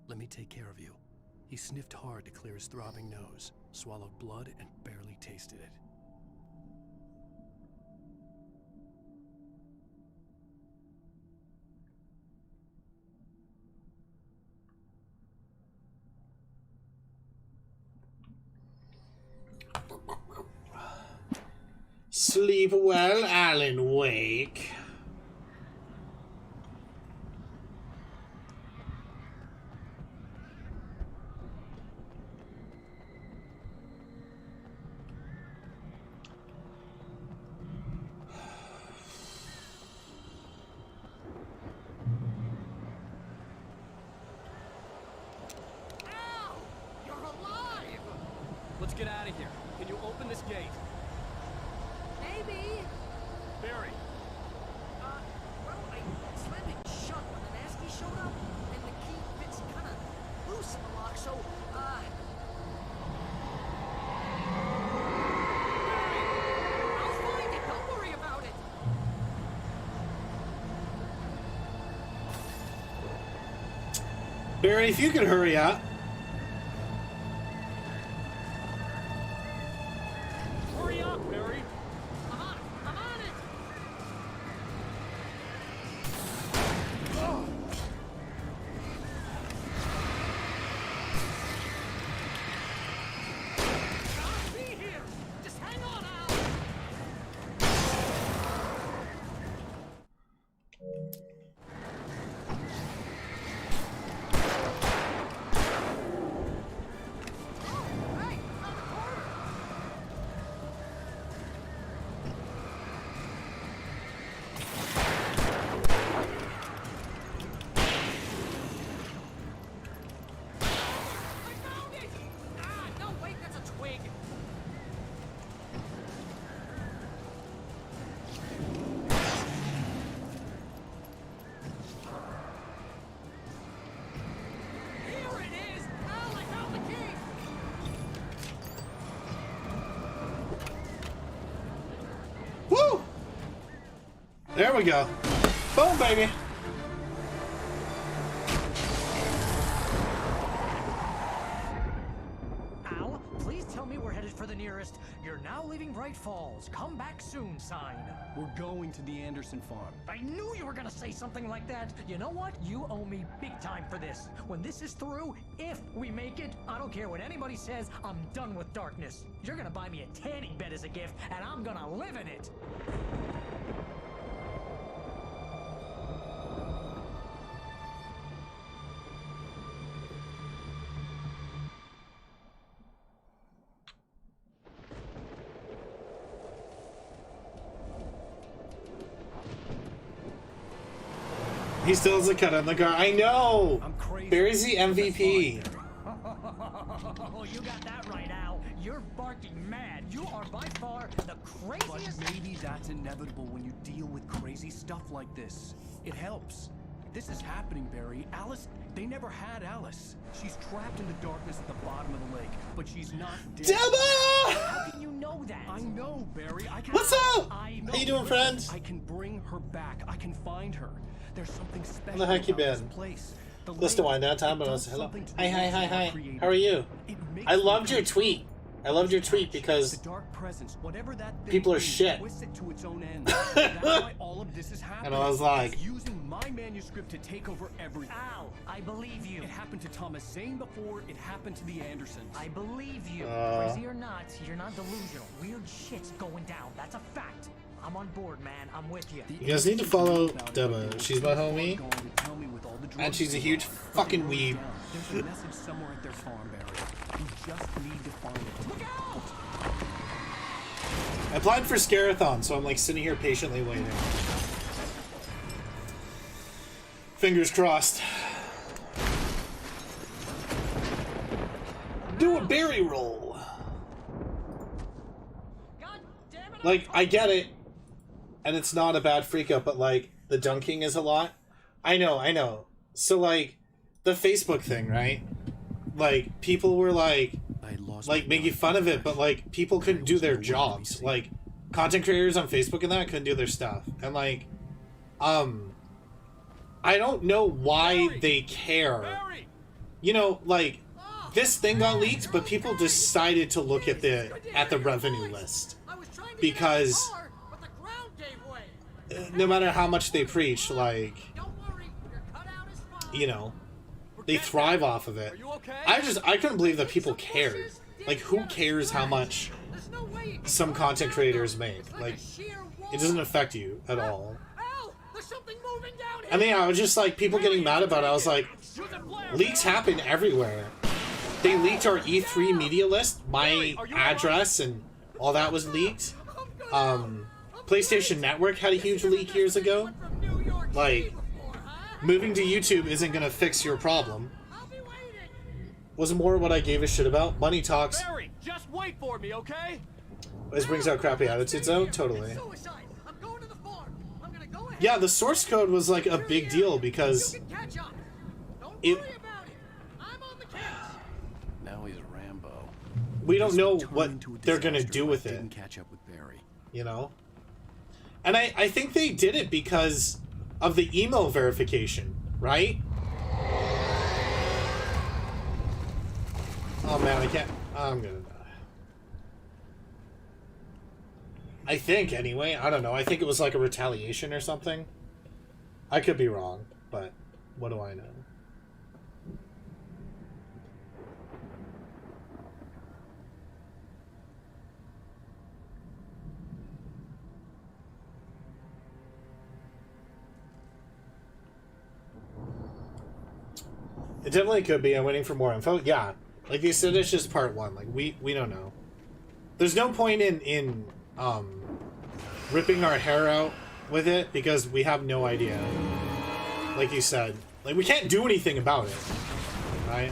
Let me take care of you. He sniffed hard to clear his throbbing nose, swallowed blood, and barely tasted it. Sleep well, Alan Wake. You're alive! Let's get out of here. Can you open this gate? Maybe. Barry! Well, I slammed it shut when the nasty showed up, and the key fits kind of loose in the lock, so, I'll find it, don't worry about it! Barry, if you could hurry up. Hurry up, Barry! I'm on it! I'll be here! Just hang on, Al! No, wait, that's a twig! Here it is! Al, I found the key! Woo! There we go. Boom, baby. Al, please tell me we're headed for the nearest "You're now leaving Bright Falls. Come back soon" sign. We're going to the Anderson farm. I knew you were gonna say something like that. You know what? You owe me big time for this. When this is through, if we make it, I don't care what anybody says, I'm done with darkness. You're gonna buy me a tanning bed as a gift, and I'm gonna live in it. He still has a cut on the car. I know! I'm crazy. Barry's the MVP. Oh, you got that right, Al. You're barking mad. You are by far the craziest. But maybe that's inevitable when you deal with crazy stuff like this. It helps. This is happening, Barry. Alice, they never had Alice. She's trapped in the darkness at the bottom of the lake, but she's not dead. Deba! How can you know that? I know, Barry. I can. What's up? I know. How you doing, friend? I can bring her back. I can find her. There's something special Where the heck you about this been? place. The List to lake, wind down time, it but I does was hello. something to Hi, the hi, world hi, God hi. created. How are you? It makes I me loved your come tweet. I loved your tweet because the dark presence, whatever that thing people are is, shit. twists it to its own end. That's why all of this is happening. And I was like, it's using my manuscript to take over everything. Al, I believe you. It happened to Thomas Zane before. It happened to the Andersons. I believe you. Crazy or not, you're not delusional. Weird shit's going down. That's a fact. I'm on board, man. I'm with you. you guys need to follow Deba. She's my homie. And she's a huge fucking weeb. There's a message somewhere at their farm, Barry. You just need to find it. Look out! I applied for Scarathon, so I'm like sitting here patiently waiting. Fingers crossed. Do a berry roll. God damn Like, I get it, and it's not a bad freak out, but, like, the dunking is a lot. I know. So, like, the Facebook thing, right? Like, people were, like making fun of it, but, like, people couldn't do their jobs. Like, content creators on Facebook and that couldn't do their stuff. And, like, I don't know why they care. You know, like, this thing got leaked, but people decided to look at the revenue list. Because no matter how much they preach, like, you know, they thrive off of it. I couldn't believe that people cared. Like, who cares how much some content creators make? Like, it doesn't affect you at all. I mean, I was just like, people getting mad about it. I was like, leaks happen everywhere. They leaked our E3 media list. My address and all that was leaked. PlayStation Network had a huge leak years ago. Like, moving to YouTube isn't gonna fix your problem. Was more what I gave a shit about. Money talks. Barry, just wait for me, okay? This brings out crappy attitudes, though. Totally. Yeah, the source code was like a big deal because it. Now he's Rambo. We don't know what they're gonna do with it. Didn't catch up with Barry. You know? And I think they did it because of the email verification, right? Oh man, I can't. I'm gonna die. I think, anyway. I don't know. I think it was like a retaliation or something. I could be wrong, but what do I know? It definitely could be. I'm waiting for more info. Yeah. Like they said, it's just part one. Like we don't know. There's no point in ripping our hair out with it because we have no idea. Like you said, like we can't do anything about it, right?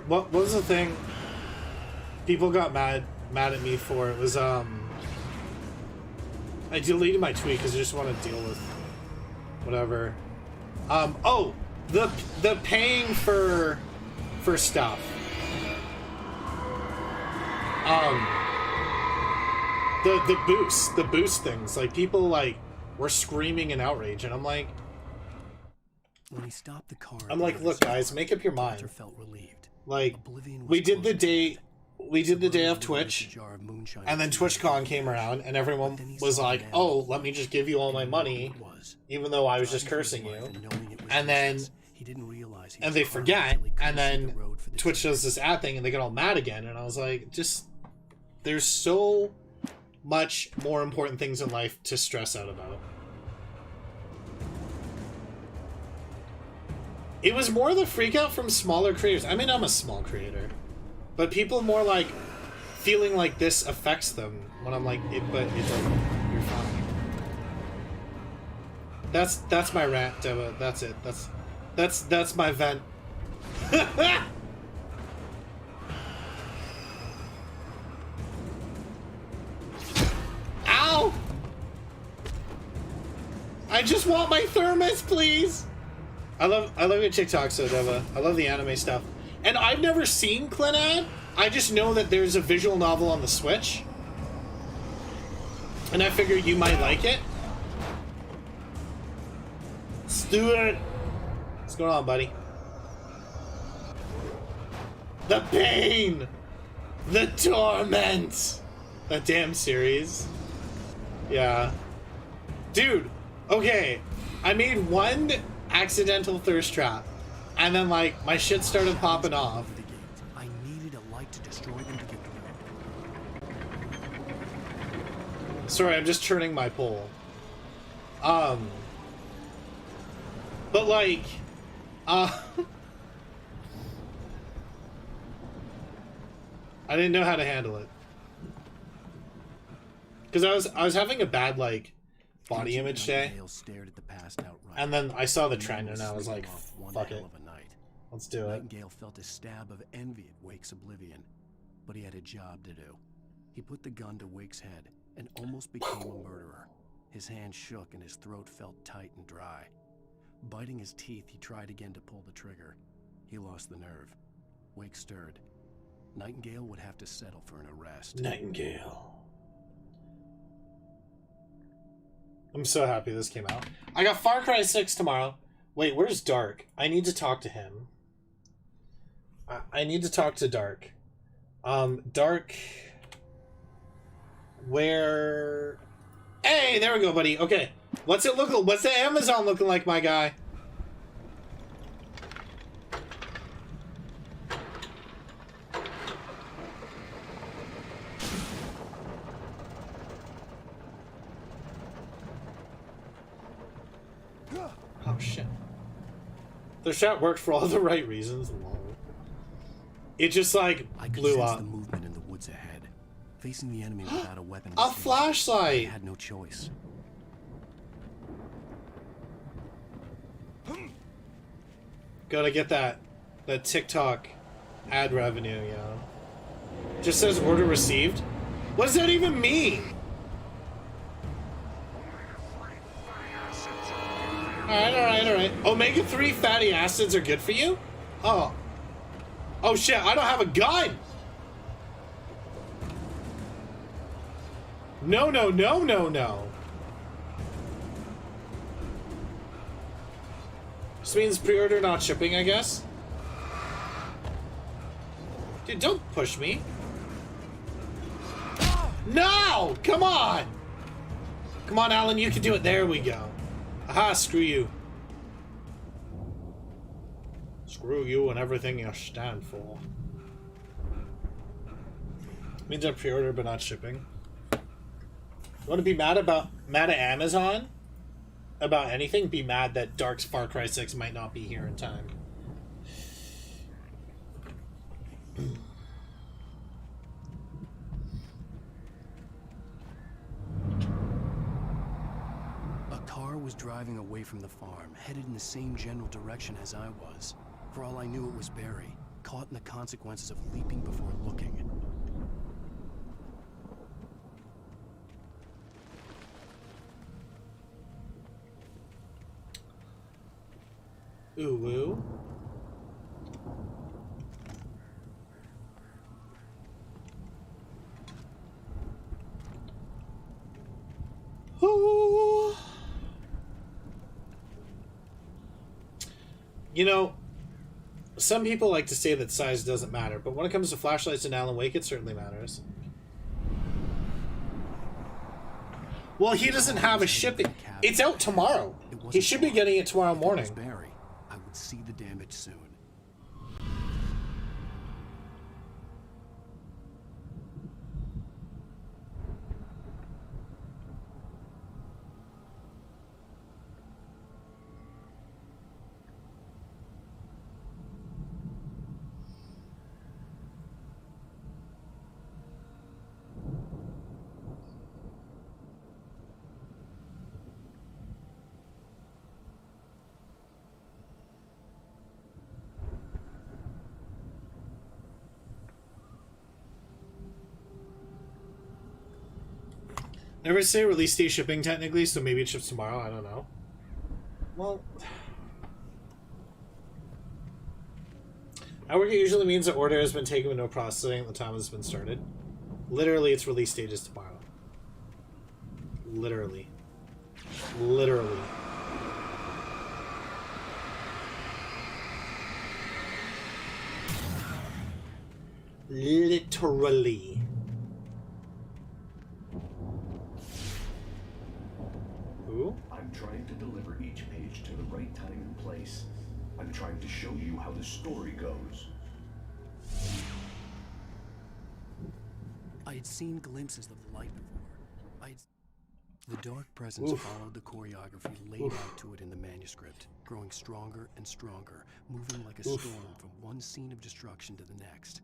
What was the thing people got mad at me for? It was I deleted my tweet because I just want to deal with whatever. Oh, the paying for stuff. The boost things. Like people like were screaming in outrage, and I'm like, when he stopped the car, I'm like, look, guys, make up your mind. Felt relieved. Like we did the day of Twitch, and then TwitchCon came around, and everyone was like, "Oh, let me just give you all my money," even though I was just cursing you. And then they forget, and then Twitch does this ad thing, and they get all mad again. And I was like, just there's so much more important things in life to stress out about. It was more the freak out from smaller creators. I mean, I'm a small creator, but people more like feeling like this affects them when I'm like, but it doesn't. You're fine. That's my rant, Deva. That's it. That's my vent. Ow! I just want my thermos, please. I love your TikTok, so Deva. I love the anime stuff. And I've never seen Clinad. I just know that there's a visual novel on the Switch. And I figure you might like it. Stuart! What's going on, buddy? The pain! The torment! That damn series. Yeah. Dude, okay. I made one accidental thirst trap, and then like my shit started popping off. I needed a light to destroy them to get through. Sorry, I'm just churning my pole. But like, I didn't know how to handle it because I was having a bad like body image day. Stared at the past outright. And then I saw the trend and I was like, fuck it. Let's do it. Nightingale felt a stab of envy at Wake's oblivion, but he had a job to do. He put the gun to Wake's head and almost became a murderer. His hand shook and his throat felt tight and dry. Biting his teeth, he tried again to pull the trigger. He lost the nerve. Wake stirred. Nightingale would have to settle for an arrest. Nightingale. I'm so happy this came out. I got Far Cry 6 tomorrow. Wait, where's Dark? I need to talk to him. I need to talk to Dark. Dark... Where... Hey, there we go, buddy. Okay. What's it look like? What's the Amazon looking like, my guy? Oh, shit. The shot worked for all the right reasons. It just, like, blew up. The movement in the woods ahead. Facing the enemy without a weapon. A flashlight! I had no choice. Gotta get that TikTok ad revenue, you know. Just says order received. What does that even mean? Alright. Omega-3 fatty acids are good for you? Oh. Oh shit, I don't have a gun! No. This means pre-order not shipping, I guess? Dude, don't push me. No! Come on! Come on, Alan, you can do it. There we go. Aha, screw you. Screw you and everything you stand for. Means I pre-order but not shipping. You want to be mad at Amazon? About anything? Be mad that Dark's Far Cry 6 might not be here in time. A car was driving away from the farm, headed in the same general direction as I was. For all I knew, it was Barry, caught in the consequences of leaping before looking. Ooh woo. Ooh. You know, some people like to say that size doesn't matter, but when it comes to flashlights in Alan Wake, it certainly matters. Well, he doesn't have a shipping. It's out tomorrow. He should be getting it tomorrow morning. Barry, I would see the damage soon. Never say release date shipping technically, so maybe it ships tomorrow, I don't know. Well, at work it usually means the order has been taken with no processing at the time it's been started. Literally, its release date is tomorrow. Literally. Literally. Literally. I'm trying to deliver each page to the right time and place. I'm trying to show you how the story goes. I had seen glimpses of the light before. The dark presence followed the choreography laid out to it in the manuscript, growing stronger and stronger, moving like a storm from one scene of destruction to the next.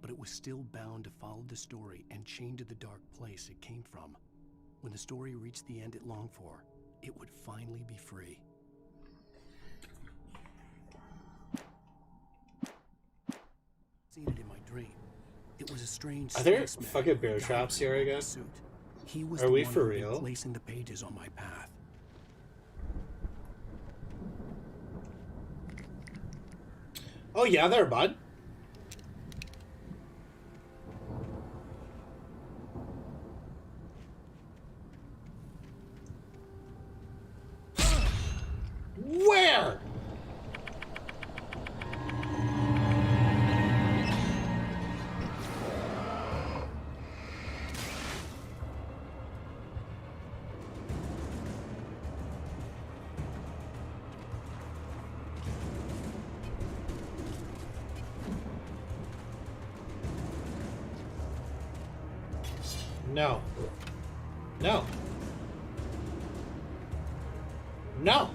But it was still bound to follow the story and chained to the dark place it came from. When the story reached the end it longed for, it would finally be free. Seen it in my dream. It was a strange. Are there spaceman fucking bear with a traps here, I guess? suit. He was Are the we one for who'd been real? placing the pages on my path. Oh yeah, there, bud. Where? No. No. No.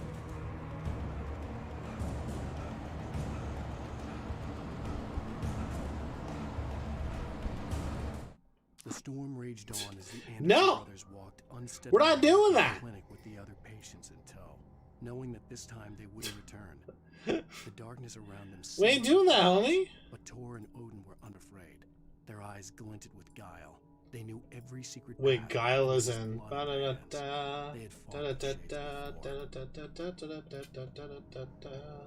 The storm raged on as the Anderson No! brothers walked unsteadily We're not doing to the that. clinic with the other patients in tow, knowing that this time they wouldn't return. The darkness around them. We ain't doing that, homie. But Tor and Odin were unafraid. Their eyes glinted with guile. They knew every secret. Wait, path Guile is through in. this blood of hands. They had fought the shades before.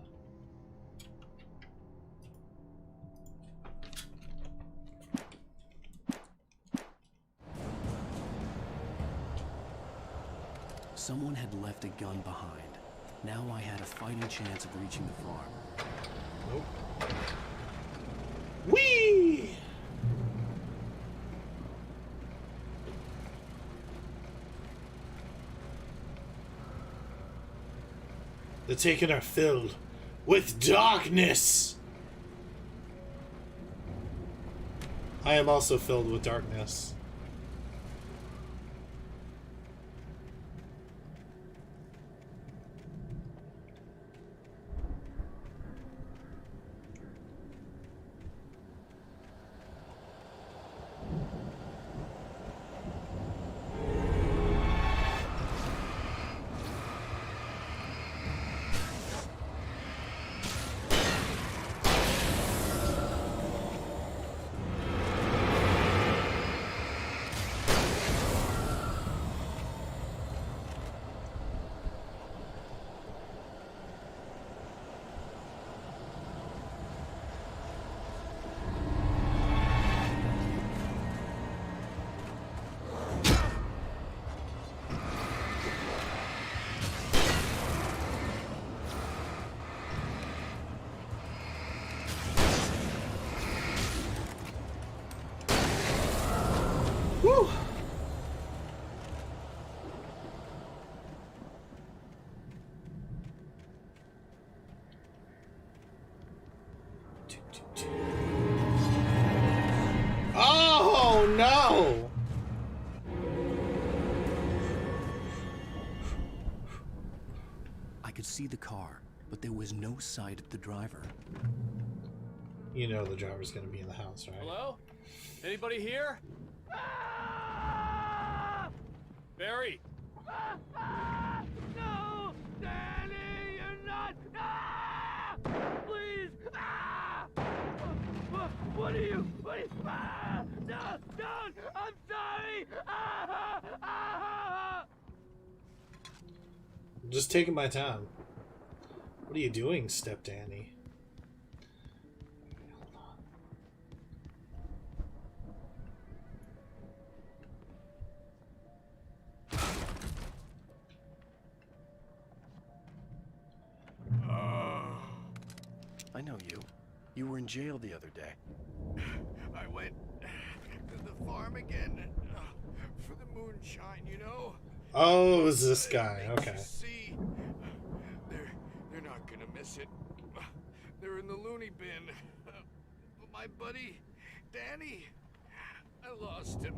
Someone had left a gun behind. Now I had a fighting chance of reaching the farm. Nope. Whee! The Taken are filled with darkness. I am also filled with darkness. Woo! Oh no! I could see the car, but there was no sight of the driver. You know the driver's gonna be in the house, right? Hello? Anybody here? Barry! No! Danny, you're not! Ah! Please! Ah! What are you? Ah! No! Don't! I'm sorry! Ah! Ah! I'm just taking my time. What are you doing, Step Danny? I know you. You were in jail the other day. I went to the farm again for the moonshine, you know? Oh, it was this guy. Okay. See, they're not gonna miss it. They're in the loony bin. But my buddy, Danny, I lost him.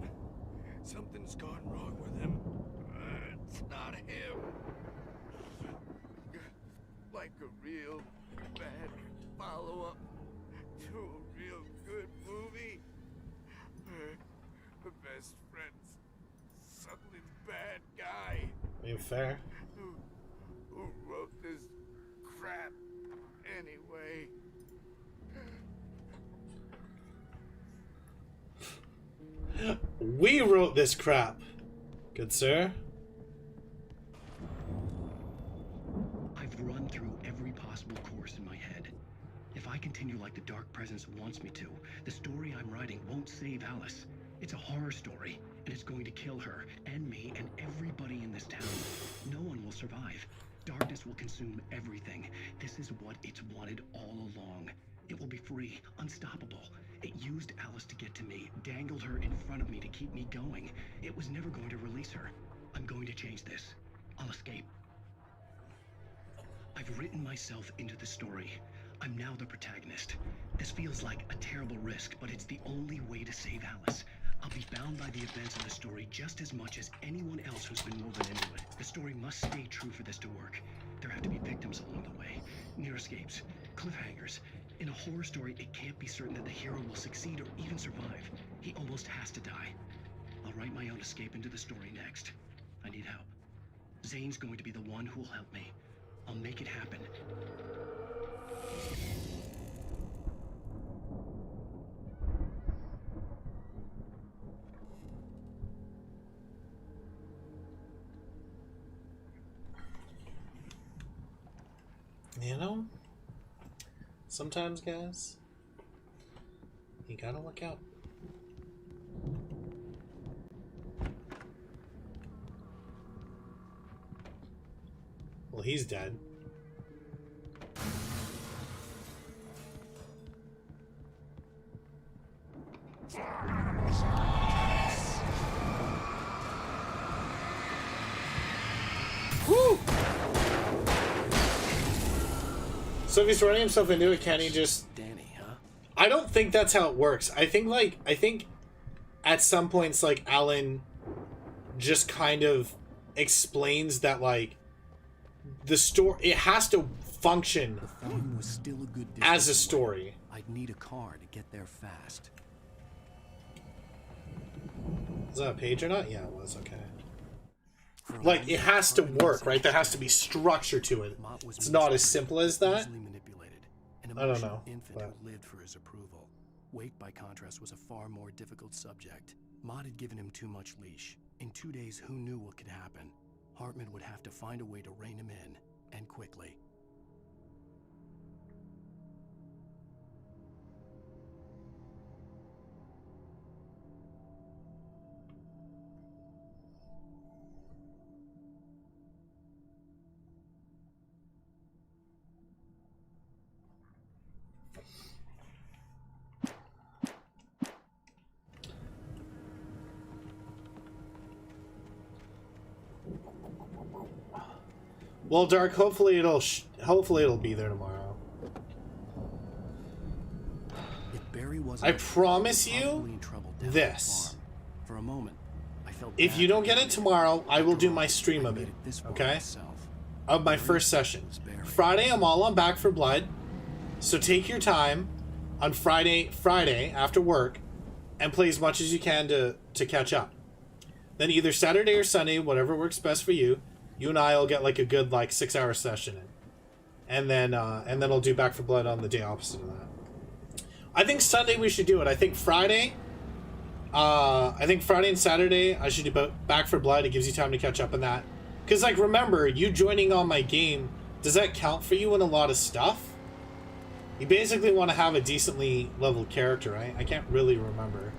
Something's gone wrong with him. It's not him. Like a real bad follow-up to a real good movie. The best friends suddenly bad. I mean, fair. Who wrote this crap anyway? We wrote this crap, good sir. I've run through every possible course in my head. If I continue like the Dark Presence wants me to, the story I'm writing won't save Alice. It's a horror story, and it's going to kill her, and me, and everybody in this town. No one will survive. Darkness will consume everything. This is what it's wanted all along. It will be free, unstoppable. It used Alice to get to me, dangled her in front of me to keep me going. It was never going to release her. I'm going to change this. I'll escape. I've written myself into the story. I'm now the protagonist. This feels like a terrible risk, but it's the only way to save Alice. I'll be bound by the events of the story just as much as anyone else who's been woven into it. The story must stay true for this to work. There have to be victims along the way, near escapes, cliffhangers. In a horror story, it can't be certain that the hero will succeed or even survive. He almost has to die. I'll write my own escape into the story next. I need help. Zane's going to be the one who'll help me. I'll make it happen. You know, sometimes, guys, you gotta look out. Well, he's dead. Woo! So if he's running himself into it, can he just... Danny, huh? I don't think that's how it works. I think at some points, like, Alan just kind of explains that, like, the story, it has to function The farm was still a good as a distance away. story. I'd need a car to get there fast. Is that a page or not? Yeah, it was. Okay. Like, it has to work, right? There has to be structure to it. It's not as simple as that. Easily manipulated. An I don't emotional know, infant but- who lived for his approval. Wake, by contrast, was a far more difficult subject. Mott had given him too much leash. In 2 days, who knew what could happen? Hartman would have to find a way to rein him in, and quickly. Well, Dark, hopefully it'll be there tomorrow. If Barry wasn't, I promise you probably in trouble down at the this. farm. For a moment, I felt If bad you don't for get Barry. it tomorrow, I will do my After all, stream I of made it. this far Okay? myself. Of my Barry first session. was Barry. Friday, I'm all on Back for Blood. So take your time on Friday after work and play as much as you can to catch up. Then either Saturday or Sunday, whatever works best for you, you and I will get like a good 6-hour session in. And then I'll do Back for Blood on the day opposite of that. I think Sunday we should do it. I think Friday and Saturday I should do Back for Blood. It gives you time to catch up on that. Because, remember, you joining on my game, does that count for you in a lot of stuff? You basically want to have a decently leveled character, right? I can't really remember.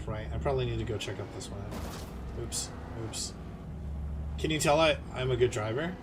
Right. I probably need to go check out this one. Oops. Can you tell I'm a good driver?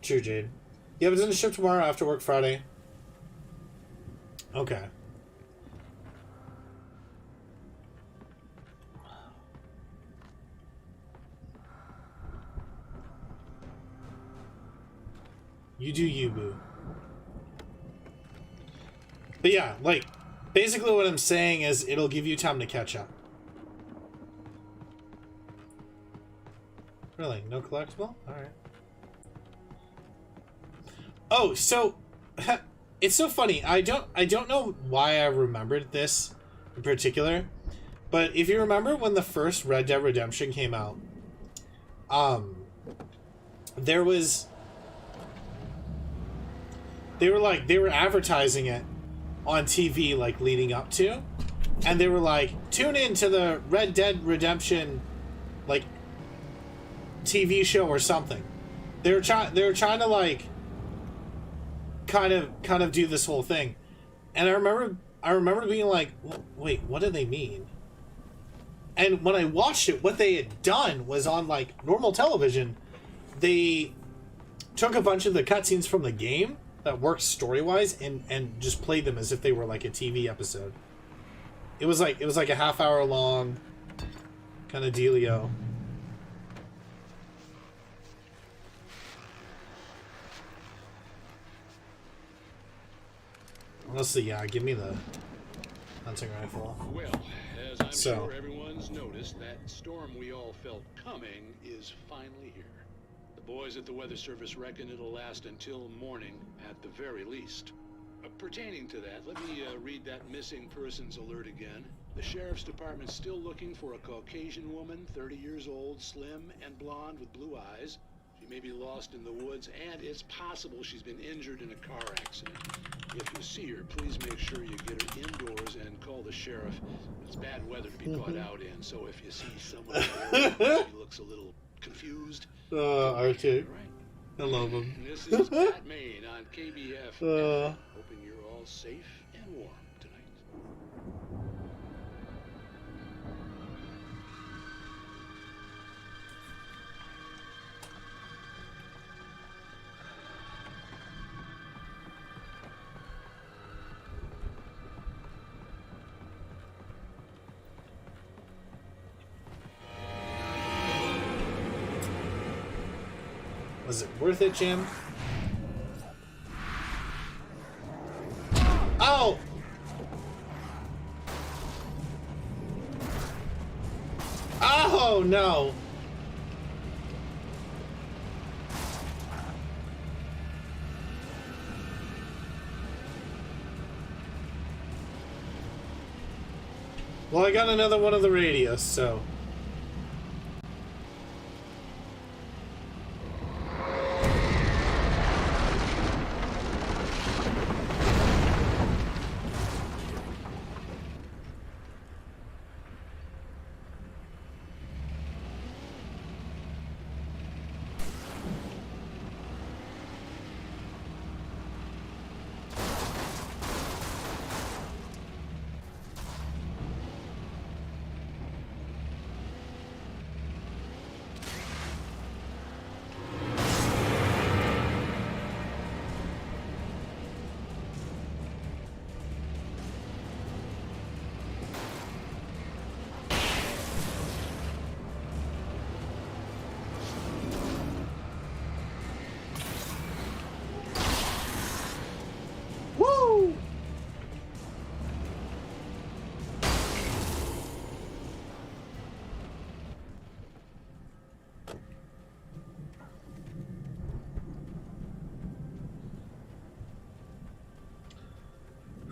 True, Jade. Yeah, but doesn't it ship tomorrow after work Friday? Okay. You do you, boo. But yeah, like, basically what I'm saying is it'll give you time to catch up. Really? No collectible? Alright. Oh, so it's so funny. I don't know why I remembered this in particular, but if you remember when the first Red Dead Redemption came out, they were advertising it on TV like leading up to, and they were like, tune in to the Red Dead Redemption like TV show or something. They were trying to like kind of do this whole thing, and I remember being like, wait, what do they mean? And when I watched it, what they had done was on like normal television, they took a bunch of the cutscenes from the game that worked story-wise and just played them as if they were like a TV episode. It was like a half-hour long kind of dealio. Honestly, yeah, give me the hunting rifle. Well, as I'm sure everyone's noticed, that storm we all felt coming is finally here. The boys at the Weather Service reckon it'll last until morning at the very least. Pertaining to that, let me read that missing persons alert again. The Sheriff's Department's still looking for a Caucasian woman, 30 years old, slim and blonde with blue eyes. She may be lost in the woods, and it's possible she's been injured in a car accident. If you see her, please make sure you get her indoors and call the sheriff. It's bad weather to be caught out in, so if you see someone she looks a little confused. Archie. I love him. This is Pat Maine on KBF. Hoping you're all safe and warm tonight. Was it worth it, Jim? Oh! Oh, no! Well, I got another one of the radios, so...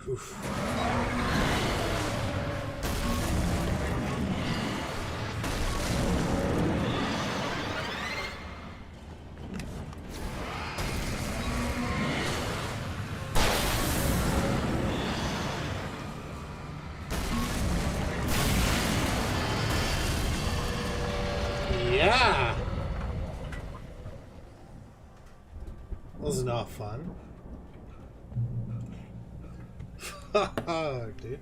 Oof. Yeah! Was not fun. Dude.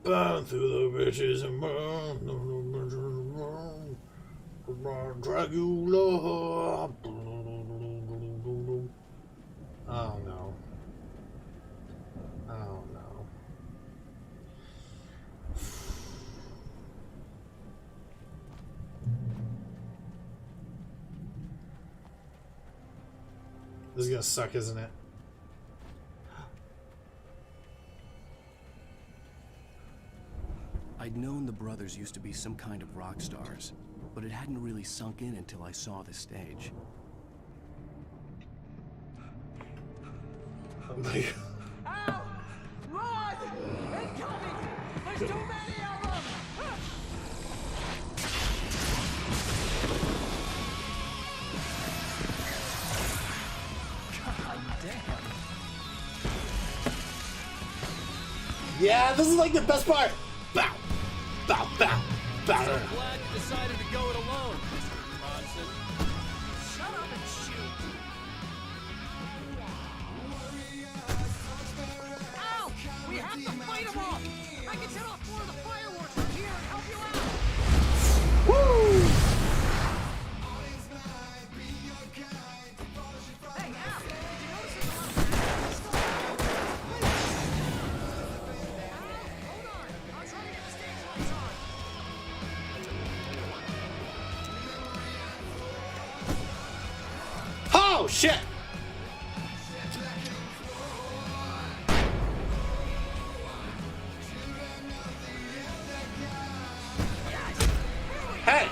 Burn through the bitches and burn. Dragula. Oh no. Oh no. This is gonna suck, isn't it? I'd known the brothers used to be some kind of rock stars, but it hadn't really sunk in until I saw the stage. Oh my God. Ow! Run! Incoming! There's too many of them! God damn. Yeah, this is like the best part. Bow, bow, bow, bow. So glad you decided to go it alone, Mr. Bronson. Shut up and shoot. Ow! We have to fight them all! I can set off more of the fireworks from here and help you out! Woo! Hey, Al! Did you notice there's a lot of actors still out there? Hold on! I'll try to get the stage lights on! Oh shit! Hey!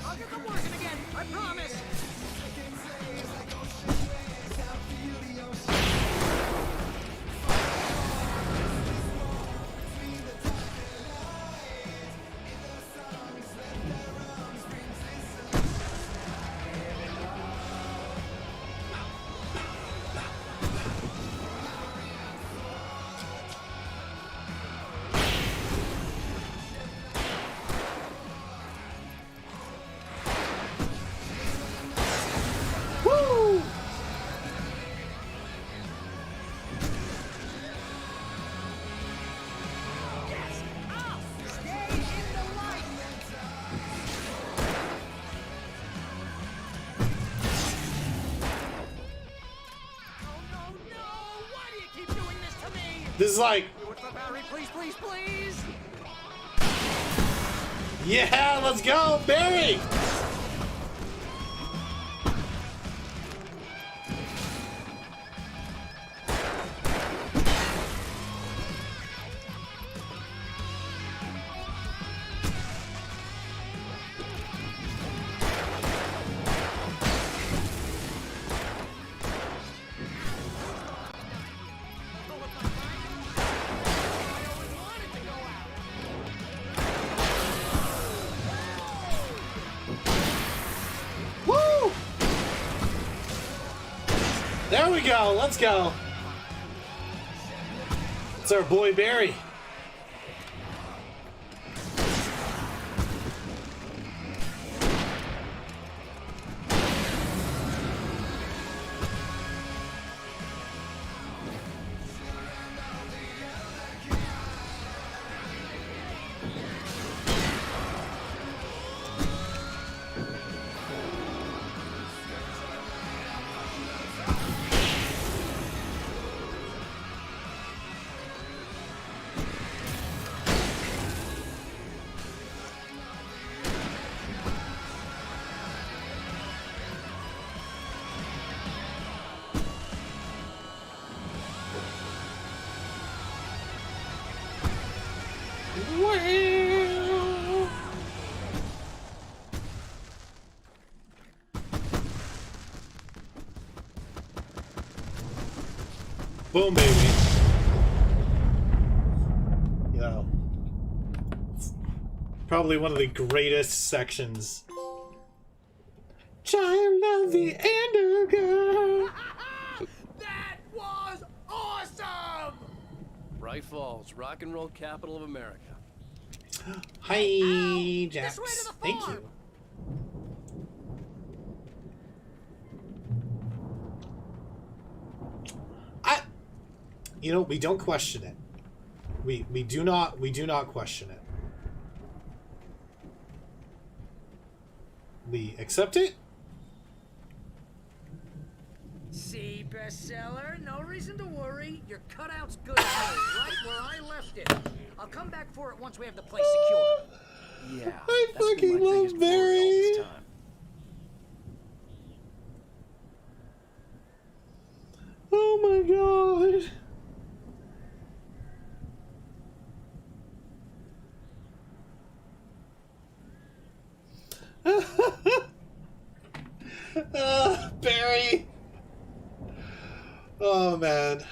I'll get them working again, I promise! Woo! Yes! Ow! Stay in the light! Oh no, no! Why do you keep doing this to me? This is like, What's the battery? Please, please, please! yeah, let's go, Barry! Woo! There we go, let's go. It's our boy Barry. Boom, baby. You know, probably one of the greatest sections. Child of the Ender. That was awesome! Bright Falls, rock and roll capital of America. Hi, Jax. Thank you. You know, we don't question it. We do not question it. We accept it. See, bestseller, no reason to worry. Your cutout's good, right where I left it. I'll come back for it once we have the place secured. Yeah, I fucking love Barry. Oh my god. Barry. Oh man.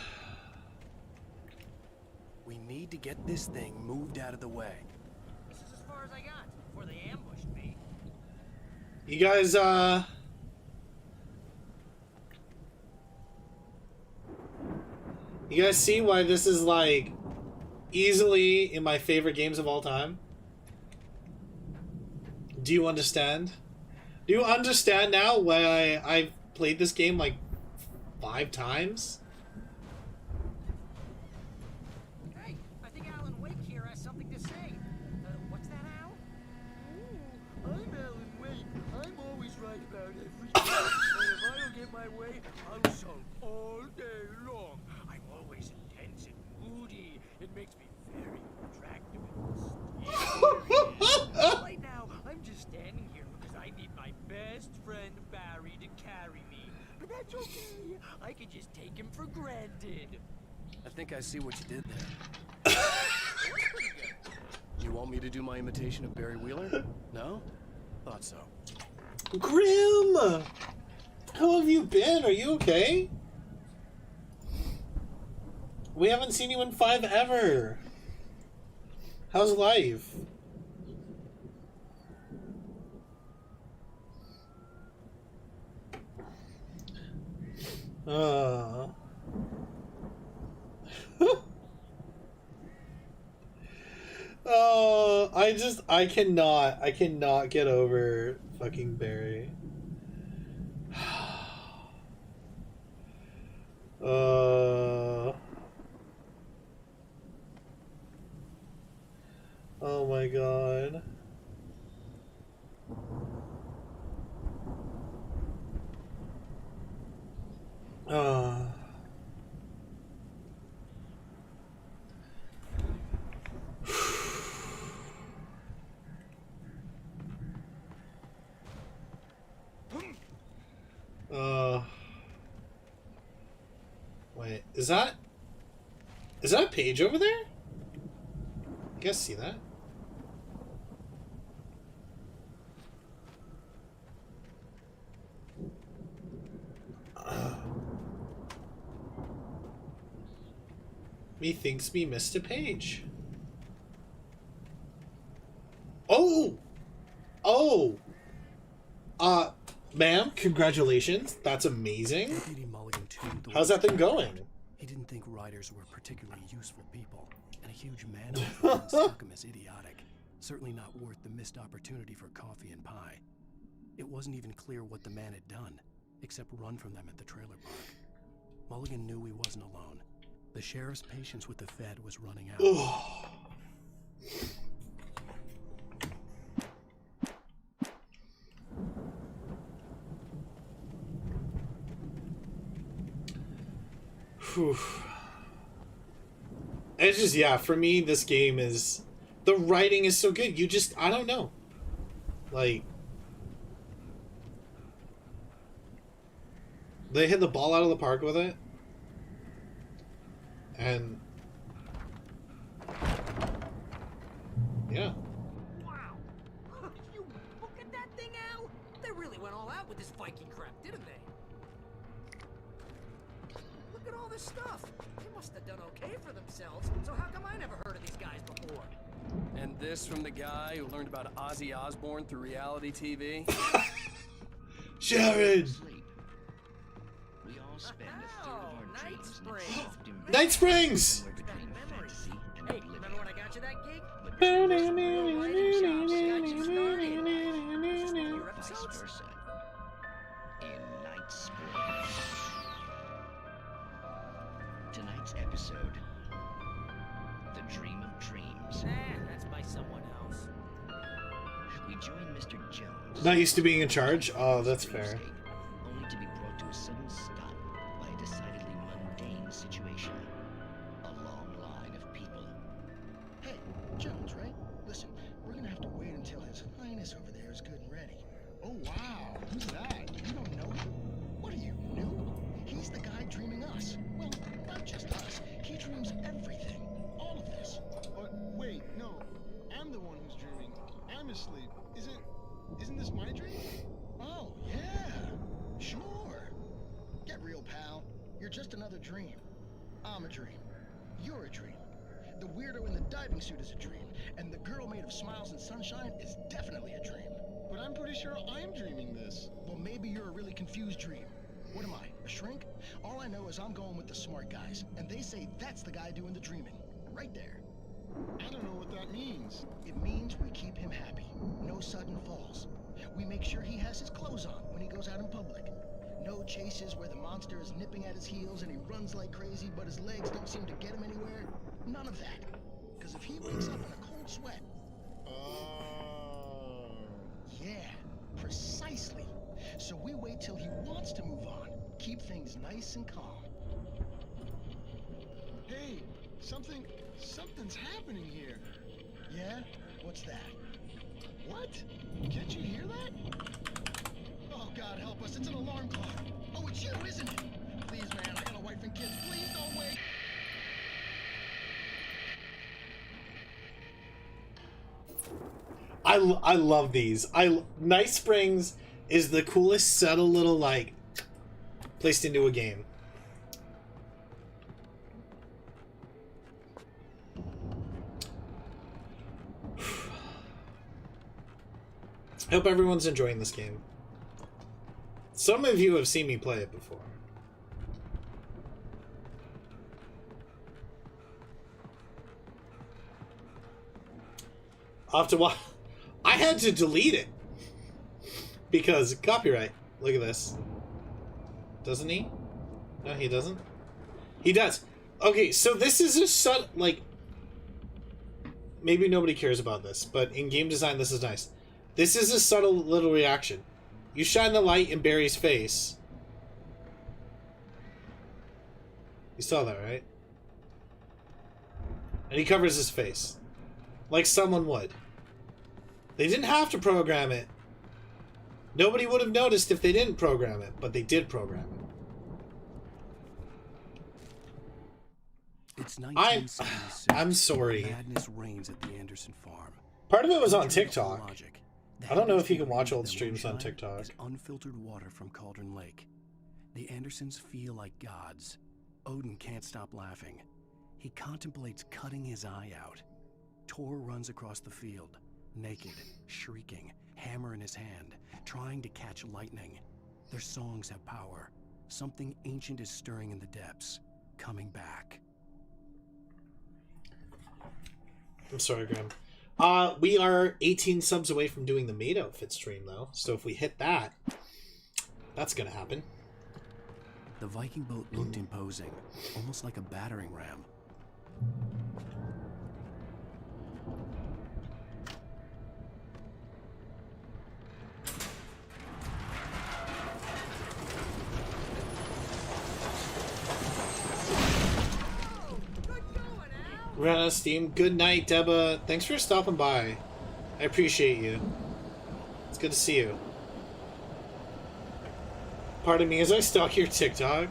We need to get this thing moved out of the way. This is as far as I got before they ambushed me. You guys, you guys see why this is like easily in my favorite games of all time? Do you understand? Do you understand now why I've played this game like 5 times? Hey, I think Alan Wake here has something to say. What's that, Al? Ooh, I'm Alan Wake. I'm always right about everything. And if I don't get my way, I'll sulk all day long. I'm always intense and moody. It makes me very attractive and scary. Right now, I'm just standing here because I need my best friend Barry to carry me. But that's okay. I can just take him for granted. I think I see what you did there. You want me to do my imitation of Barry Wheeler? No? Thought so. Grim! How have you been? Are you okay? We haven't seen you in 5 ever. How's life? I cannot get over fucking Barry. Oh my god. Wait, is that a page over there? You guys see that? Methinks me missed a page. Oh! Oh! Ma'am, congratulations. That's amazing. Deputy Mulligan, too, how's that thing going? He didn't think riders were particularly useful people, and a huge man struck him as idiotic. Certainly not worth the missed opportunity for coffee and pie. It wasn't even clear what the man had done, except run from them at the trailer park. Mulligan knew he wasn't alone. The sheriff's patience with the Fed was running out. It's just, yeah, for me, this game is... The writing is so good. You just... I don't know. Like... They hit the ball out of the park with it. And... Yeah. Wow. You look at that thing, Al. They really went all out with this Viking crap, didn't they? Look at all this stuff. They must have done okay for themselves. So how come I never heard of these guys before? And this from the guy who learned about Ozzy Osbourne through reality TV? Sharon! We all spend a third of our dreams in soft Night Springs! Hey, remember when I got you that gig? Vice versa. In Night Springs. Tonight's episode, The Dream of Dreams. That's by someone else. We join Mr. Jones. Not used to being in charge? Oh, that's fair. Only to be brought to a sudden stop by a decidedly mundane situation. A long line of people. Hey, Jones, right? Listen, we're gonna have to wait until His Highness over there is good and ready. Oh, wow. Who's that? You don't know him? What are you, new? He's the guy dreaming us. Well, not just us. He dreams everything. All of this. Wait, no. I'm the one who's dreaming. I'm asleep. Isn't this my dream? Oh, yeah. Sure. Get real, pal. You're just another dream. I'm a dream. You're a dream. The weirdo in the diving suit is a dream. And the girl made of smiles and sunshine is definitely a dream. But I'm pretty sure I'm dreaming this. Well, maybe you're a really confused dream. What am I, a shrink? All I know is I'm going with the smart guys. And they say that's the guy doing the dreaming. Right there. I don't know what that means. It means we keep him happy. No sudden falls. We make sure he has his clothes on when he goes out in public. No chases where the monster is nipping at his heels and he runs like crazy, but his legs don't seem to get him anywhere. None of that. Because if he wakes up in a cold sweat... Yeah, precisely. So we wait till he wants to move on. Keep things nice and calm. Hey, something's happening here. Yeah? What's that? What? Can't you hear that? Oh, God help us. It's an alarm clock. Oh, it's you, isn't it? Please, man, I got a wife and kids. Please don't wait. I love these. Night Springs is the coolest, subtle little, like, placed into a game. I hope everyone's enjoying this game. Some of you have seen me play it before. I'll have to watch. I had to delete it because copyright. Look at this. Doesn't he? No, he doesn't. He does. Okay, so this is a like, maybe nobody cares about this, but in game design, this is nice. This is a subtle little reaction. You shine the light in Barry's face. You saw that, right? And he covers his face. Like someone would. They didn't have to program it. Nobody would have noticed if they didn't program it, but they did program it. It's 1976. I'm sorry. Madness reigns at the Anderson farm. Part of it was on TikTok. I don't know if you can watch old streams on Moonshine TikTok. is unfiltered water from Cauldron Lake. The Andersons feel like gods. Odin can't stop laughing. He contemplates cutting his eye out. Tor runs across the field, naked, shrieking, hammer in his hand, trying to catch lightning. Their songs have power. Something ancient is stirring in the depths, coming back. I'm sorry, Graham. We are 18 subs away from doing the maid outfit stream, though. So if we hit that, that's gonna happen. The Viking boat looked imposing, almost like a battering ram. We're out of steam. Good night, Deba. Thanks for stopping by. I appreciate you. It's good to see you. Pardon me as I stalk your TikTok.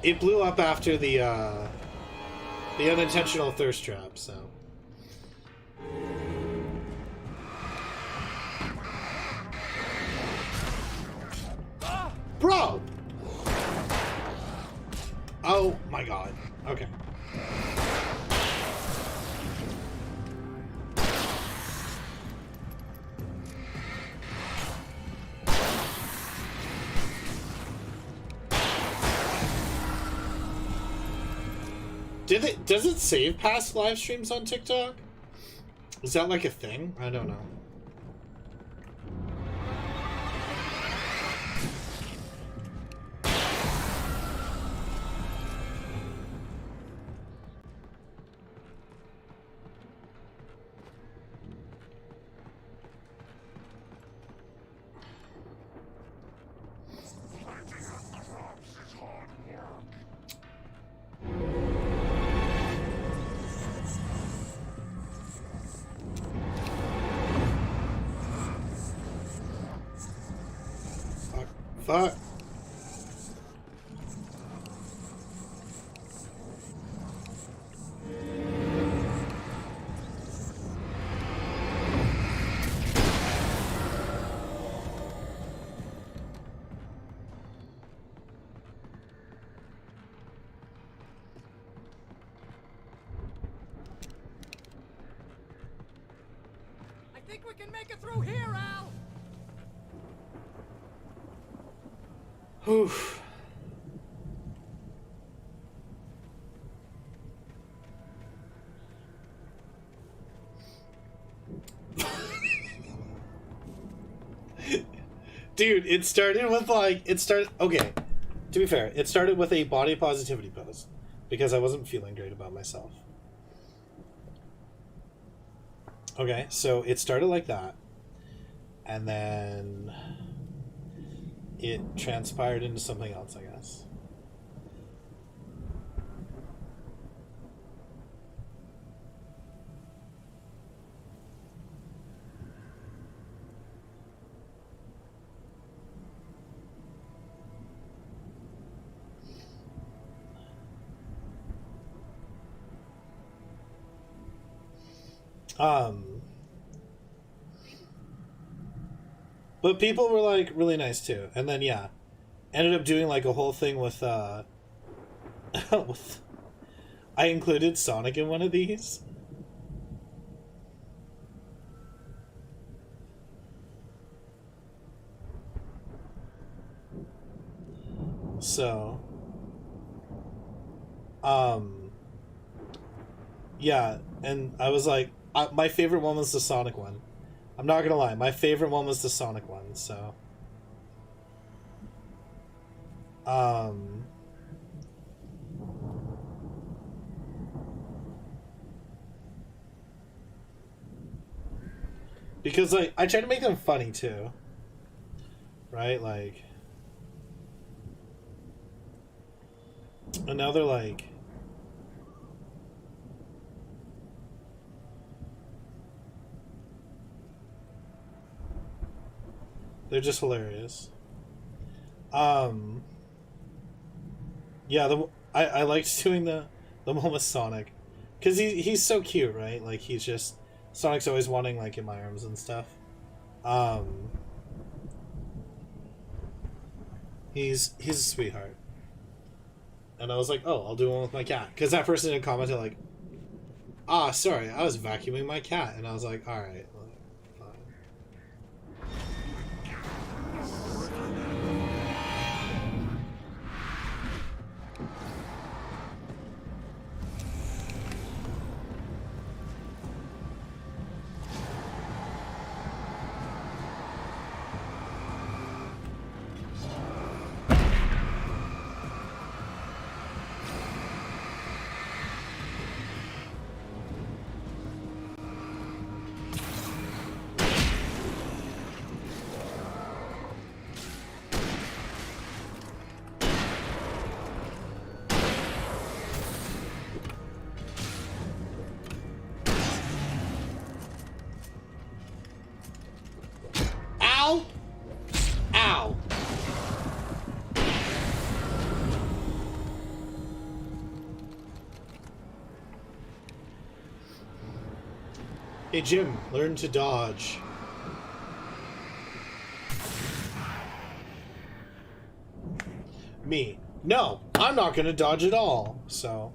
It blew up after the unintentional thirst trap, so. Bro! Oh my god. Okay. Does it save past live streams on TikTok? Is that like a thing? I don't know. Fuck. I think we can make it through here, Al! Oof. Dude, it started with okay, to be fair, it started with a body positivity post because I wasn't feeling great about myself. Okay, so it started like that, and then it transpired into something else, I guess. But people were like really nice too, and then yeah, ended up doing like a whole thing with with, I included Sonic in one of these. So yeah, and I was like, my favorite one was the Sonic one. I'm not gonna lie, my favorite one was the Sonic one, so because like I try to make them funny too. Right? Like, and now they're like, they're just hilarious. Yeah, I liked doing the one with Sonic, because he's so cute, right? Like, he's just, Sonic's always wanting like in my arms and stuff. He's a sweetheart, and I was like, oh, I'll do one with my cat, because that person had commented like, ah, sorry, I was vacuuming my cat, and I was like, all right. Ow! Ow! Hey Jim, learn to dodge. Me. No, I'm not gonna dodge at all, so.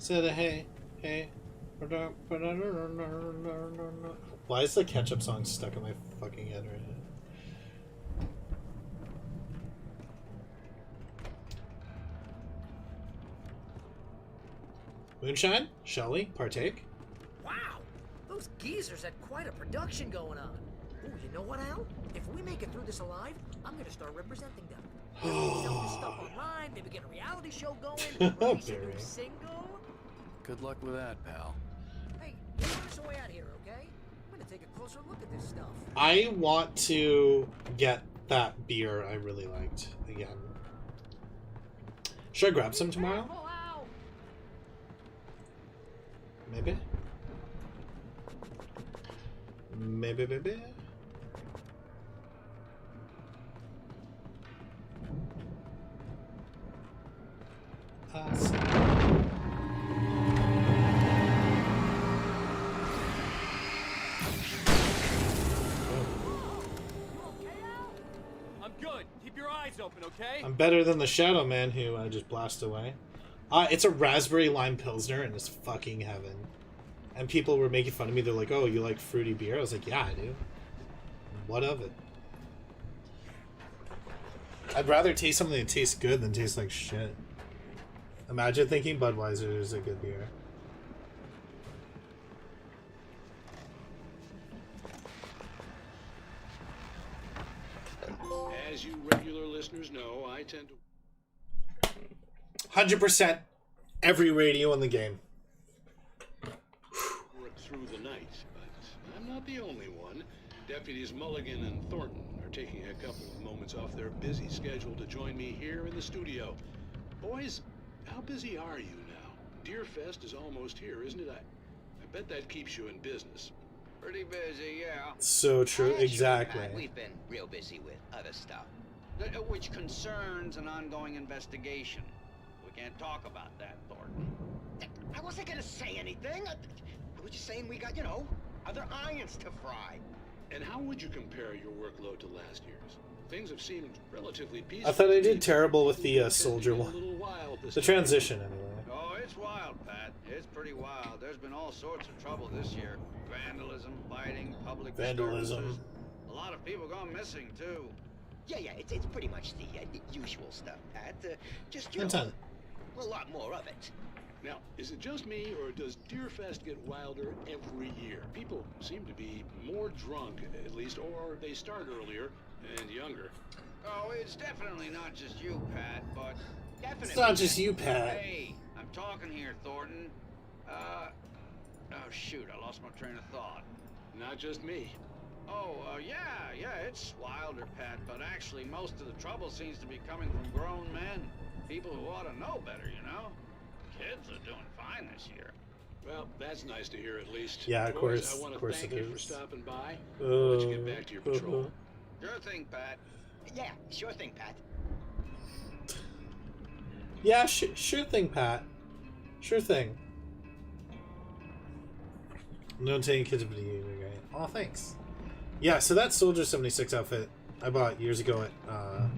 Said hey, hey. Why is the ketchup song stuck in my fucking head right now? Moonshine? Shall we partake? Wow, those geezers had quite a production going on. Ooh, you know what, Al? If we make it through this alive, I'm gonna start representing them. Sell this stuff online, maybe get a reality show going, release a new single. Good luck with that, pal. Hey, get us a way out here, okay? I'm gonna take a closer look at this stuff. I want to get that beer I really liked again. Should I grab some tomorrow? Maybe? Maybe? I'm good. Keep your eyes open, okay? I'm better than the Shadow Man who I just blasted away. It's a raspberry lime pilsner and it's fucking heaven. And people were making fun of me. They're like, "Oh, you like fruity beer?" I was like, "Yeah, I do." What of it? I'd rather taste something that tastes good than taste like shit. Imagine thinking Budweiser is a good beer. As you regular listeners know, I tend to 100% every radio in the game. work through the night, but I'm not the only one. Deputies Mulligan and Thornton are taking a couple of moments off their busy schedule to join me here in the studio. Boys, how busy are you now? Deerfest is almost here, isn't it? I bet that keeps you in business. Pretty busy, yeah. So true, Actually, exactly. Pat, we've been real busy with other stuff, which concerns an ongoing investigation. We can't talk about that, Thornton. I wasn't gonna say anything. I was just saying we got, other irons to fry. And how would you compare your workload to last year's? Things have seemed relatively peaceful. I thought I did terrible with the soldier one. The transition, anyway. Oh, it's wild, Pat. It's pretty wild. There's been all sorts of trouble this year. Vandalism, fighting, public Vandalism. disturbances. A lot of people gone missing, too. Yeah, it's pretty much the usual stuff, Pat. Just, a lot more of it. Now, is it just me, or does Deerfest get wilder every year? People seem to be more drunk, at least, or they start earlier and younger. Oh, it's definitely not just you, Pat, but definitely... It's not just you, Pat. Hey, I'm talking here, Thornton. Oh, shoot, I lost my train of thought. Not just me. Oh, yeah, it's wilder, Pat, but actually most of the trouble seems to be coming from grown men. People who ought to know better, Kids are doing fine this year. Well, that's nice to hear at least. Yeah, of course, I want of to course thank it you for is. stopping by. I'll let you get back to your patrol. Sure thing, Pat. Yeah, sure thing, Pat. Yeah, sure thing, Pat. Sure thing. No taking kids to the game. Oh, thanks. Yeah, so that Soldier 76 outfit I bought years ago at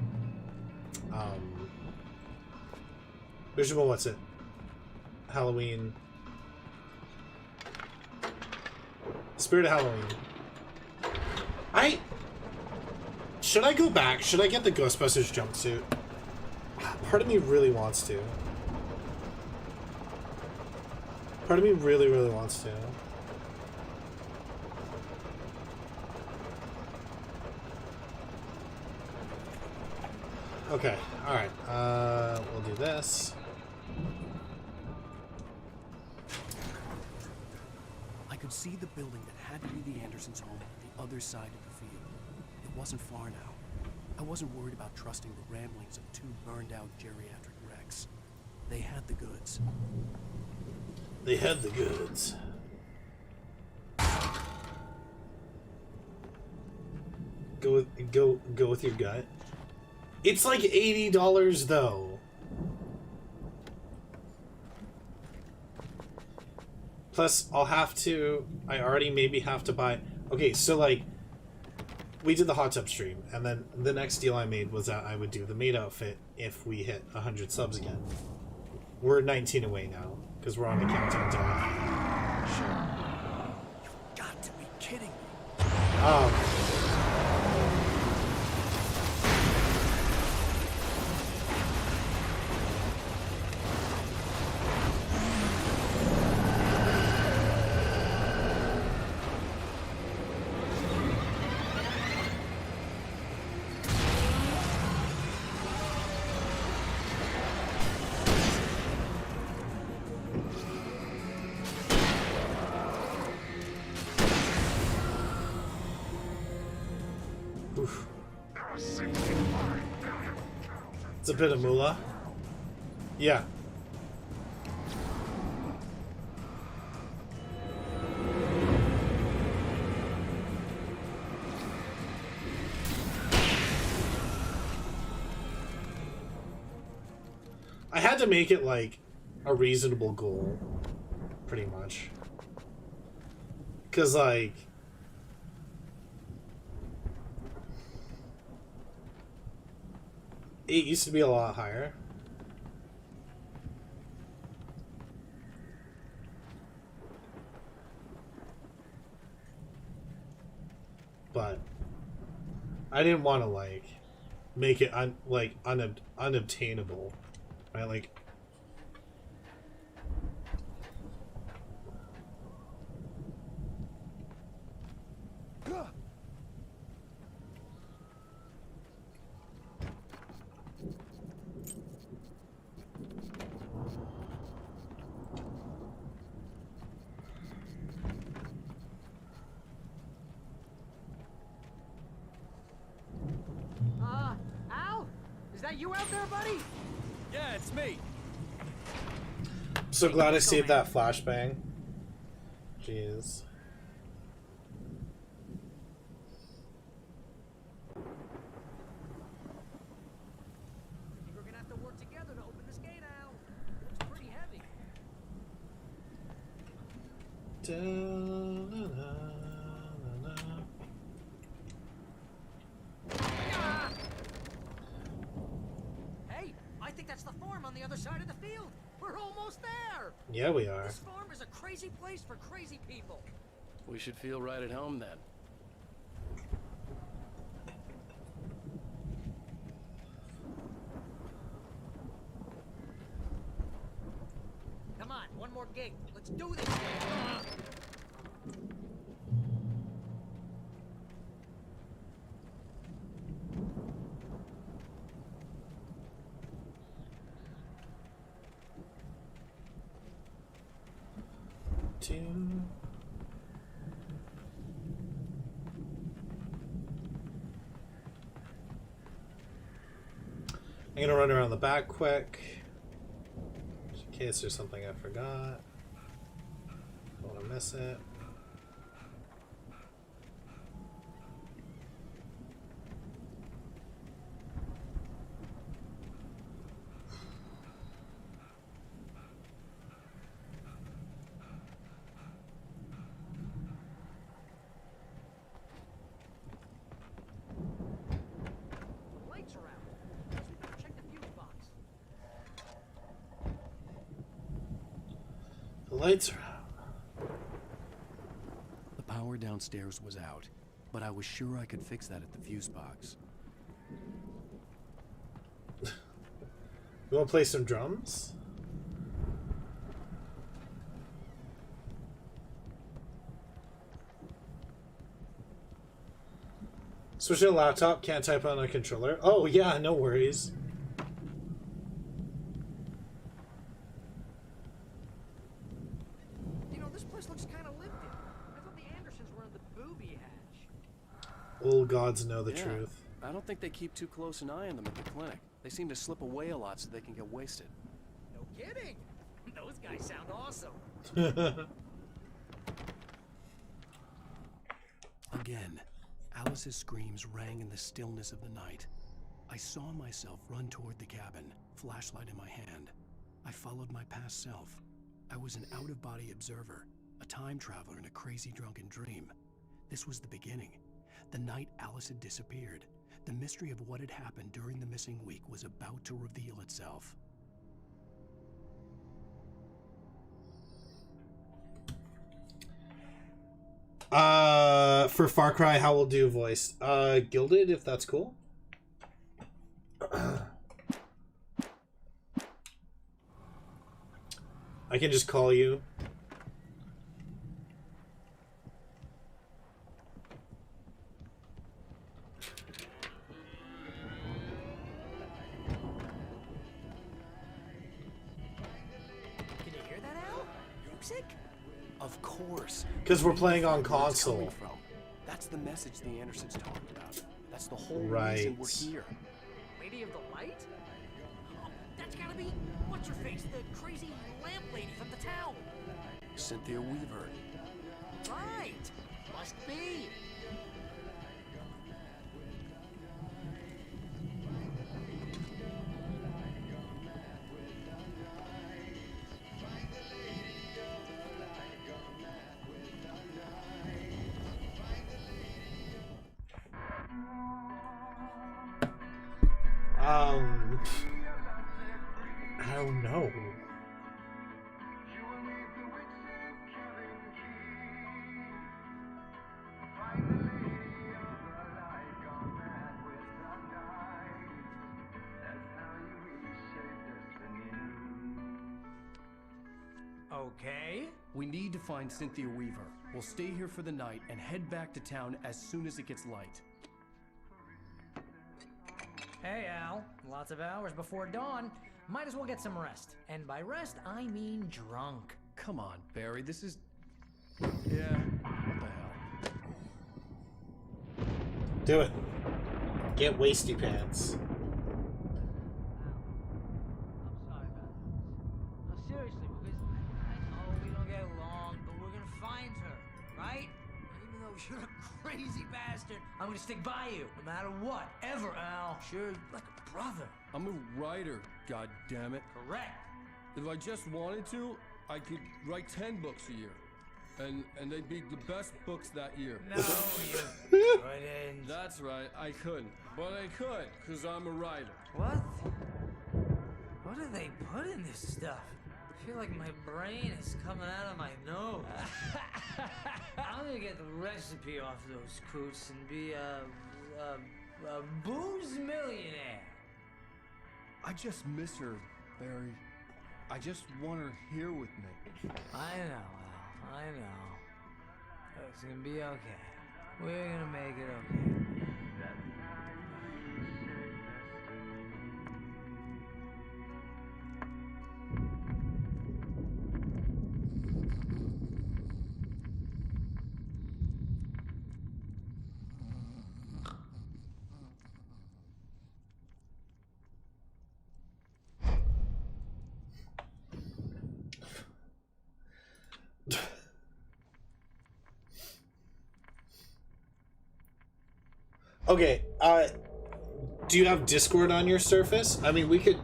visual, what's it? Halloween. Spirit of Halloween. Should I go back? Should I get the Ghostbusters jumpsuit? Part of me really wants to. Part of me really, really wants to. Okay, alright. We'll do this. I could see the building that had to be the Andersons' home on the other side of the field. It wasn't far now. I wasn't worried about trusting the ramblings of two burned-out geriatric wrecks. They had the goods. They had the goods. Go with your gut. It's like $80 though. Plus, I already maybe have to buy. Okay, so like, we did the hot tub stream, and then the next deal I made was that I would do the maid outfit if we hit 100 subs again. We're 19 away now. because we're on the countdown time. You've got to be kidding me. Oof. It's a bit of moolah. Yeah. I had to make it like a reasonable goal, pretty much. 'Cause like it used to be a lot higher. But I didn't want to like make it unobtainable. Right? Like Al? Is that you out there, buddy? Yeah, it's me. I'm so glad I saved that flashbang. Jeez. I think we're gonna have to work together to open this gate, Al. It's pretty heavy. Hey, I think that's the farm on the other side of the field. We're almost there. Yeah, we are. This farm is a crazy place for crazy people. We should feel right at home then. Come on, one more gate. Let's do this. I'm gonna run around the back quick, just in case there's something I forgot. Don't want to miss it. The lights are out. Guess we better check the fuse box. The lights are out. The power downstairs was out, but I was sure I could fix that at the fuse box. You want to play some drums? Switch to a laptop, can't type on a controller. Oh yeah, no worries. You know, this place looks kind of lived in. I thought the Andersons were in the booby hatch. Old gods know the Yeah, truth. I don't think they keep too close an eye on them at the clinic. They seem to slip away a lot so they can get wasted. No kidding. Those guys sound awesome. Again, Alice's screams rang in the stillness of the night. I saw myself run toward the cabin, flashlight in my hand. I followed my past self. I was an out-of-body observer, a time traveler in a crazy drunken dream. This was the beginning. The night Alice had disappeared. The mystery of what had happened during the missing week was about to reveal itself. for Far Cry, how we'll do voice? Gilded, if that's cool. I can just call you. Can you hear that, Al? Music? Of course. Because we're playing on Where it's coming console. from. That's the message the Andersons talked about. That's the whole Right. reason we're here. Lady of the Light? Oh, that's gotta be what's her face, the crazy lamp lady from the town. Cynthia Weaver. Right. Must be. I don't know. Okay. We need to find Cynthia Weaver. We'll stay here for the night and head back to town as soon as it gets light. Hey, Al. Lots of hours before dawn. Might as well get some rest. And by rest, I mean drunk. Come on, Barry. This is... Yeah, what the hell? Do it. Get wasty pants. No, seriously, because I know we don't get along, but we're gonna find her, right? Even though you're a crazy bastard, I'm gonna stick by you, no matter what, ever, Al. Sure, like a brother. I'm a writer, goddammit. Correct. If I just wanted to, I could write 10 books a year. And they'd be the best books that year. No, you couldn't. That's right, I couldn't. But I could, because I'm a writer. What? What do they put in this stuff? I feel like my brain is coming out of my nose. I'm gonna get the recipe off those coots and be a booze millionaire. I just miss her, Barry. I just want her here with me. I know, Al. I know. It's gonna be okay. We're gonna make it okay. Okay, do you have Discord on your Surface? I mean, we could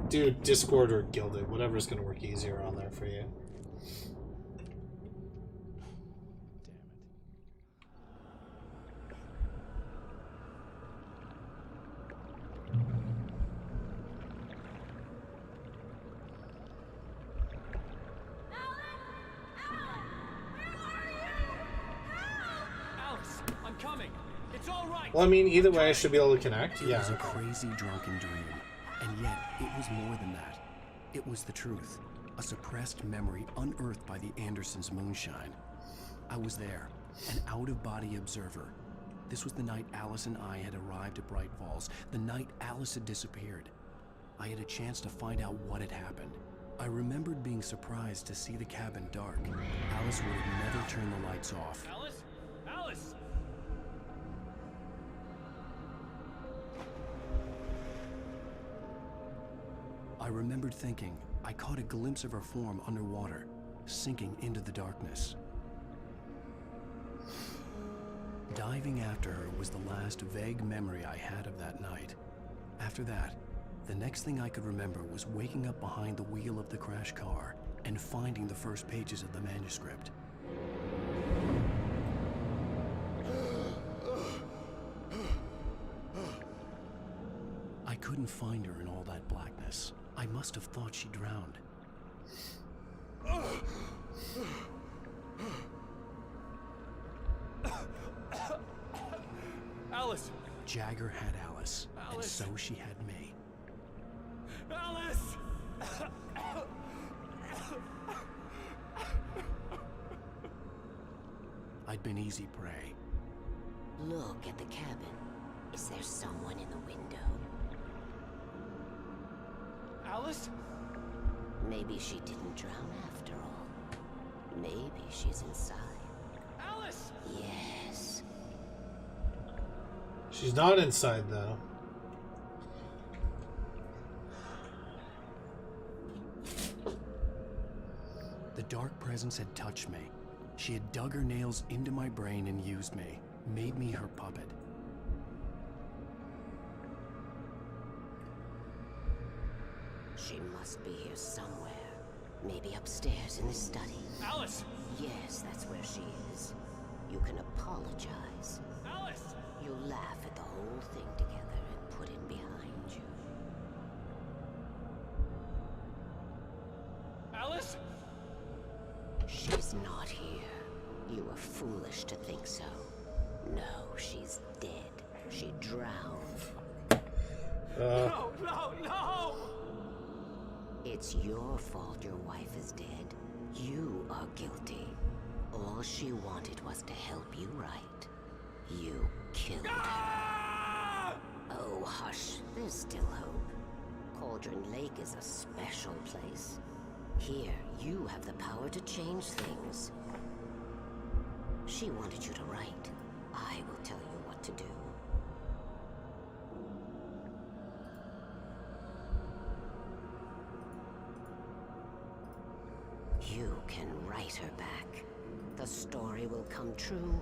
do Discord or Gilded, whatever's gonna work easier on there for you. Alice, I'm coming. It's all right. Well, I mean, either way, I should be able to connect. It Yeah. was a Okay. crazy drunken dream, and yet it was more than that. It was the truth, a suppressed memory unearthed by the Andersons' moonshine. I was there, an out-of-body observer. This was the night Alice and I had arrived at Bright Falls, the night Alice had disappeared. I had a chance to find out what had happened. I remembered being surprised to see the cabin dark. Alice would have never turned the lights off. Alice? Alice! I remembered thinking I caught a glimpse of her form underwater, sinking into the darkness. Diving after her was the last vague memory I had of that night. After that, the next thing I could remember was waking up behind the wheel of the crash car and finding the first pages of the manuscript. I couldn't find her in all that blackness. I must have thought she drowned. Jagger had Alice, and so she had me. Alice! I'd been easy prey. Look at the cabin. Is there someone in the window? Alice? Maybe she didn't drown after all. Maybe she's inside. Alice! Yes. She's not inside, though. The dark presence had touched me. She had dug her nails into my brain and used me, made me her puppet. She must be here somewhere. Maybe upstairs in the study. Alice! Yes, that's where she is. You can apologize. Alice! You laugh at the whole thing together and put it behind you. Alice? She's not here. You were foolish to think so. No, she's dead. She drowned. No, no, no! It's your fault your wife is dead. You are guilty. All she wanted was to help you right. You killed her. Oh, hush. There's still hope. Cauldron Lake is a special place. Here, you have the power to change things. She wanted you to write. I will tell you what to do. You can write her back. The story will come true,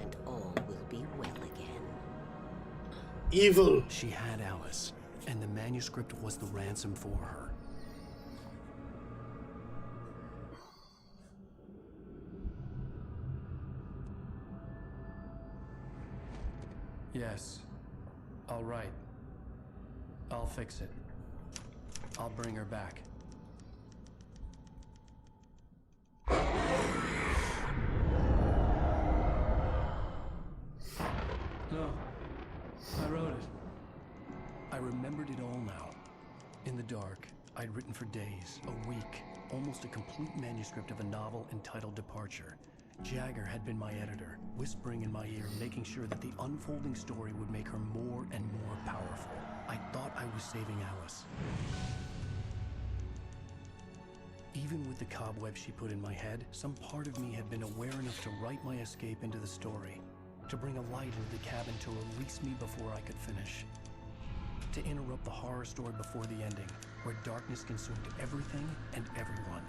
and all will be well again. Evil! She had Alice, and the manuscript was the ransom for her. Yes. All right. I'll fix it. I'll bring her back. No. I wrote it. I remembered it all now. In the dark, I'd written for days, a week, almost a complete manuscript of a novel entitled Departure. Jagger had been my editor, whispering in my ear, making sure that the unfolding story would make her more and more powerful. I thought I was saving Alice. Even with the cobweb she put in my head, some part of me had been aware enough to write my escape into the story, to bring a light into the cabin to release me before I could finish, to interrupt the horror story before the ending, where darkness consumed everything and everyone.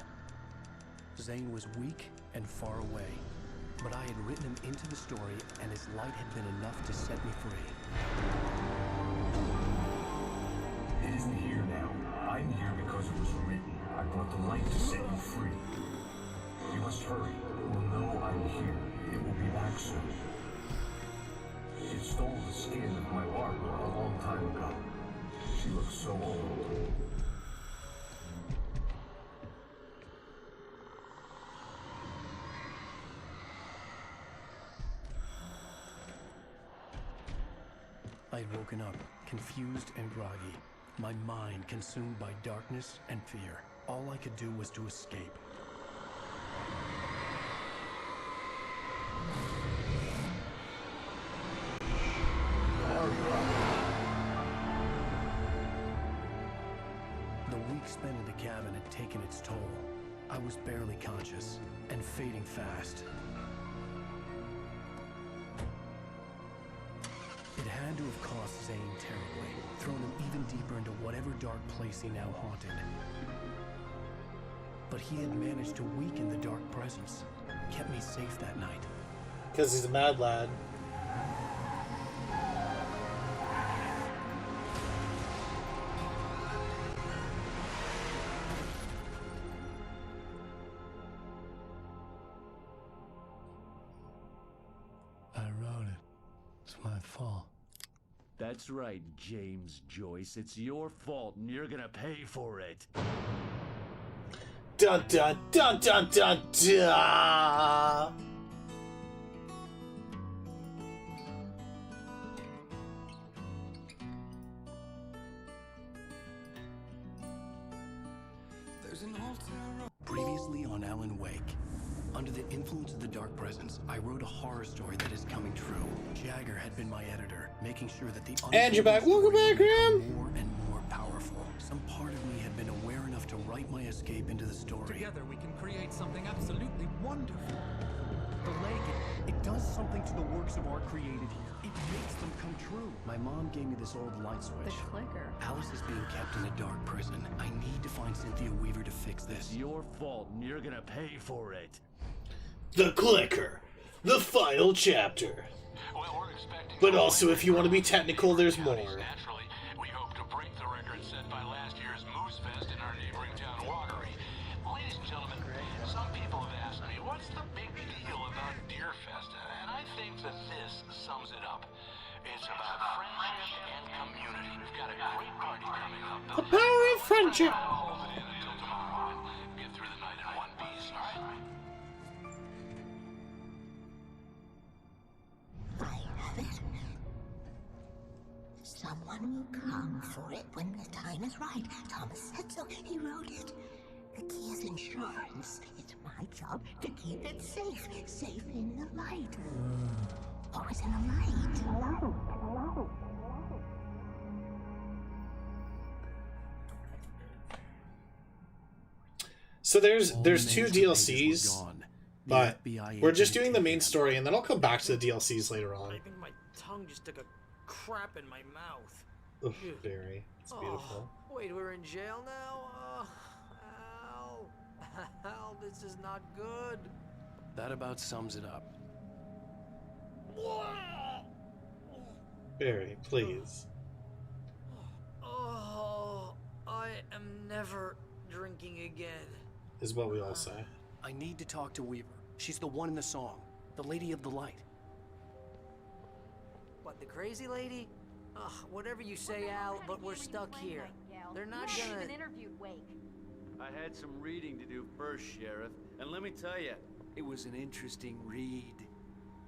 Zane was weak and far away, but I had written him into the story, and his light had been enough to set me free. It isn't here now. I'm here because it was written. I brought the light to set you free. You must hurry. It will know I'm here. It will be back soon. It stole the skin of my Barbara a long time ago. She looks so old. I'd woken up, confused and groggy, my mind consumed by darkness and fear. All I could do was to escape. The week spent in the cabin had taken its toll. I was barely conscious, and fading fast. It had to have cost Zane terribly, thrown him even deeper into whatever dark place he now haunted. But he had managed to weaken the dark presence, kept me safe that night. Because he's a mad lad. I wrote it. It's my fault. That's right, James Joyce. It's your fault, and you're gonna pay for it. Dun dun dun dun dun dun! Previously on Alan Wake. Under the influence of the dark presence, I wrote a horror story that is coming true. Jagger had been my editor, making sure that the And you're back. Welcome back, Graham. more and more powerful. Some part of me had been aware enough to write my escape into the story. Together we can create something absolutely wonderful. The lake, it does something to the works of art created here. It makes them come true. My mom gave me this old light switch. The clicker. Alice is being kept in a dark prison. I need to find Cynthia Weaver to fix this. It's your fault, and you're gonna pay for it. The clicker. The final chapter. But also, if you want to be technical, there's more. Naturally, we hope to break the record set by last year's Moose Fest in our neighboring town, Watery. Ladies and gentlemen, some people have asked me, what's the big deal about Deer Fest? And I think that this sums it up. It's about friendship and community. We've got a great party coming up. The power of friendship. Hold it in until tomorrow and get through the night in one piece, all right? I have it. Someone will come for it when the time is right. Thomas said so. He wrote it. The key is insurance. It's my job to keep it safe. Safe in the light. Always in the light. Hello. So there's two DLCs, but we're just doing the main story, and then I'll come back to the DLCs later on. I think my tongue just took a crap in my mouth. Oof, very. It's beautiful. Oh, wait, we're in jail now? Al, this is not good. That about sums it up. Barry, please. Oh, I am never drinking again. Is what we all say. I need to talk to Weaver. She's the one in the song. The Lady of the Light. What, the crazy lady? Ugh, whatever you say, Al, but we're stuck here. They're not gonna... interviewed Wake. I had some reading to do first, Sheriff, and let me tell you, it was an interesting read.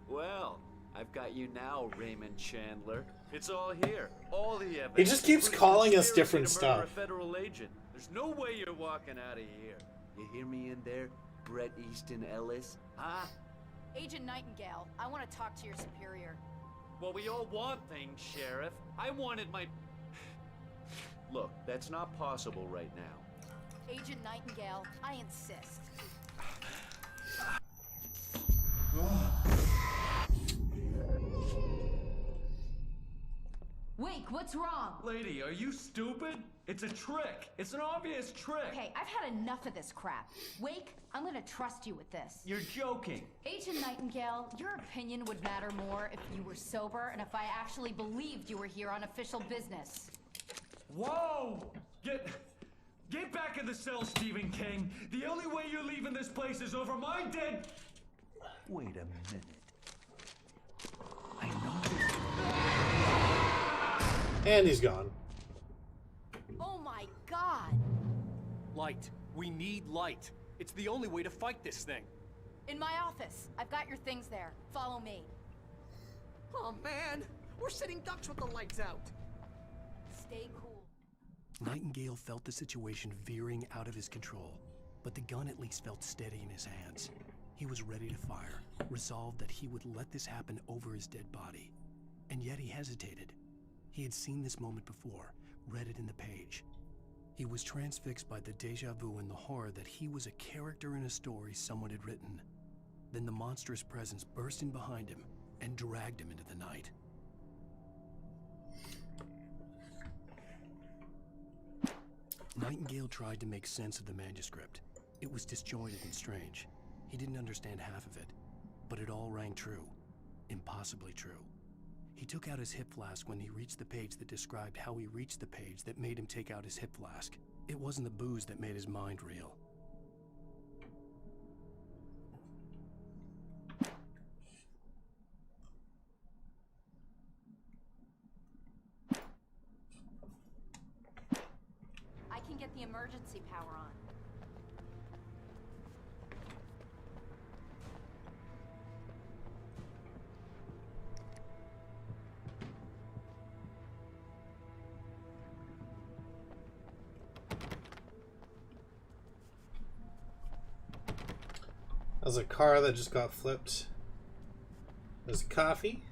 Well, I've got you now, Raymond Chandler. It's all here. All the evidence. He just keeps calling us different stuff. A federal agent. There's no way you're walking out of here. You hear me in there, Bret Easton Ellis? Huh? Agent Nightingale, I want to talk to your superior. Well, we all want things, Sheriff. I wanted my... Look, that's not possible right now. Agent Nightingale, I insist. Wake, what's wrong? Lady, are you stupid? It's a trick. It's an obvious trick. Okay, I've had enough of this crap. Wake, I'm gonna trust you with this. You're joking. Agent Nightingale, your opinion would matter more if you were sober and if I actually believed you were here on official business. Whoa! Get back in the cell, Stephen King. The only way you're leaving this place is over my dead... Wait a minute. I know. And he's gone. Oh my god! Light. We need light. It's the only way to fight this thing. In my office. I've got your things there. Follow me. Oh man, we're sitting ducks with the lights out. Stay cool. Nightingale felt the situation veering out of his control, but the gun at least felt steady in his hands. He was ready to fire, resolved that he would let this happen over his dead body. And yet he hesitated. He had seen this moment before, read it in the page. He was transfixed by the déjà vu and the horror that he was a character in a story someone had written. Then the monstrous presence burst in behind him and dragged him into the night. Nightingale tried to make sense of the manuscript. It was disjointed and strange. He didn't understand half of it, but it all rang true. Impossibly true. He took out his hip flask when he reached the page that described how he reached the page that made him take out his hip flask. It wasn't the booze that made his mind reel. I can get the emergency power on. There's a car that just got flipped. There's coffee.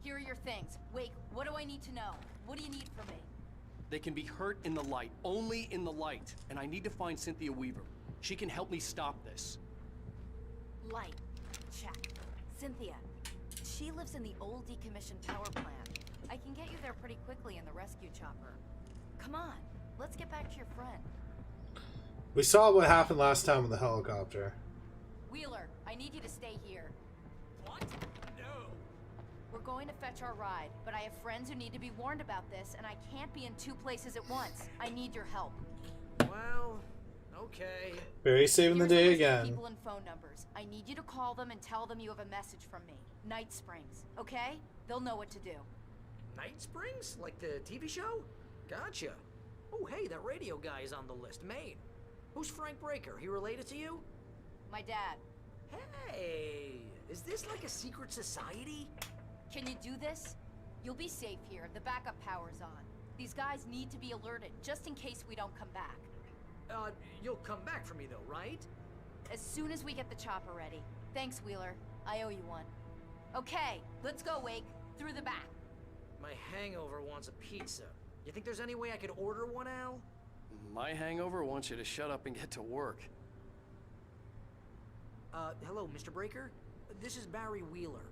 Here are your things. Wait, what do I need to know? What do you need from me? They can be hurt in the light, only in the light. And I need to find Cynthia Weaver. She can help me stop this. Light. Check. Cynthia. She lives in the old decommissioned power plant. I can get you there pretty quickly in the rescue chopper. Come on, let's get back to your friend. We saw what happened last time with the helicopter. Wheeler, I need you to stay here. What? No. We're going to fetch our ride, but I have friends who need to be warned about this, and I can't be in two places at once. I need your help. Well, okay. Barry saving the day again. People and phone numbers. I need you to call them and tell them you have a message from me. Night Springs, okay? They'll know what to do. Night Springs? Like the TV show? Gotcha. Oh, hey, that radio guy is on the list. Maine. Who's Frank Breaker? He related to you? My dad. Hey, is this like a secret society? Can you do this? You'll be safe here. The backup power's on. These guys need to be alerted, just in case we don't come back. You'll come back for me though, right? As soon as we get the chopper ready. Thanks, Wheeler. I owe you one. Okay, let's go, Wake. Through the back. My hangover wants a pizza. You think there's any way I could order one, Al? My hangover wants you to shut up and get to work. Hello, Mr. Breaker? This is Barry Wheeler.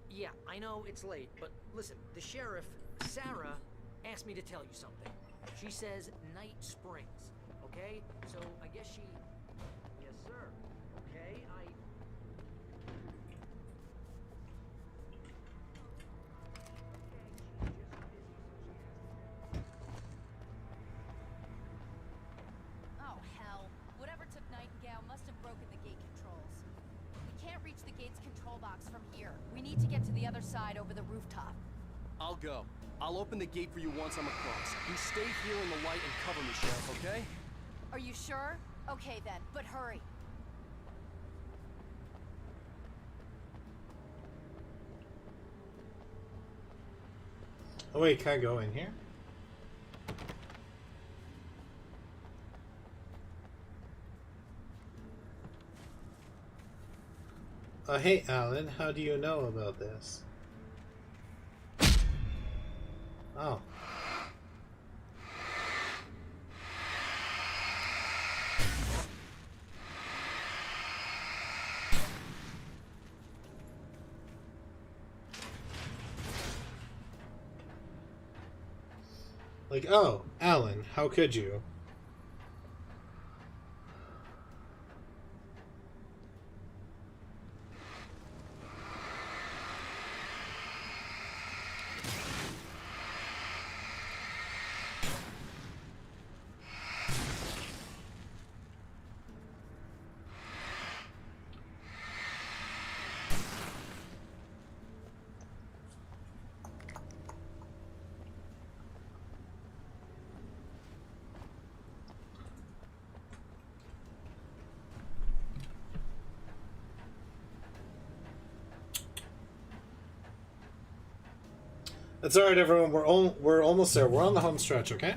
Yeah, I know it's late, but listen, the sheriff, Sarah, asked me to tell you something. She says Night Springs, okay? So I guess she... Yes, sir. Okay, Oh, hell. Whatever took Nightingale must have broken the gate controls. We can't reach the gate's control box from here. We need to get to the other side over the rooftop. I'll go. I'll open the gate for you once I'm across. You stay here in the light and cover me, Sheriff, okay? Are you sure? Okay then, but hurry. Oh wait, can I go in here? Hey Alan, how do you know about this? Oh. Like, oh, Alan, how could you? That's alright, everyone. We're almost there. We're on the home stretch, okay?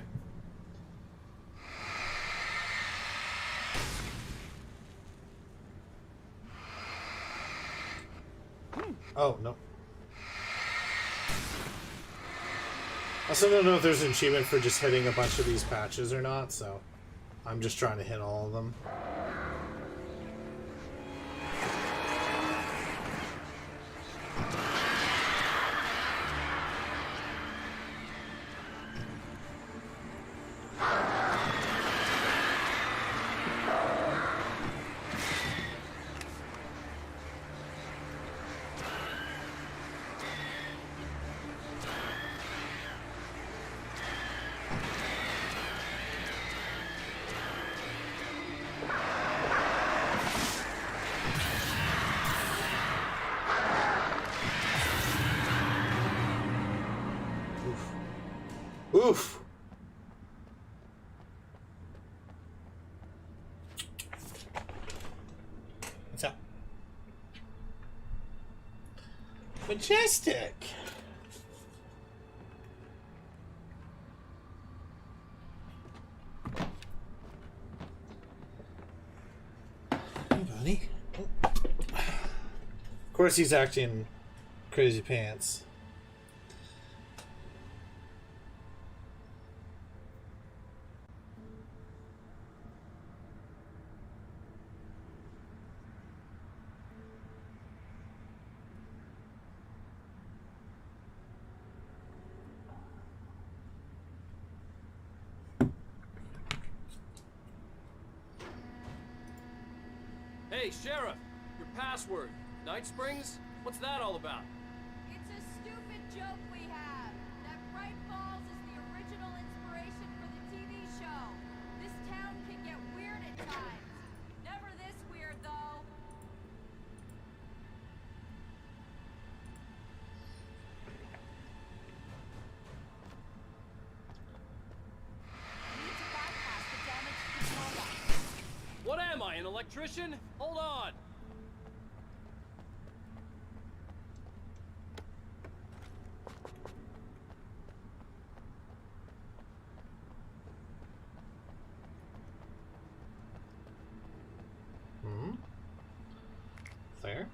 Oh, no. I also don't know if there's an achievement for just hitting a bunch of these patches or not, so I'm just trying to hit all of them. Oof. What's up? Majestic. Hey, buddy. Of course, he's acting crazy pants. Hey, Sheriff! Your password. Night Springs? What's that all about? It's a stupid joke we have. That Bright Falls is the original inspiration for the TV show. This town can get weird at times. Never this weird, though. Need to bypass the damaged control box. What am I, an electrician? Hold on! There.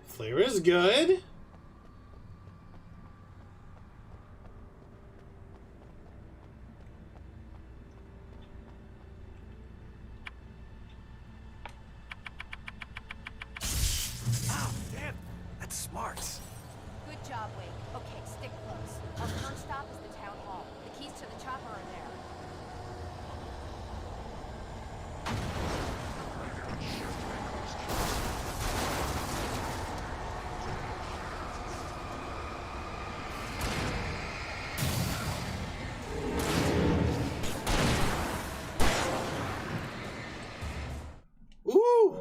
Flavor is good. Ow, damn! That's smart. Good job, Wake. Okay, stick close. Our first stop is the town hall. The keys to the chopper are there. Ooh.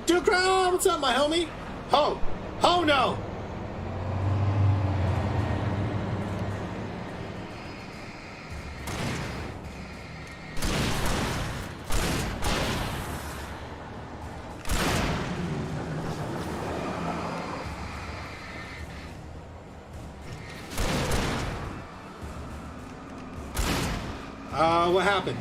Dukra, what's up, my homie? Ho! Ho no! What happened?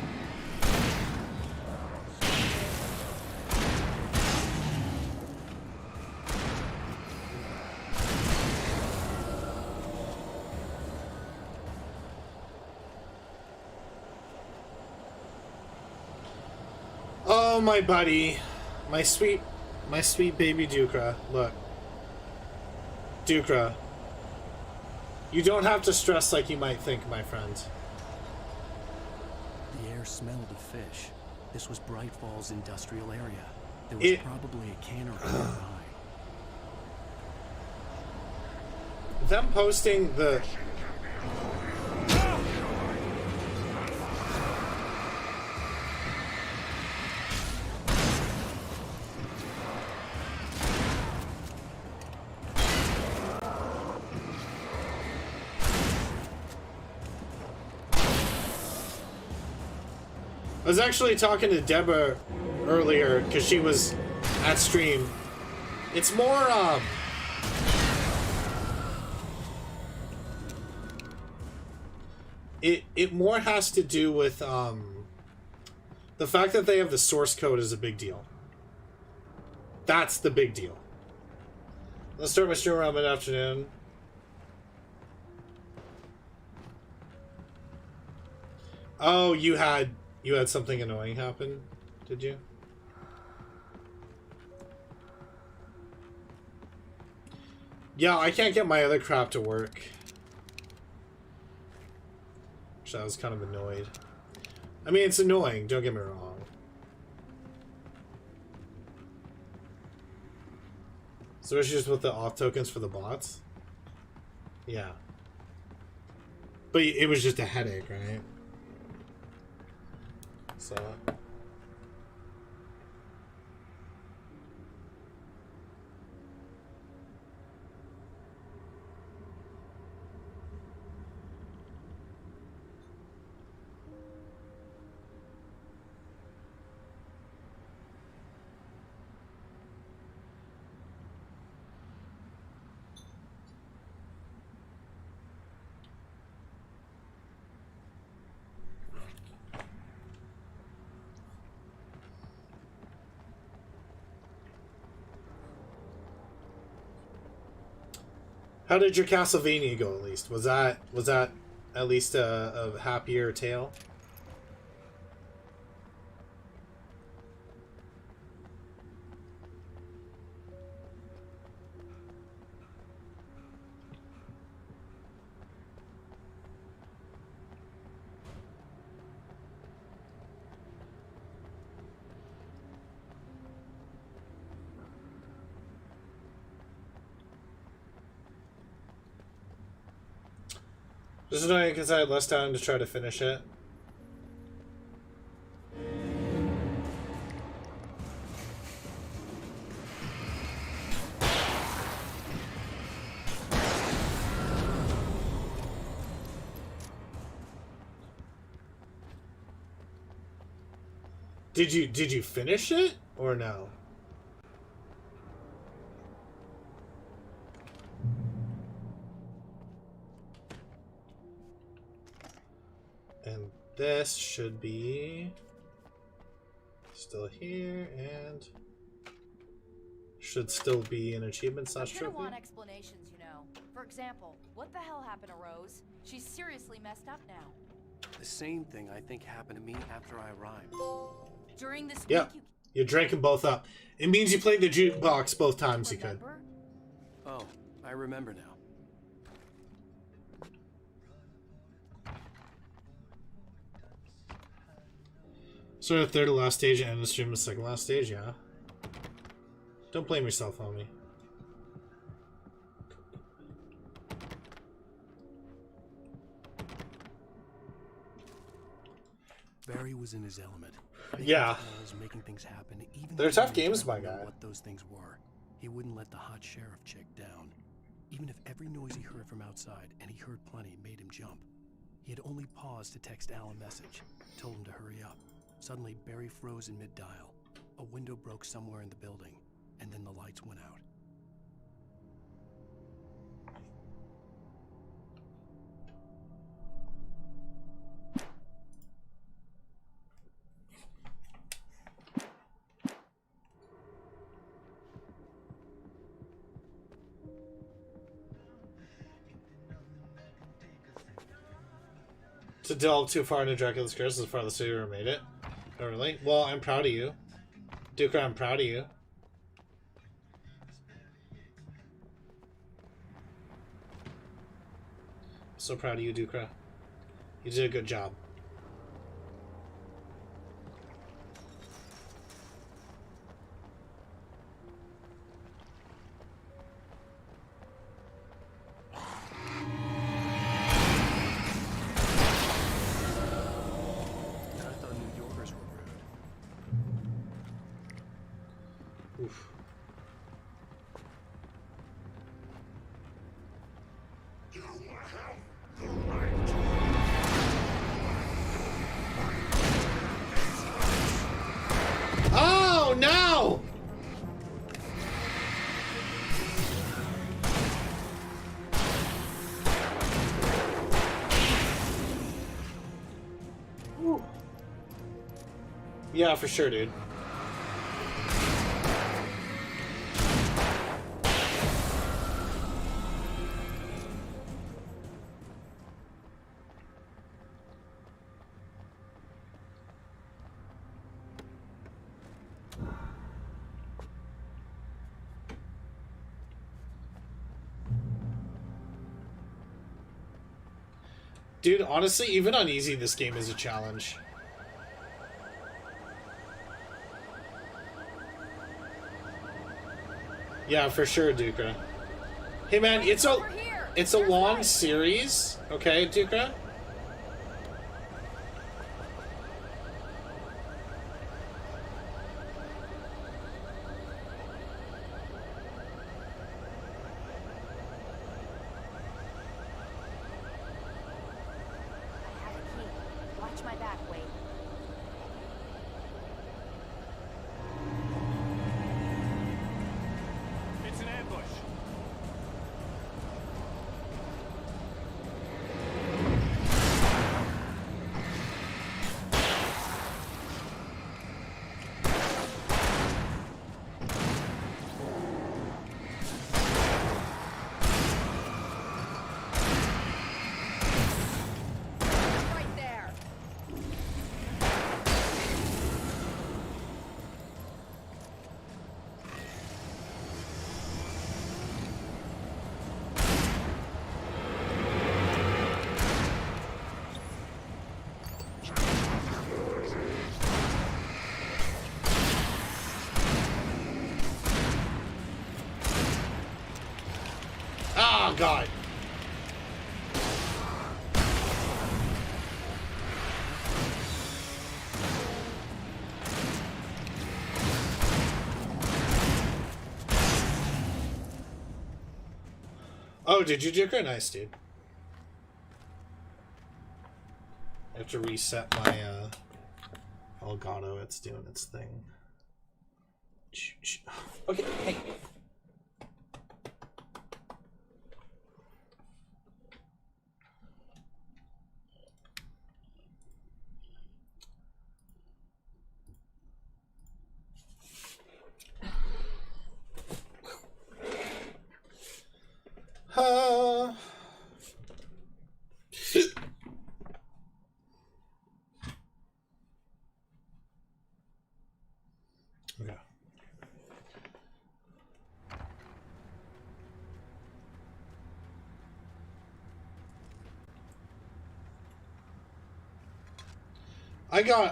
Oh, my buddy. My sweet baby Dukra. Look. Dukra. You don't have to stress like you might think, my friend. The air smelled of fish. This was Bright Falls industrial area. There was probably a cannery nearby. Them posting the... I was actually talking to Deborah earlier because she was at stream. It's more it more has to do with the fact that they have the source code is a big deal. That's the big deal. Let's start my stream around mid-afternoon. Oh, you had something annoying happen, did you? Yeah, I can't get my other crap to work. Actually, I was kind of annoyed. I mean, it's annoying, don't get me wrong. So it's just with the auth tokens for the bots? Yeah. But it was just a headache, right? So... How did your Castlevania go, at least? Was that at least a happier tale? Just annoying because I had less time to try to finish it. Did you finish it or no? And this should be still here and should still be an achievement slash I'm gonna trophy. want explanations, you know. For example, what the hell happened to Rose? She's seriously messed up now. The same thing I think happened to me after I arrived. During this Yeah, week, you drank them both up. It means you played the jukebox both times you could. Oh, I remember now. So the third to last stage and the stream the second last stage, yeah. Don't blame yourself on me. Barry was in his element. Yeah. Making things happen, even They're though tough he games, didn't my know guy. What those things were. He wouldn't let the hot sheriff chick down. Even if every noise he heard from outside, and he heard plenty, made him jump. He had only paused to text Al a message, told him to hurry up. Suddenly, Barry froze in mid-dial. A window broke somewhere in the building, and then the lights went out. To delve too far into Dracula's Curse is the farthest you ever made it. Oh, really? Well, I'm proud of you. Duker, I'm proud of you. So proud of you, Dukra. You did a good job. I thought New Yorkers were rude. Oof. Oh no! Whew. Yeah, for sure, dude. Dude, honestly, even on easy, this game is a challenge. Yeah, for sure, Dukra. Hey man, it's a long series, okay, Dukra? Watch my back, wait. It's an ambush. Right there. Oh god. Oh, did you Dukra? Nice, dude. I have to reset my Elgato. It's doing its thing. Okay, hey. Okay.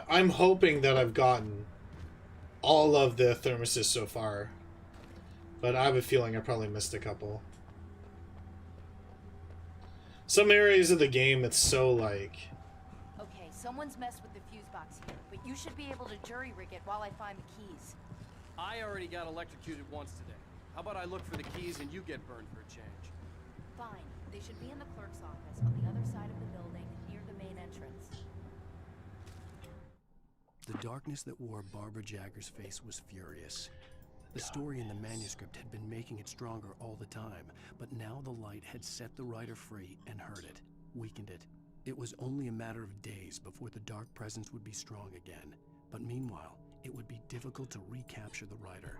I'm hoping that I've gotten all of the thermoses so far, but I have a feeling I probably missed a couple. Some areas of the game, it's so like... Okay, someone's messed with the fuse box here, but you should be able to jury rig it while I find the keys. I already got electrocuted once today. How about I look for the keys and you get burned for a change? Fine. They should be in the clerk's office on the other side of the building, near the main entrance. The darkness that wore Barbara Jagger's face was furious. The story in the manuscript had been making it stronger all the time, but now the light had set the writer free and hurt it, weakened it. It was only a matter of days before the dark presence would be strong again. But meanwhile, it would be difficult to recapture the writer.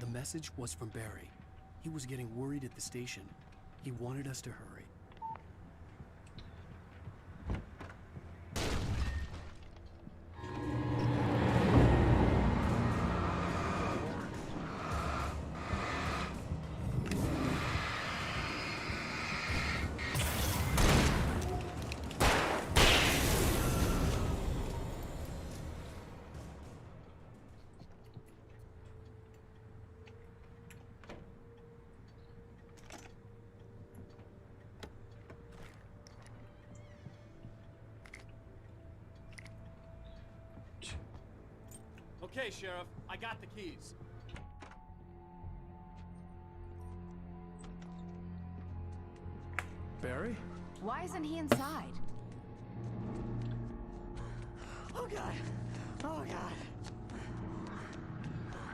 The message was from Barry. He was getting worried at the station. He wanted us to hurry. Okay, Sheriff, I got the keys. Barry? Why isn't he inside? Oh god! Oh god!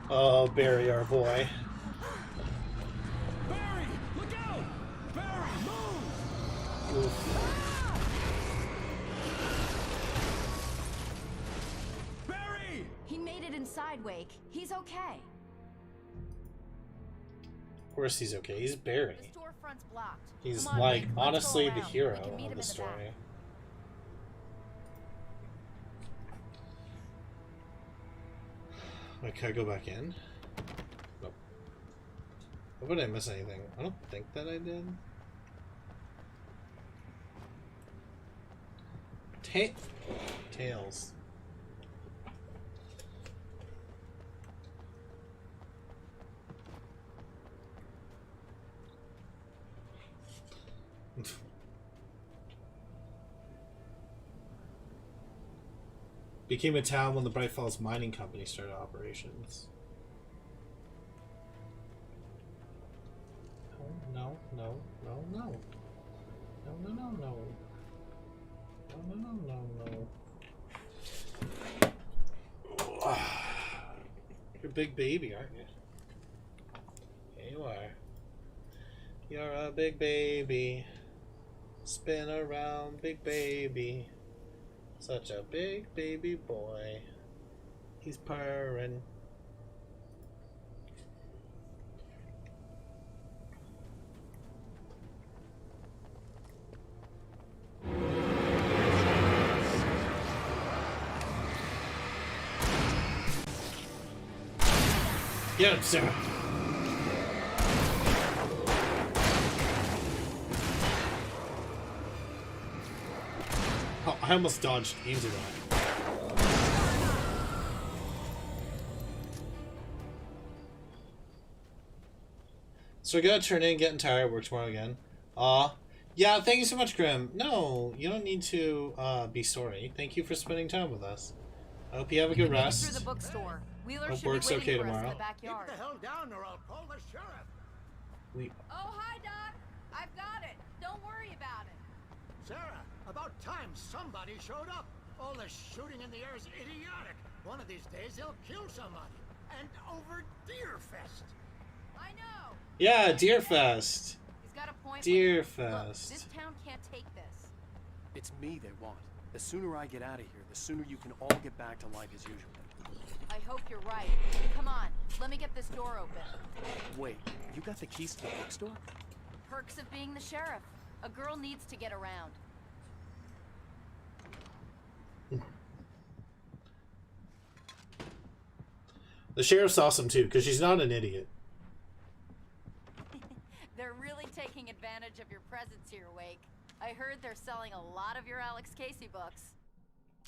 Oh, Barry, our boy. Barry! Look out! Barry, move! Oof. Barry! He made it inside, Wake. He's okay. Of course he's okay. He's Barry. The storefront's blocked. He's Come on, like Wake, let's honestly go the around. hero We can meet him of the in the back. story. Wait, can I go back in? Nope. Or would I miss anything? I don't think that I did. Tails. Became a town when the Bright Falls Mining Company started operations. No. You're a big baby, aren't you? Yeah, you are. You're a big baby. Spin around, big baby. Such a big baby boy. He's purring. Get him, Sarah. Oh, I almost dodged into that. So I gotta turn in, getting tired, work tomorrow again. Yeah, thank you so much, Grim. No, you don't need to be sorry. Thank you for spending time with us. I hope you have a good rest. Through the bookstore. Wheeler Hope should be work's waiting okay for us in tomorrow. the backyard. Keep the hell down or I'll call the sheriff. Oh, hi, Doc. I've got it. Don't worry about it. Sarah, about time somebody showed up. All the shooting in the air is idiotic. One of these days they'll kill somebody. And over Deerfest. I know. Yeah, Deerfest. He's got a point. Deerfest. Look, this town can't take this. It's me they want. The sooner I get out of here, the sooner you can all get back to life as usual. I hope you're right. Come on, let me get this door open. Wait, you got the keys to the bookstore? Perks of being the sheriff. A girl needs to get around. The sheriff's awesome too, because she's not an idiot. They're really taking advantage of your presence here, Wake. I heard they're selling a lot of your Alex Casey books.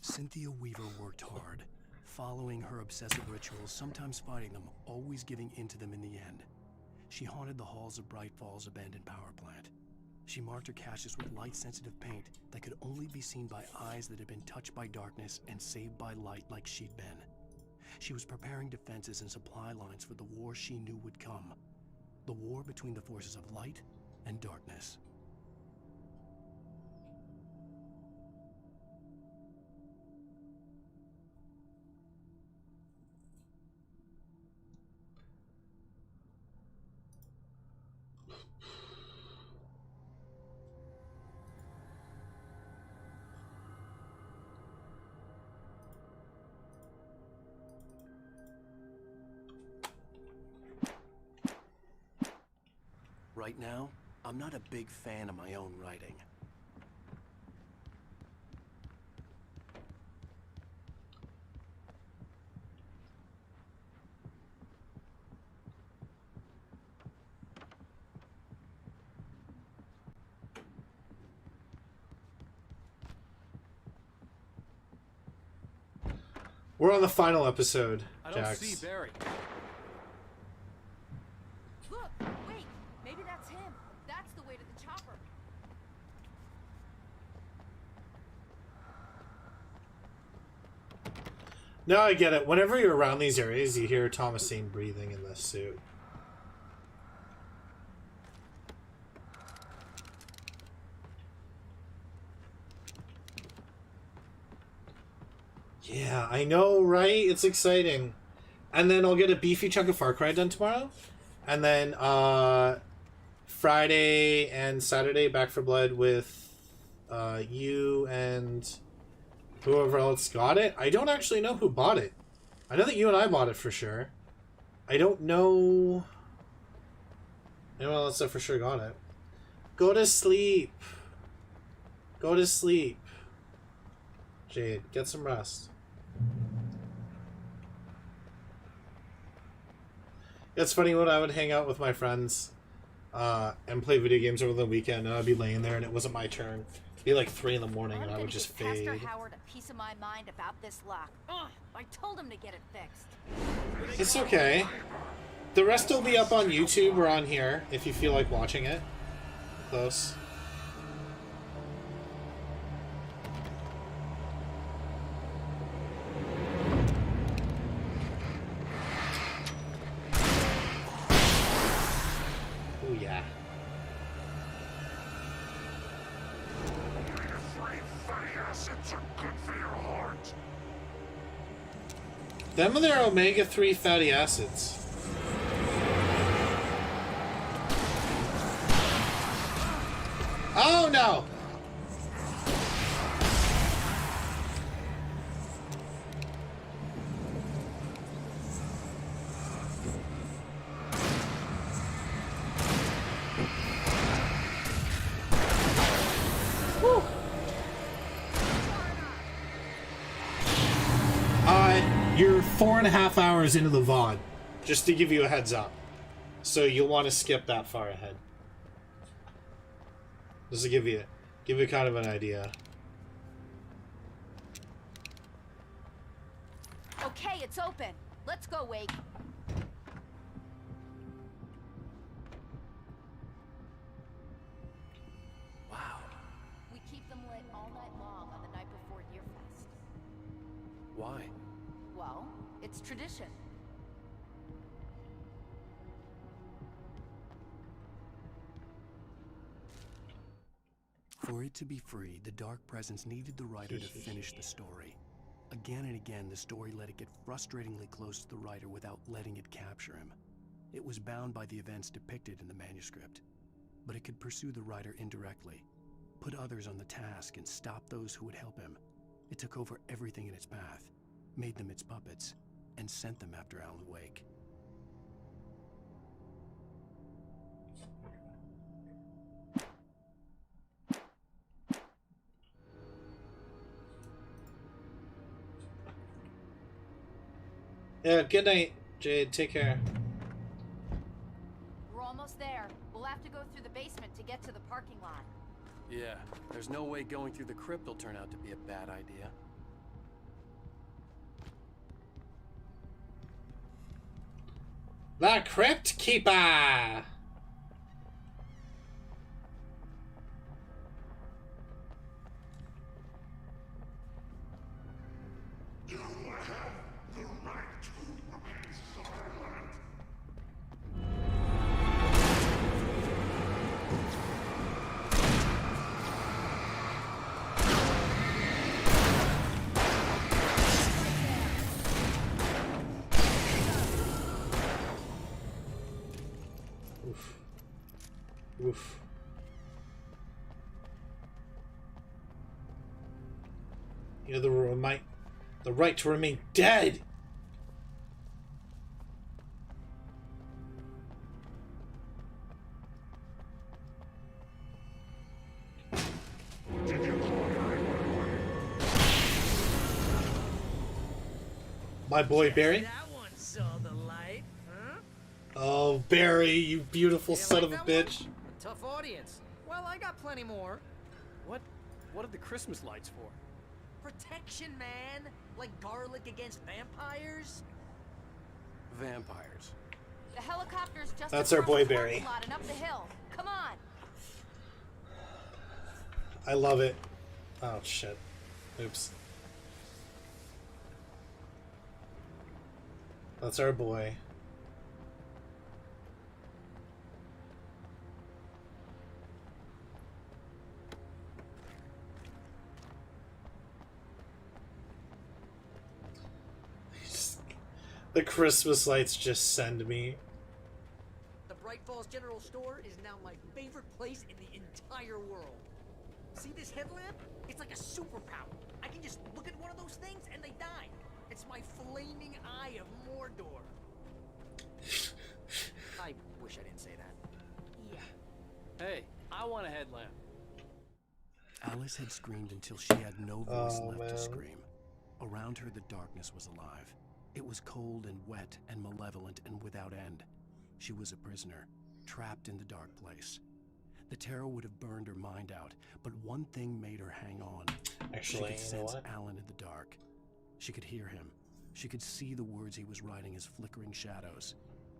Cynthia Weaver worked hard, following her obsessive rituals, sometimes fighting them, always giving in to them in the end. She haunted the halls of Bright Falls' abandoned power plant. She marked her caches with light-sensitive paint that could only be seen by eyes that had been touched by darkness and saved by light like she'd been. She was preparing defenses and supply lines for the war she knew would come. The war between the forces of light and darkness. Right now, I'm not a big fan of my own writing. We're on the final episode, I don't Jax. see Barry. Look, wait, maybe that's him. That's the way to the chopper. Now I get it. Whenever you're around these areas, you hear Thomasine breathing in this suit. Yeah, I know, right? It's exciting. And then I'll get a beefy chunk of Far Cry done tomorrow. And then Friday and Saturday, Back for Blood with you and whoever else got it. I don't actually know who bought it. I know that you and I bought it for sure. I don't know anyone else that for sure got it. Go to sleep. Go to sleep. Jade, get some rest. It's funny when I would hang out with my friends and play video games over the weekend, and I'd be laying there and it wasn't my turn. It'd be like 3 in the morning, and I would just fade. Pastor Howard a piece of my mind about this lock. Ugh, I told him to get it fixed. It's okay. The rest will be up on YouTube or on here if you feel like watching it. Close. Oh yeah. Them are their omega-3 fatty acids. Oh no! Whew. You're 4.5 hours into the VOD, just to give you a heads up. So you'll want to skip that far ahead. Just to give you kind of an idea. Okay, it's open. Let's go, Wake. Wow. We keep them lit all night long on the night before Deerfest. Why? Well, it's tradition. For it to be free, the Dark Presence needed the writer to finish the story. Again and again, the story let it get frustratingly close to the writer without letting it capture him. It was bound by the events depicted in the manuscript, but it could pursue the writer indirectly, put others on the task, and stop those who would help him. It took over everything in its path, made them its puppets, and sent them after Alan Wake. Yeah, good night, Jade. Take care. We're almost there. We'll have to go through the basement to get to the parking lot. Yeah, there's no way going through the crypt will turn out to be a bad idea. The Crypt Keeper! Oof. You know, the right to remain dead. My boy Barry. That one saw the light, huh? Oh, Barry, you beautiful son of a bitch. Tough audience. Well, I got plenty more. What are the Christmas lights for? Protection, man. Like garlic against vampires. Vampires. The helicopter's just That's our across boy the parking Barry. lot and up the hill. Come on. I love it. Oh, shit. Oops. That's our boy. The Christmas lights just send me. The Bright Falls General Store is now my favorite place in the entire world. See this headlamp? It's like a superpower. I can just look at one of those things and they die. It's my flaming eye of Mordor. I wish I didn't say that. Yeah. Hey, I want a headlamp. Alice had screamed until she had no voice Oh, left man. to scream. Around her, the darkness was alive. It was cold and wet and malevolent and without end. She was a prisoner, trapped in the dark place. The terror would have burned her mind out, but one thing made her hang on. Actually, she could sense Alan in the dark. She could hear him. She could see the words he was writing as flickering shadows.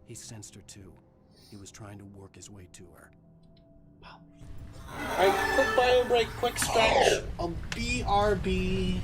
He sensed her too. He was trying to work his way to her. Alright, quick bio break, quick stretch. A BRB.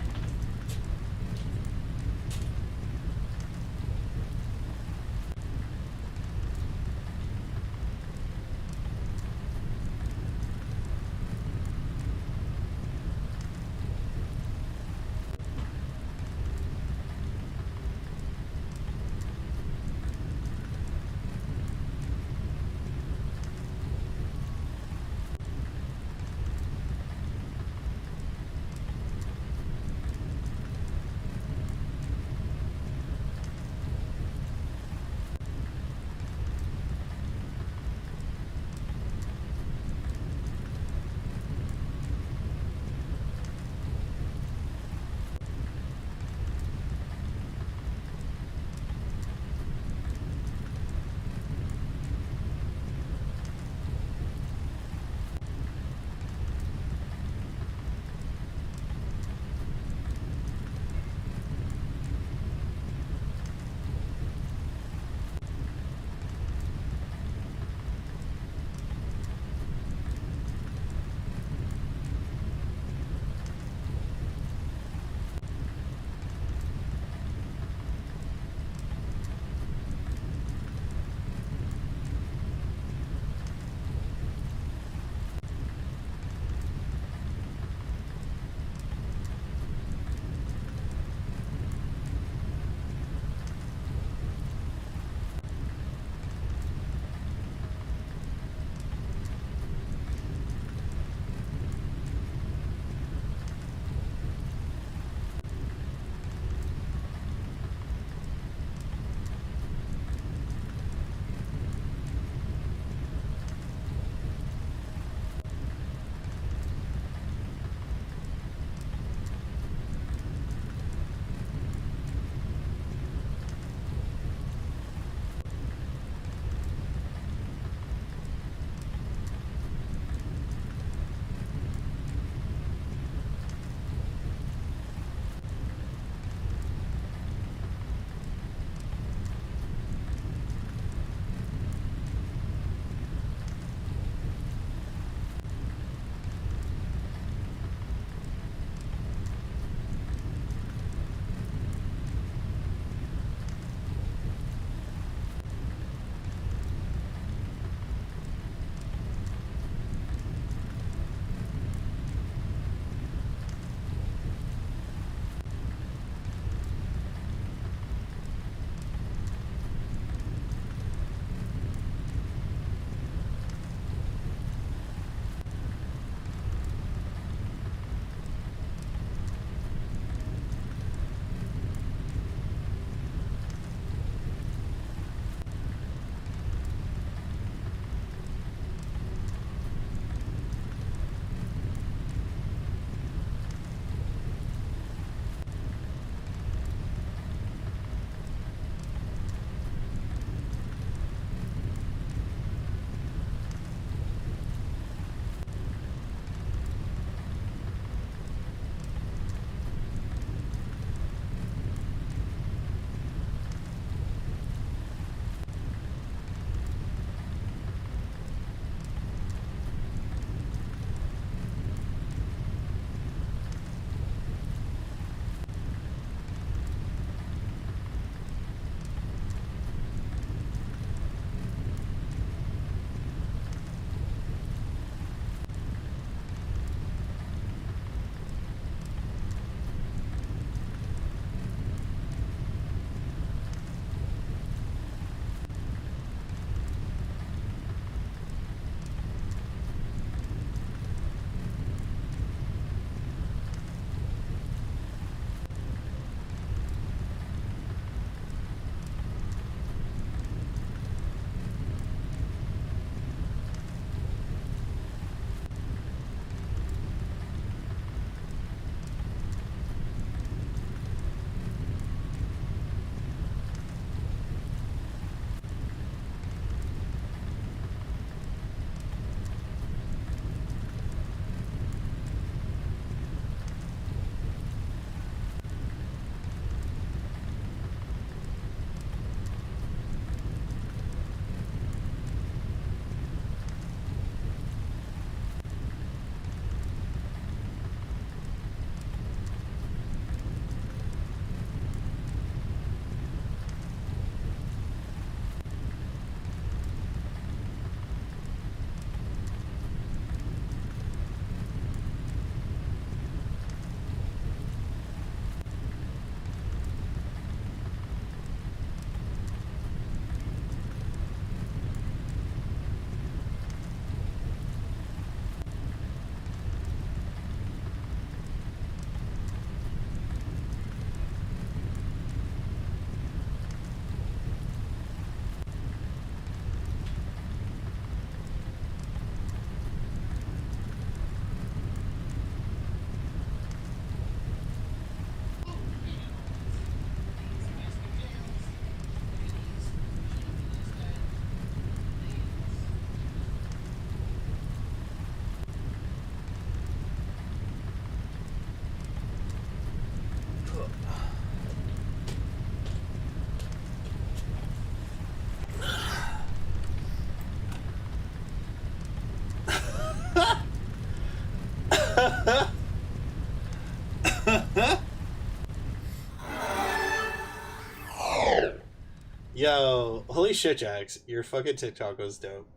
Yo, holy shit, Jax. Your fucking TikTok was dope.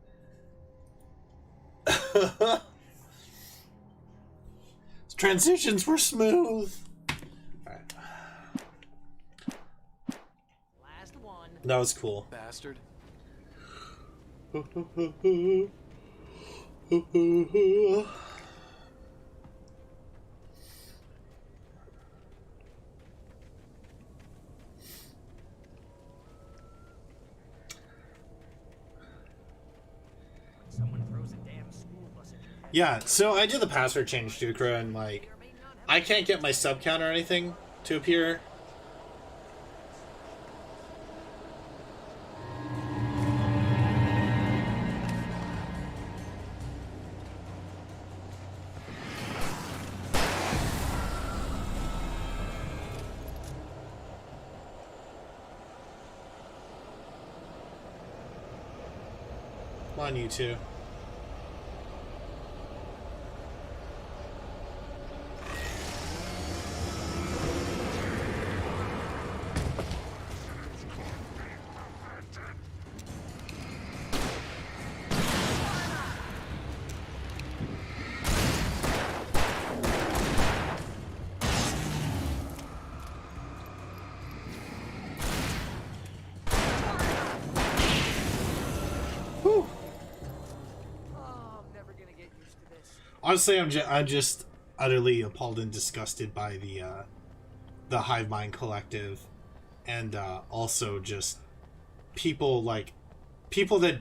Transitions were smooth. Alright. Last one. That was cool. Bastard. Someone throws a damn school bus at your head. Yeah, so I did the password change, Dukra, and like, I can't get my sub count or anything to appear. Come on, you two. Honestly, I'm just utterly appalled and disgusted by the Hive Mind Collective, and also just people that,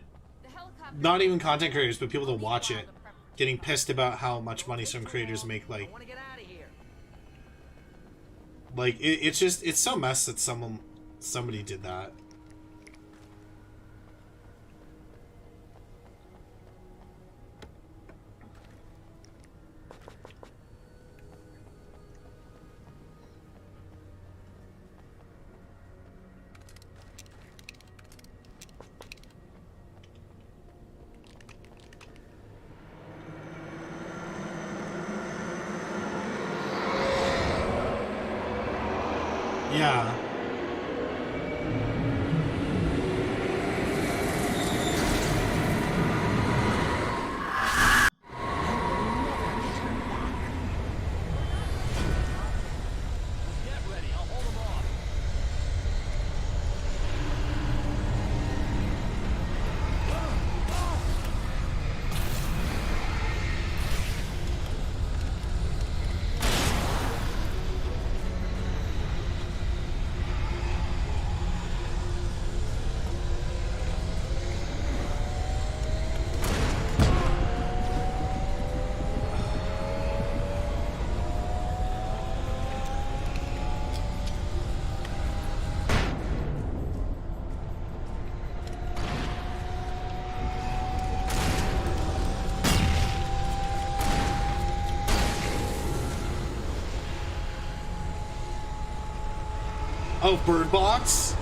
not even content creators, but people that watch it, getting pissed about how much money some creators make. Like it's so messed that somebody did that. Yeah. Oh, Bird Box?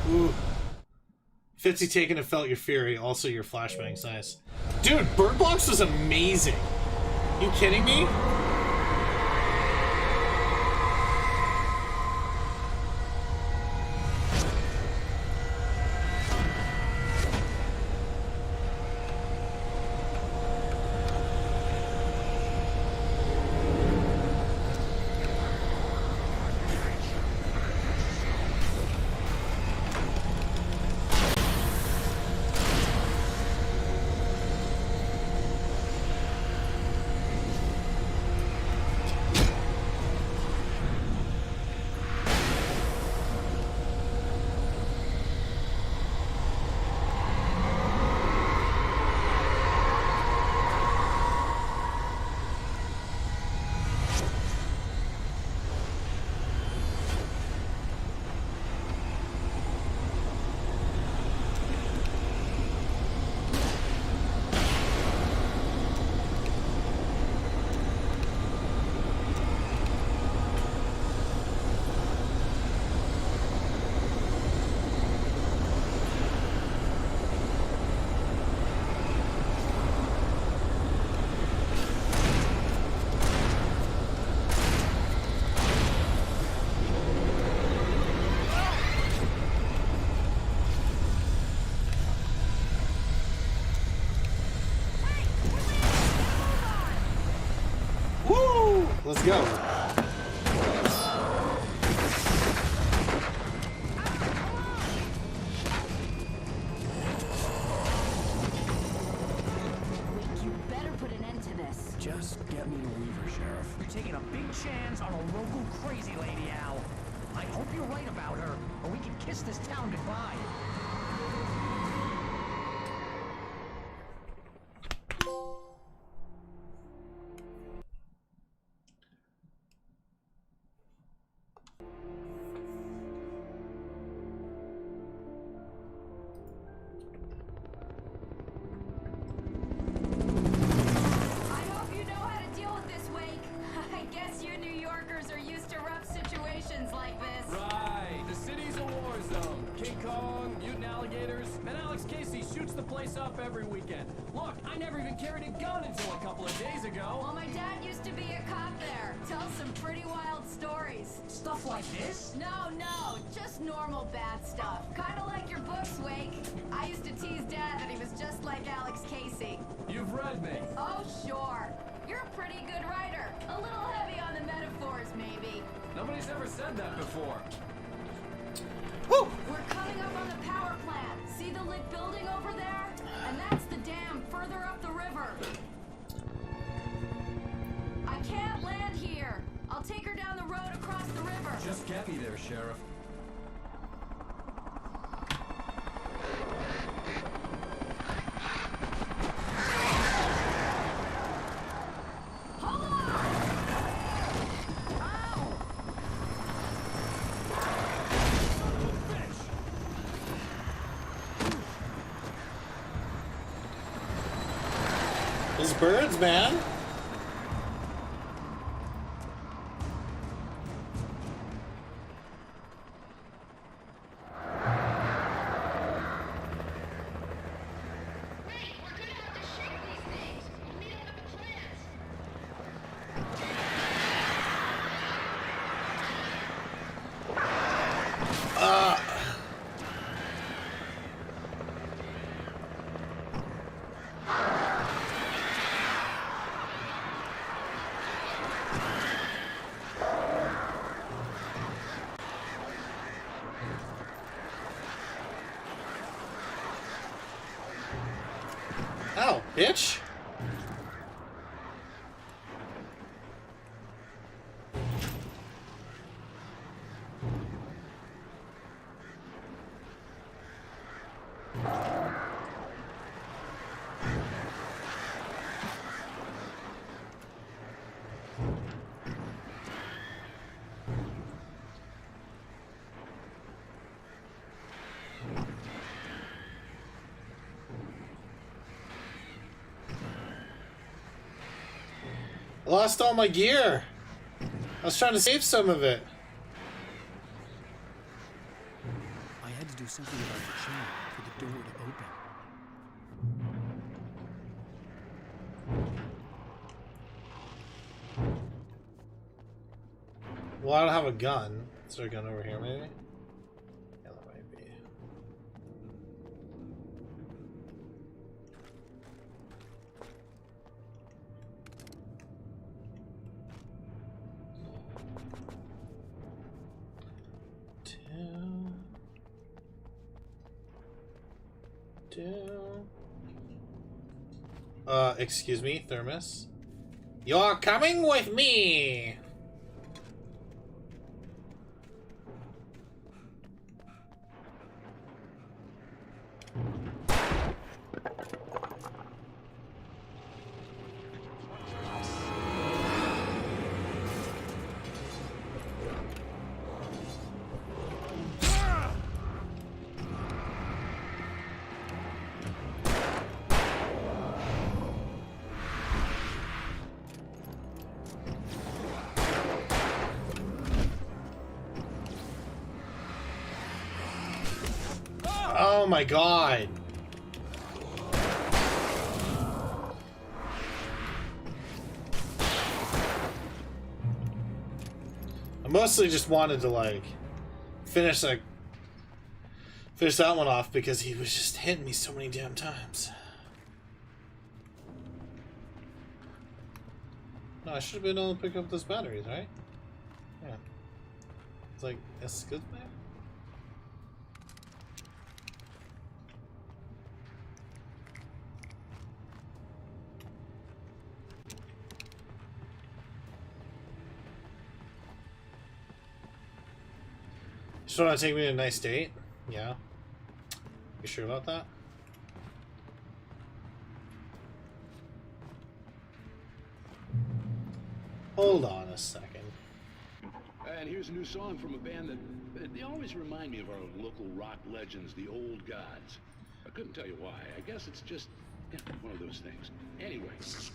Ooh. 50 taken and felt your fury, also your flashbangs, nice. Dude, Bird Box was amazing. You kidding me? let's go. You better put an end to this. Just get me to Weaver, Sheriff. You're taking a big chance on a local crazy lady, Al. I hope you're right about her, or we can kiss this town goodbye. I hope you know how to deal with this, Wake. I guess you New Yorkers are used to rough situations like this. Right. The city's a war zone. King Kong, mutant alligators, and Alex Casey shoots the place up every weekend. Look, I never even carried a gun until a couple of days ago. Well, my dad used to be a cop there. Tells some pretty wild stories. Stuff like this? No, just normal bad stuff. Kind of like your books, Wake. I used to tease Dad that he was just like Alex Casey. You've read me. Oh, sure. You're a pretty good writer. A little heavy on the metaphors, maybe. Nobody's ever said that before. We're coming up on the power plant. See the lit building over there? And that's the dam further up the river. I can't land here. I'll take her down the road across the river. Just get me there, Sheriff. Hold on! Ow! Those birds, man. Ow, bitch. I lost all my gear. I was trying to save some of it. I had to do something about the chain for the door to open. Well, I don't have a gun. Is there a gun over here, maybe? Yeah, that might be. Excuse me, Thermos. You're coming with me! Oh my god. I mostly just wanted to like finish that one off because he was just hitting me so many damn times. No, I should have been able to pick up those batteries, right? Yeah. It's like, excuse me? Just want to take me to a nice date? Yeah. You sure about that? Hold on a second. And here's a new song from a band that they always remind me of our local rock legends, the Old Gods. I couldn't tell you why. I guess it's just one of those things. Anyway, here's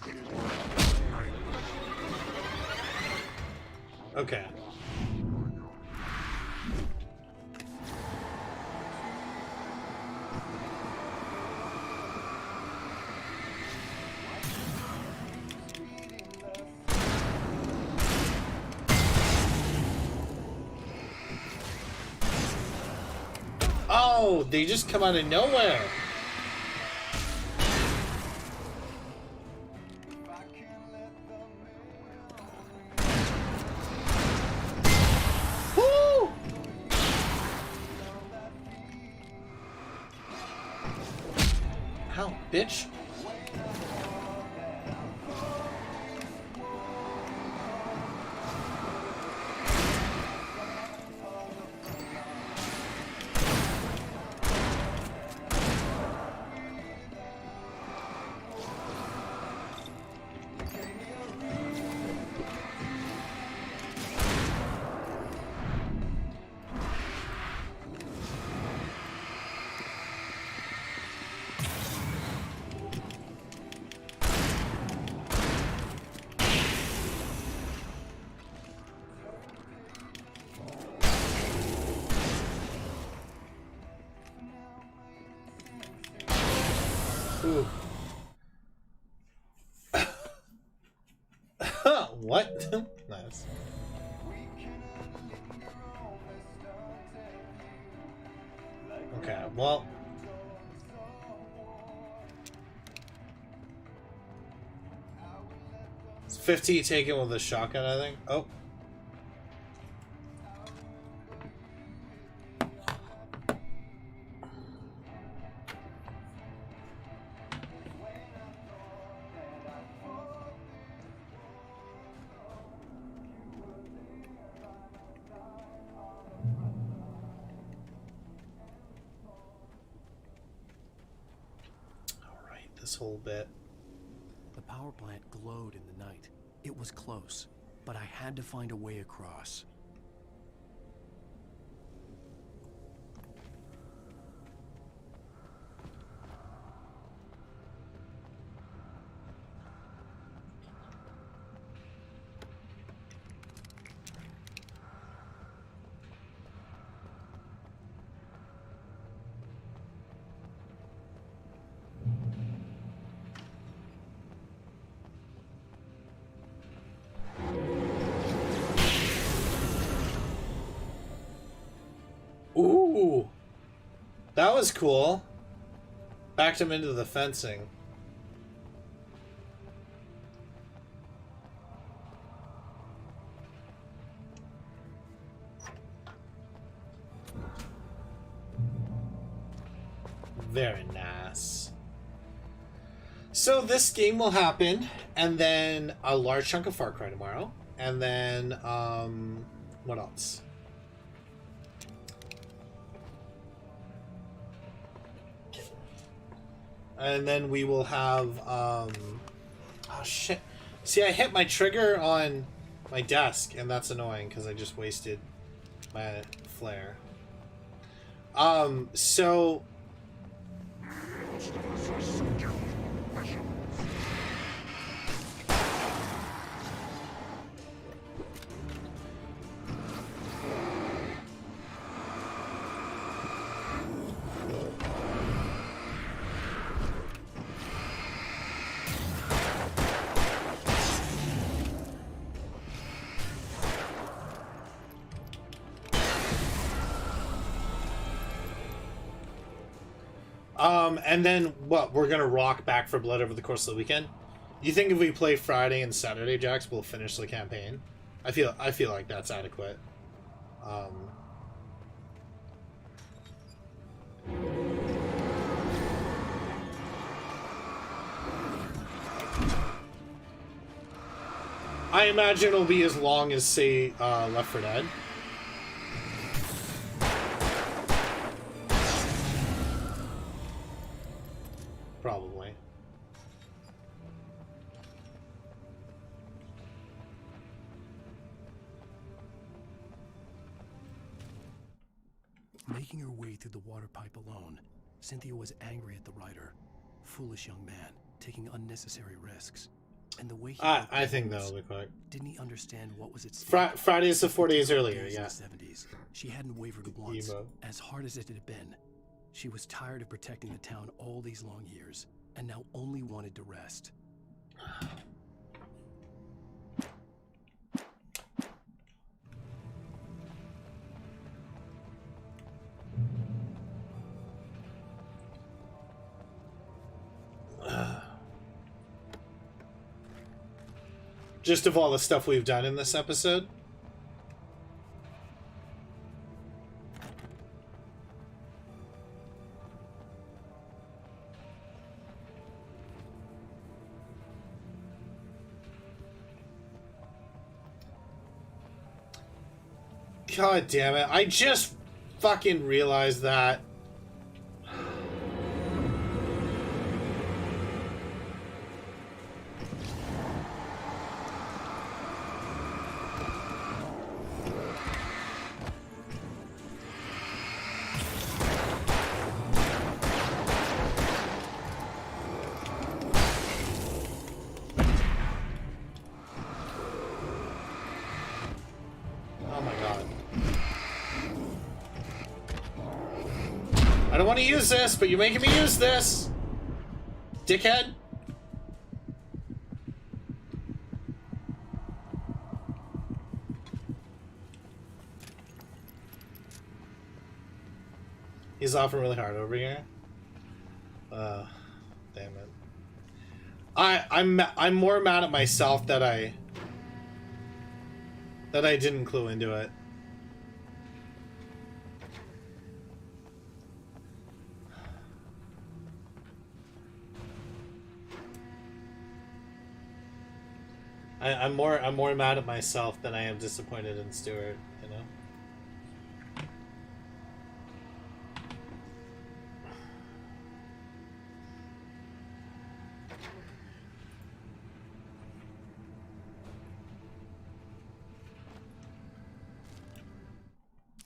Okay. Oh, they just come out of nowhere. Woo! Ow, bitch. Ooh. What? Nice. Okay, well. It's 50 taken with a shotgun, I think. Oh. This whole bit. The power plant glowed in the night. It was close, but I had to find a way across. Ooh, that was cool. Backed him into the fencing. Very nice. So this game will happen, and then a large chunk of Far Cry tomorrow, and then what else? And then we will have, oh shit. See, I hit my trigger on my desk, and that's annoying, because I just wasted my flare. So... and then, what, we're gonna rock back for Blood over the course of the weekend? You think if we play Friday and Saturday, Jax, we'll finish the campaign? I feel like that's adequate. I imagine it'll be as long as, say, Left 4 Dead. Probably. Making her way through the water pipe alone, Cynthia was angry at the writer. Foolish young man, taking unnecessary risks. And the way he I think that'll be quick. didn't he understand what was at stake? Friday's the 4 days earlier, In yeah. the 70s, she hadn't wavered once, as hard as it had been. She was tired of protecting the town all these long years, and now only wanted to rest. Just of all the stuff we've done in this episode. God damn it. I just fucking realized that. I don't want to use this, but you're making me use this, dickhead. He's laughing really hard over here. Damn it. I'm more mad at myself that I didn't clue into it. I'm more mad at myself than I am disappointed in Stuart, you know?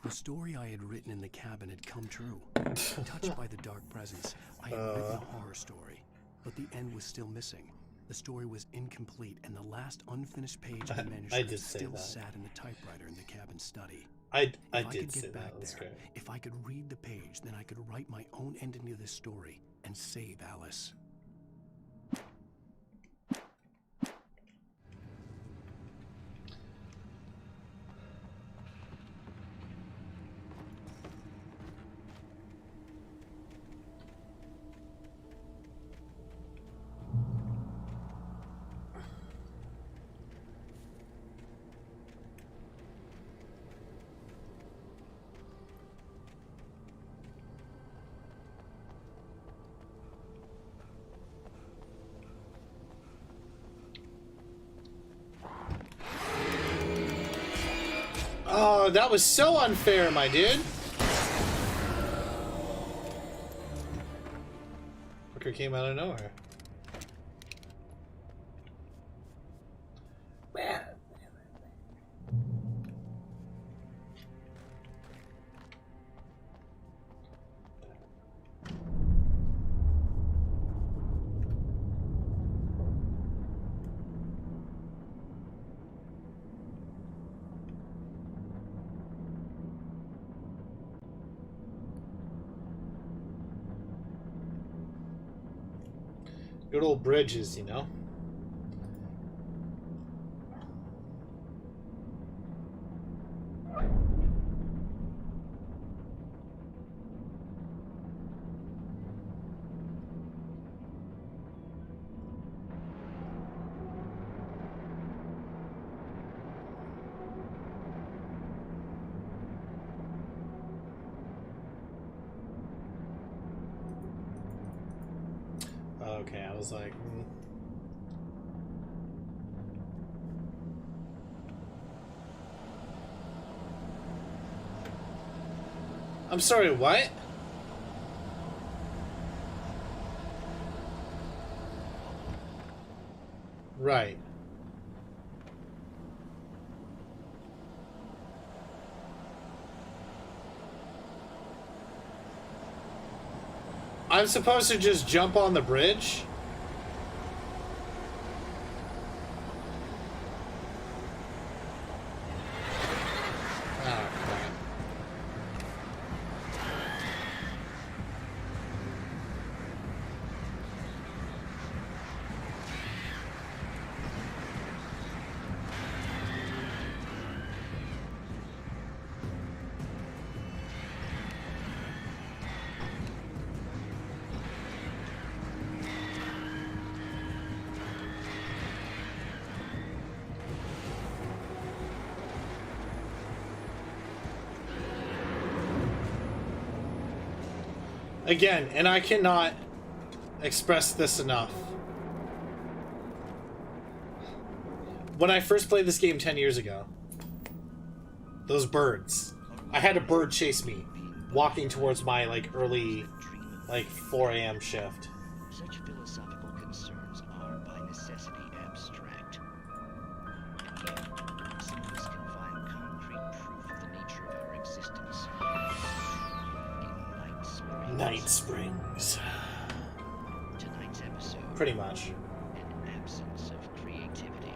The story I had written in the cabin had come true. Touched by the dark presence, I had written a horror story, but the end was still missing. The story was incomplete, and the last unfinished page of the manuscript still sat in the typewriter in the cabin study. I did say that. That's great. If I could read the page, then I could write my own ending to this story and save Alice. Oh, that was so unfair, my dude. Fucker came out of nowhere. Good old bridges, you know? okay. I was like, I'm sorry, what? Right. I'm supposed to just jump on the bridge? Oh, crap. Again, and I cannot express this enough. When I first played this game 10 years ago, those birds, I had a bird chase me walking towards my like early 4 a.m. shift. Such philosophical concerns are by necessity abstract. And yet, some of us can find concrete proof of the nature of our existence. Night Springs. Tonight's episode. Pretty much. An absence of creativity.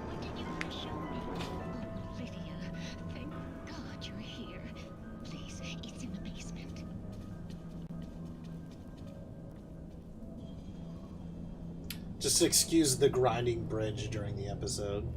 What did you want to show me? Oh, Lydia, thank God you're here. Please, it's in the basement. Just excuse the grinding bridge during the episode.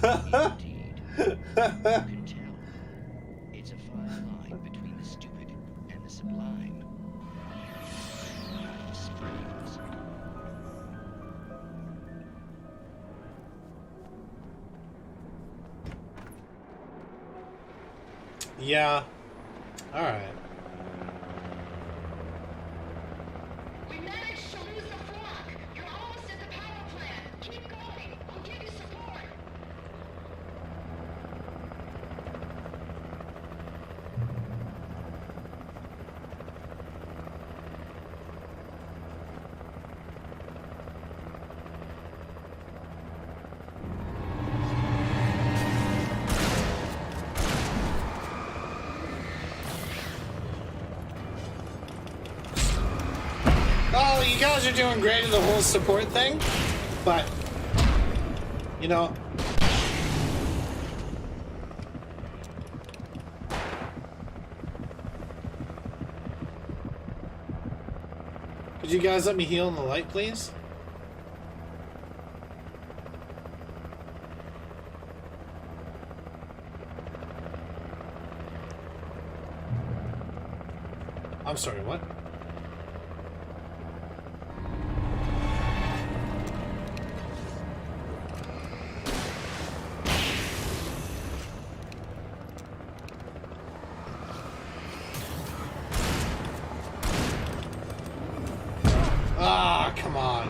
Indeed. You can tell. It's a fine line between the stupid and the sublime. Springs. Yeah. All right. We managed to lose the flock. You're almost at the power plant. Keep going. I'll give you support. Oh, you guys are doing great in the whole support thing, but, you know, Could you guys let me heal in the light, please? I'm sorry, what? Ah, come on.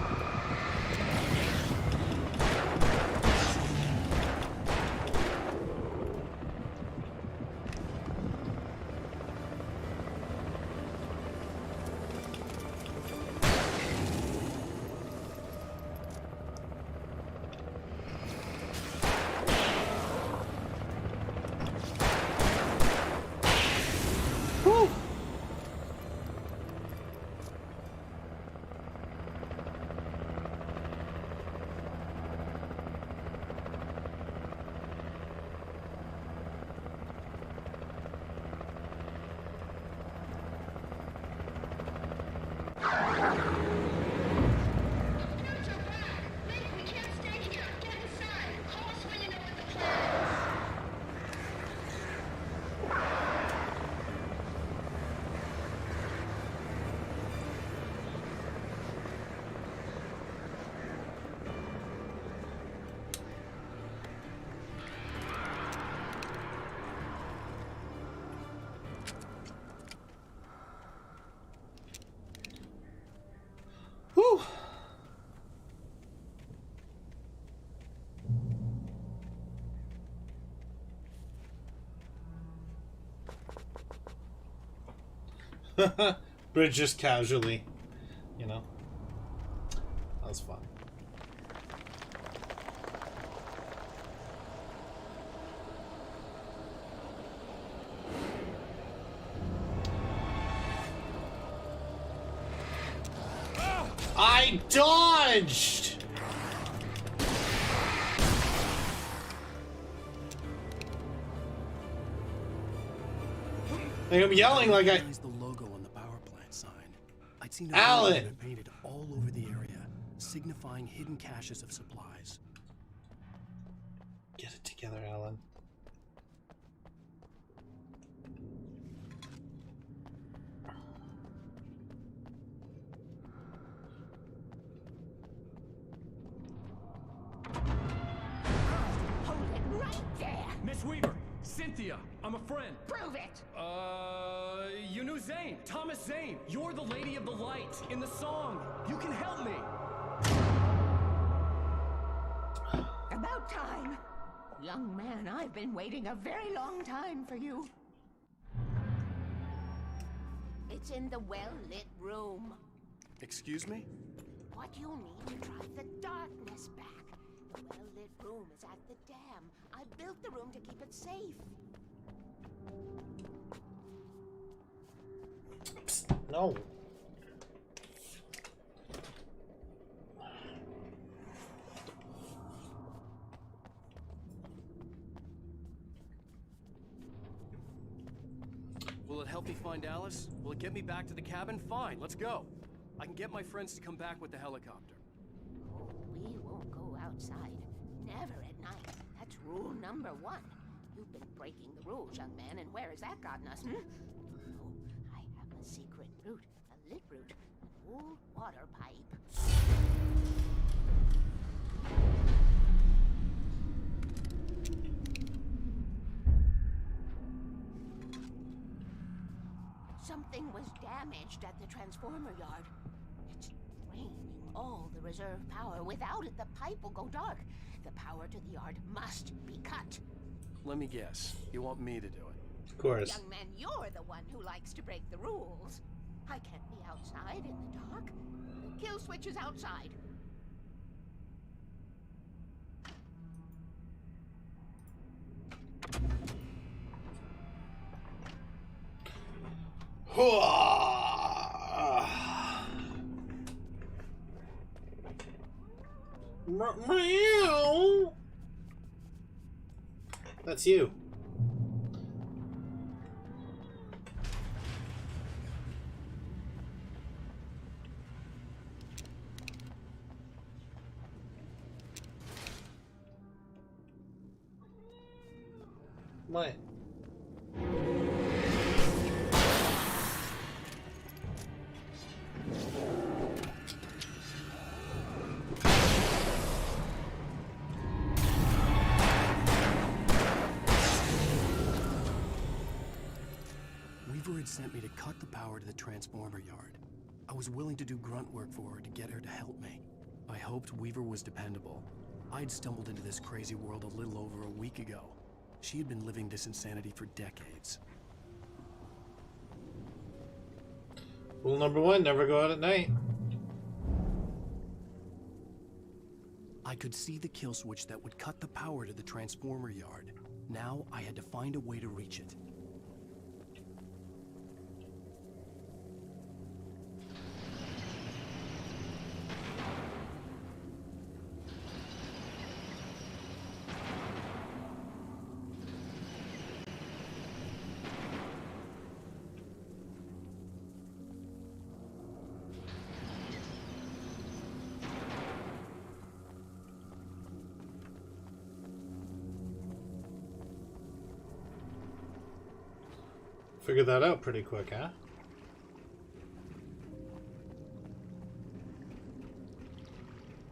Whew. Whew. Bridge just casually, you know. That was fun. I dodged! Like I'm yelling like I... The logo on the power plant sign. I'd seen Alan! it painted all over the area, signifying hidden caches of supplies. Get it together, Alan. Hold it right there! Miss Weaver! Cynthia! I'm a friend! Prove it! You knew Zane! Thomas Zane! You're the Lady of the Light in the song! You can help me! About time! Young man, I've been waiting a very long time for you. It's in the well-lit room. Excuse me? What you need to drive the darkness back. The well-lit room is at the dam. I built the room to keep it safe. Psst, no. Will it help me find Alice? Will it get me back to the cabin? Fine, let's go. I can get my friends to come back with the helicopter. Oh, we won't go outside. Never at night. That's rule number 1. You've been breaking the rules, young man, and where has that gotten us, Oh, I have a secret route. A lit route. An old water pipe. Something was damaged at the transformer yard. It's draining all the reserve power. Without it, the pipe will go dark. The power to the yard must be cut. Let me guess. You want me to do it? Of course. Young man, you're the one who likes to break the rules. I can't be outside in the dark. The kill switch is outside. That's you. What? Weaver had sent me to cut the power to the transformer yard. I was willing to do grunt work for her to get her to help me. I hoped Weaver was dependable. I'd stumbled into this crazy world a little over a week ago. She had been living this insanity for decades. Rule number 1, never go out at night. I could see the kill switch that would cut the power to the transformer yard. Now I had to find a way to reach it. Figured that out pretty quick, huh?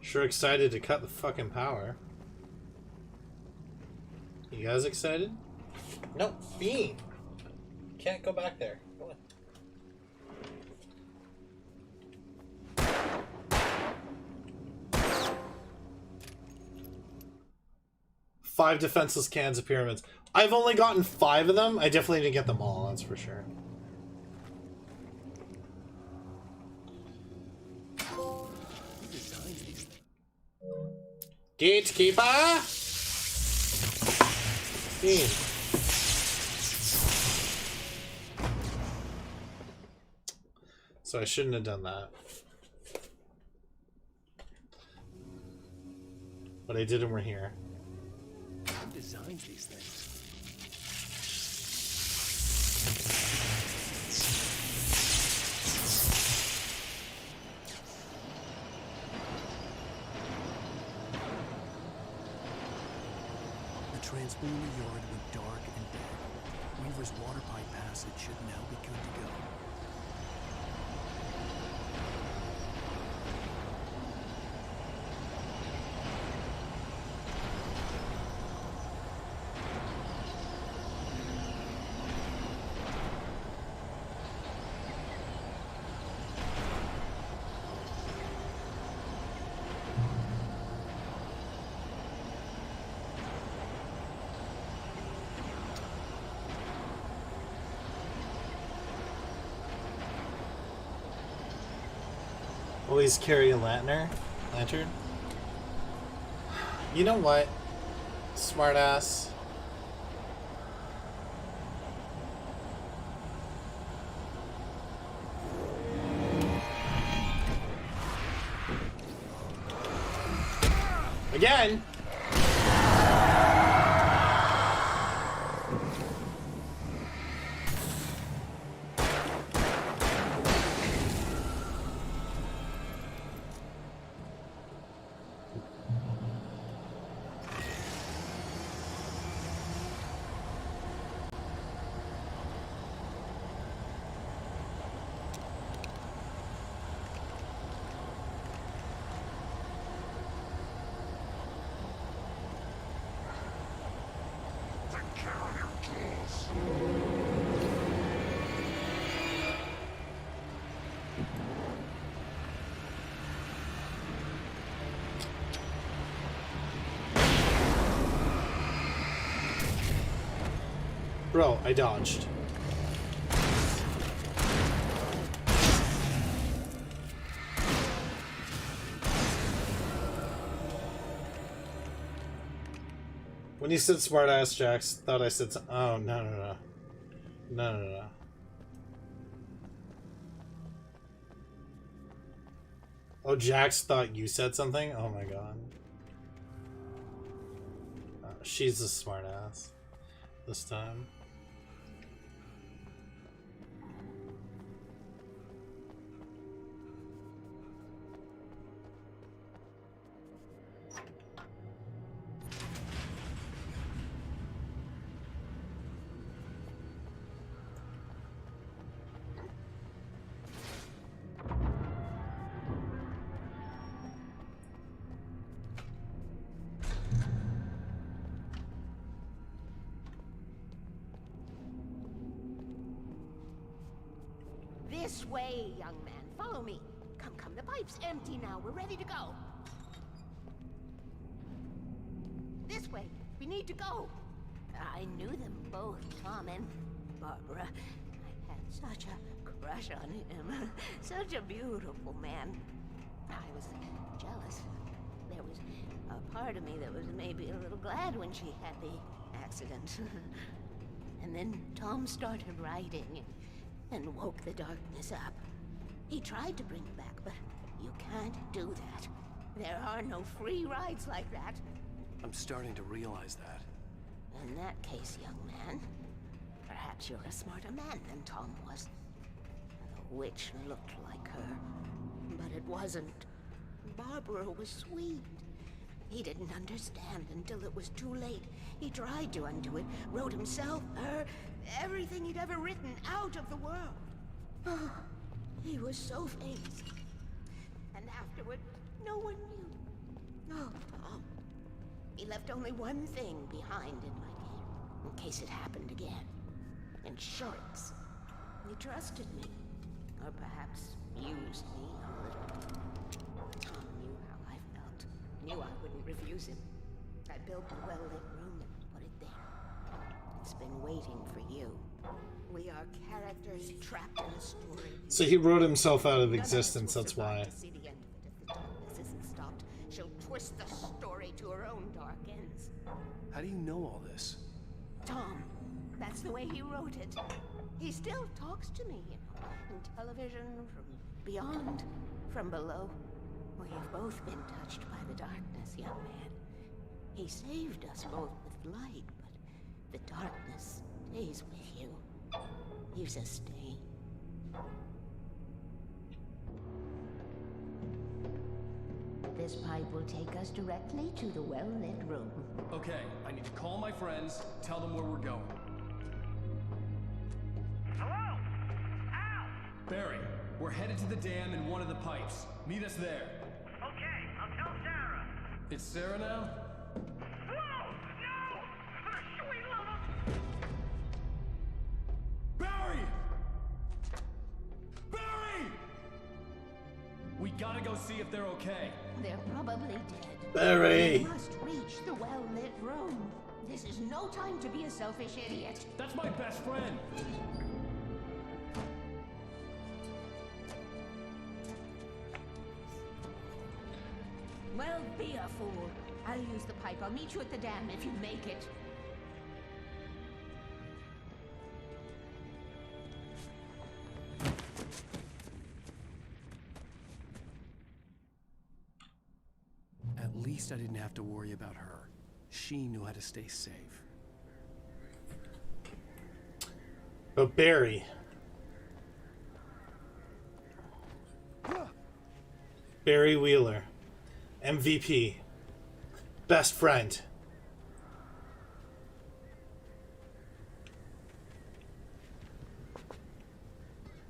Sure excited to cut the fucking power. You guys excited? No, Bean! Can't go back there. Go on. 5 defenseless cans of pyramids. I've only gotten 5 of them. I definitely didn't get them all, that's for sure. Gatekeeper! Bean. So I shouldn't have done that. But I did, and we're here. Who designed these things? The transformer yard went dark and dead. Weaver's water pipe passage should now be good to go. Always carry a lantern. You know what? Smartass. Again. Bro, I dodged. When you said smartass, Jax, thought I said oh, no. No. Oh, Jax thought you said something? Oh my god. She's a smartass this time. This way, young man. Follow me. Come, come. The pipe's empty now. We're ready to go. This way. We need to go. I knew them both, Tom and Barbara. I had such a crush on him. Such a beautiful man. I was jealous. There was a part of me that was maybe a little glad when she had the accident. And then Tom started writing and woke the darkness up. He tried to bring it back, but you can't do that. There are no free rides like that. I'm starting to realize that. In that case, young man, perhaps you're a smarter man than Tom was. The witch looked like her, but it wasn't. Barbara was sweet. He didn't understand until it was too late. He tried to undo it, wrote himself, her, everything he'd ever written out of the world. Oh, he was so famous. And afterward, no one knew. Oh, Tom. He left only one thing behind in my care, in case it happened again. Insurance. He trusted me. Or perhaps used me a little. Tom knew how I felt. Knew I wouldn't refuse him. I built a well-lit room and put it there. It's been waiting for you. We are characters trapped in a story. So he wrote himself out of existence, that's why. To see the end of it if the darkness isn't stopped. She'll twist the story to her own dark ends. How do you know all this? Tom, that's the way he wrote it. He still talks to me, you know, in television, from beyond, from below. We've both been touched by the darkness, young man. He saved us both with light, but the darkness stays with you. Leaves a stain. This pipe will take us directly to the well-lit room. Okay, I need to call my friends, tell them where we're going. Hello? Al! Barry, we're headed to the dam in one of the pipes. Meet us there. Okay, I'll tell Sarah. It's Sarah now? Whoa! No! For sweet love of... Barry! Barry! We gotta go see if they're okay. They're probably dead. Barry! We must reach the well-lit room. This is no time to be a selfish idiot. That's my best friend. Well, be a fool. I'll use the pipe. I'll meet you at the dam if you make it. At least I didn't have to worry about her. She knew how to stay safe. But Barry. Barry Wheeler. MVP. Best friend.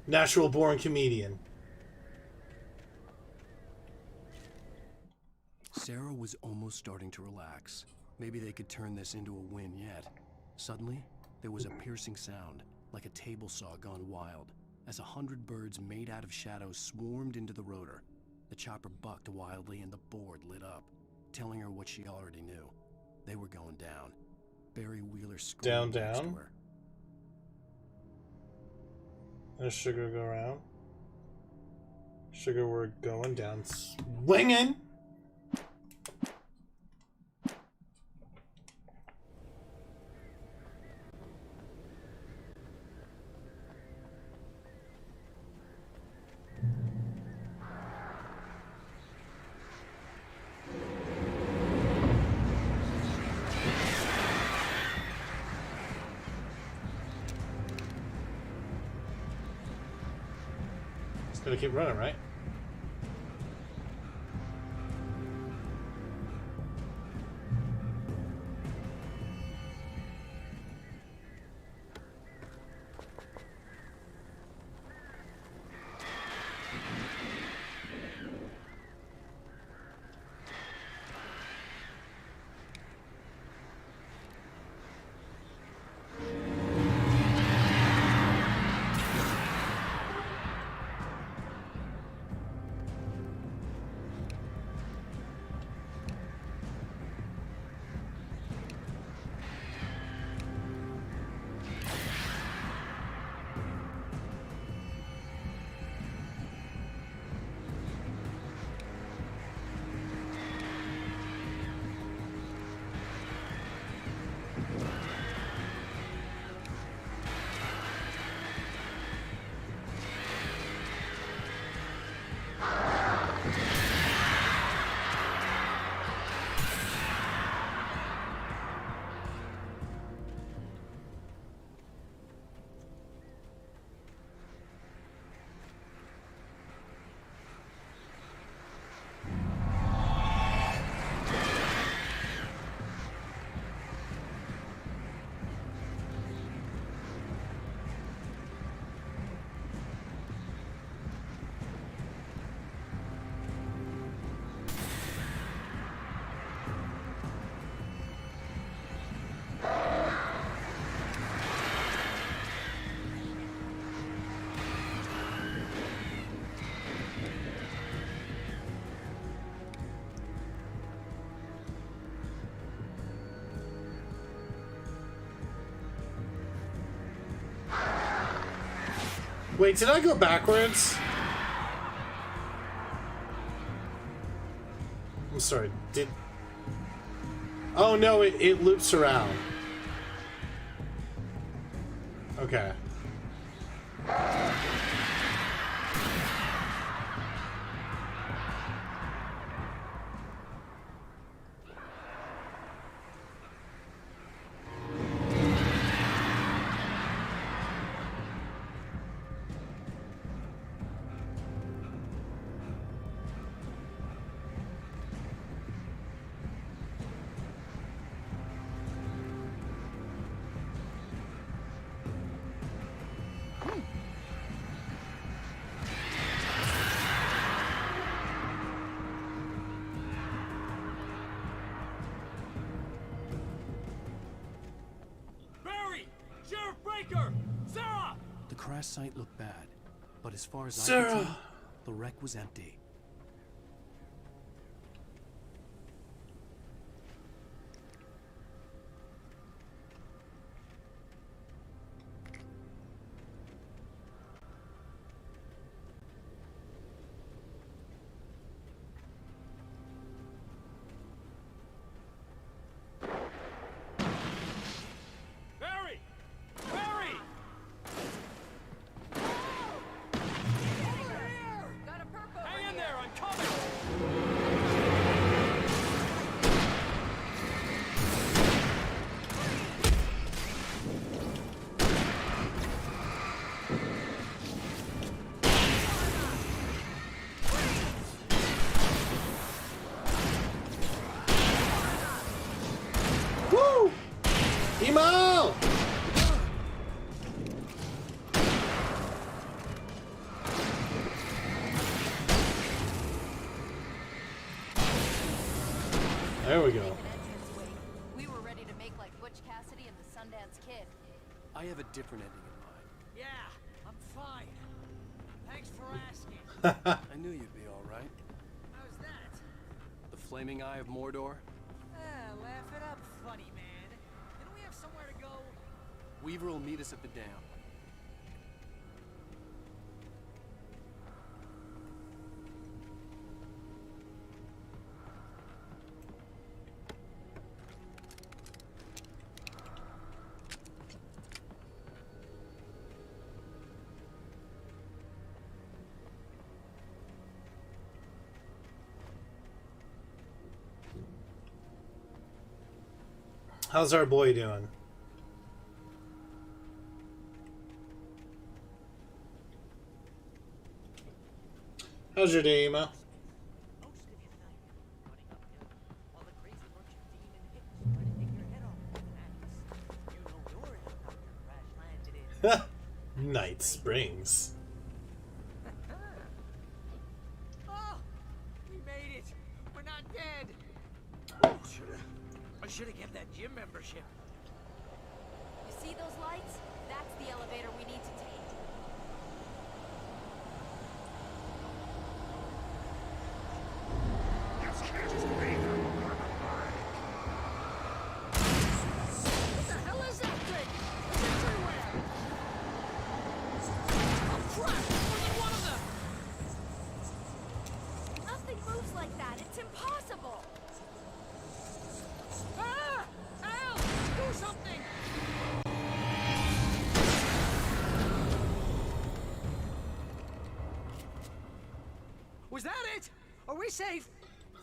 Natural born comedian. Sarah was almost starting to relax. Maybe they could turn this into a win yet. Suddenly, there was a piercing sound, like a table saw gone wild, as 100 birds made out of shadows swarmed into the rotor. The chopper bucked wildly and the board lit up, telling her what she already knew. They were going down. Barry Wheeler screamed next to her. There's Sugar go around. Sugar, we're going down. Swinging! Gotta keep running, right? Wait, did I go backwards? I'm sorry, did... Oh no, it loops around. Okay. The crash site looked bad, but as far as I Sarah! could tell, the wreck was empty. Woo! Emo! There we go. We were ready to make like Butch Cassidy and the Sundance Kid. I have a different ending in mind. Yeah, I'm fine. Thanks for asking. I knew you'd be all right. How's that? The flaming eye of Mordor? Laugh it up, funny man. Didn't we have somewhere to go? Weaver will meet us at the dam. How's our boy doing? How's your day, Emo? Night Springs. Oh, we made it. We're not dead. I should have kept that gym membership. You see those lights? That's the elevator we need to take. What the hell is that thing? It's everywhere. Oh crap! More than one of them. Nothing moves like that. It's impossible. Ah! Al! Do something! Was that it? Are we safe?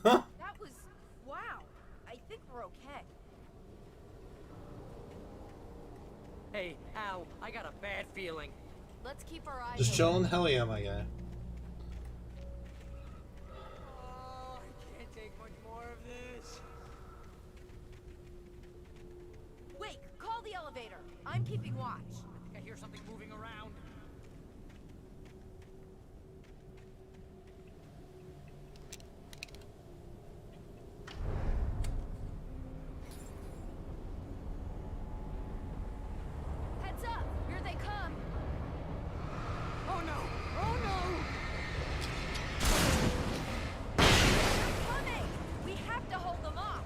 That was... wow. I think we're okay. Hey, Al, I got a bad feeling. Let's keep our eyes Just open. chilling? Hell yeah, my guy. Oh, I can't take much more of this. Wait, call the elevator. I'm keeping watch. I think I hear something moving around. Heads up! Here they come! Oh no! Oh no! They're coming! We have to hold them off!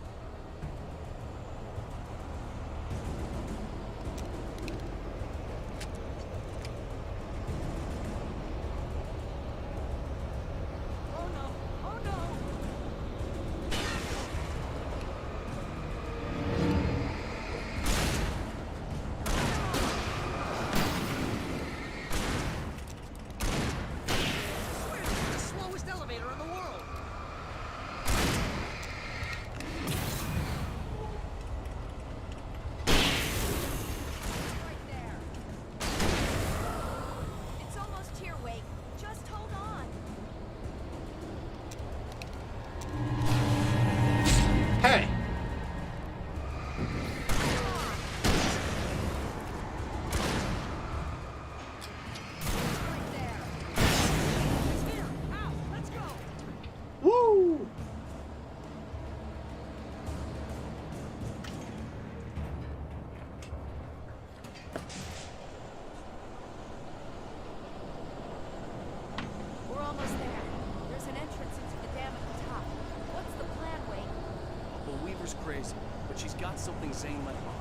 Weaver's crazy, but she's got something Zane let borrow.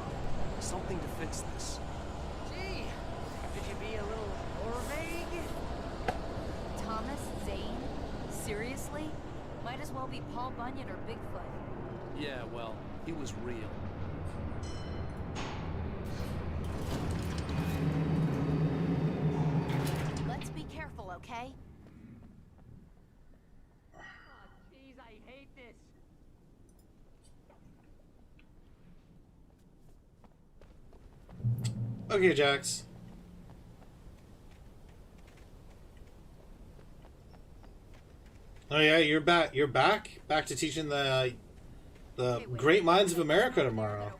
Something to fix this. Gee, could you be a little more vague? Thomas Zane? Seriously? Might as well be Paul Bunyan or Bigfoot. Yeah, well, he was real. Let's be careful, okay? Oh, jeez, I hate this. Okay, Jax. Oh yeah, you're back. You're back. Back to teaching the great minds of America tomorrow.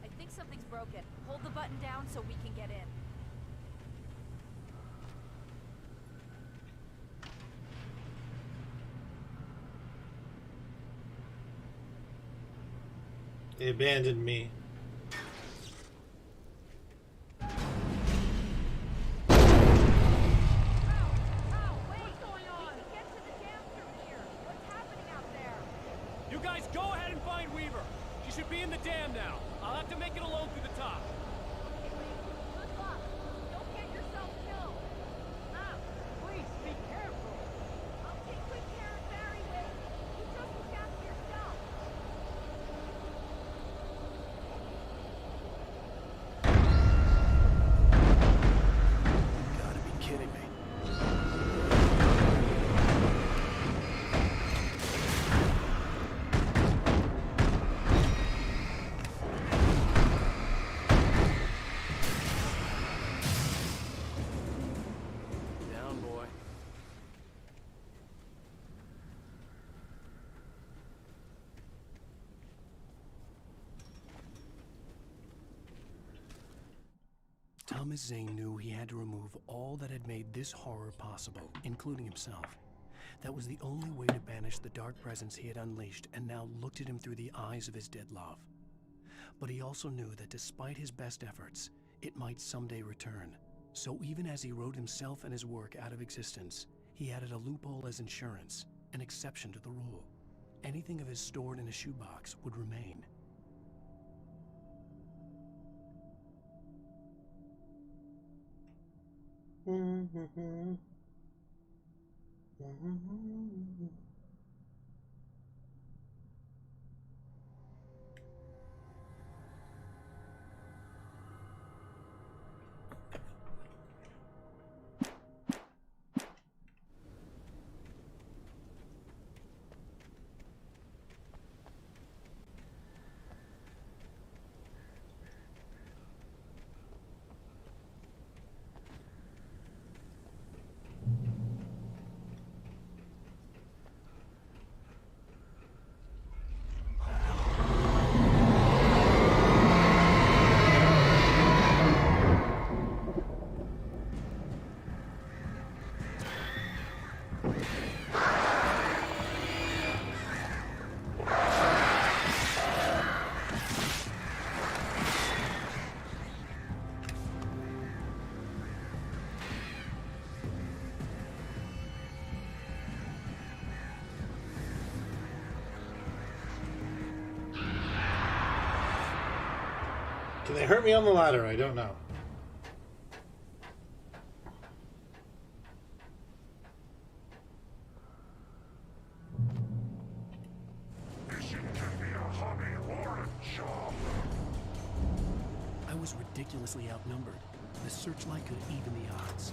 I think something's broken. Hold the button down so we can get in. They abandoned me. You guys go ahead and find Weaver. She should be in the dam now. I'll have to make it alone through the top. Good luck. Don't get yourself killed. Please be careful. I'll take good care of Barry, Wade. You just look after yourself. You gotta be kidding me. Down, boy. Thomas Zane knew he had to remove all that had made this horror possible, including himself. That was the only way to banish the dark presence he had unleashed and now looked at him through the eyes of his dead love. But he also knew that despite his best efforts, it might someday return. So even as he wrote himself and his work out of existence, he added a loophole as insurance, an exception to the rule. Anything of his stored in a shoebox would remain. Can they hurt me on the ladder? I don't know. I was ridiculously outnumbered. The searchlight could even the odds.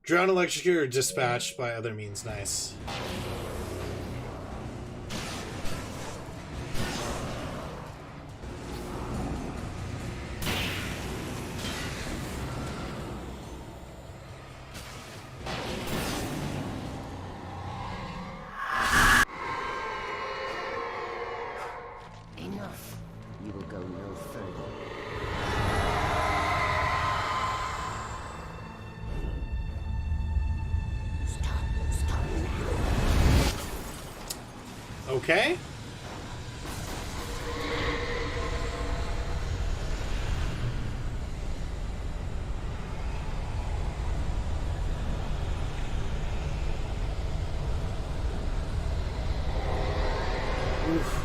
Drown, electrocuted, or dispatched by other means. Nice. Enough. You will go no further. Stop now. Okay. Oof.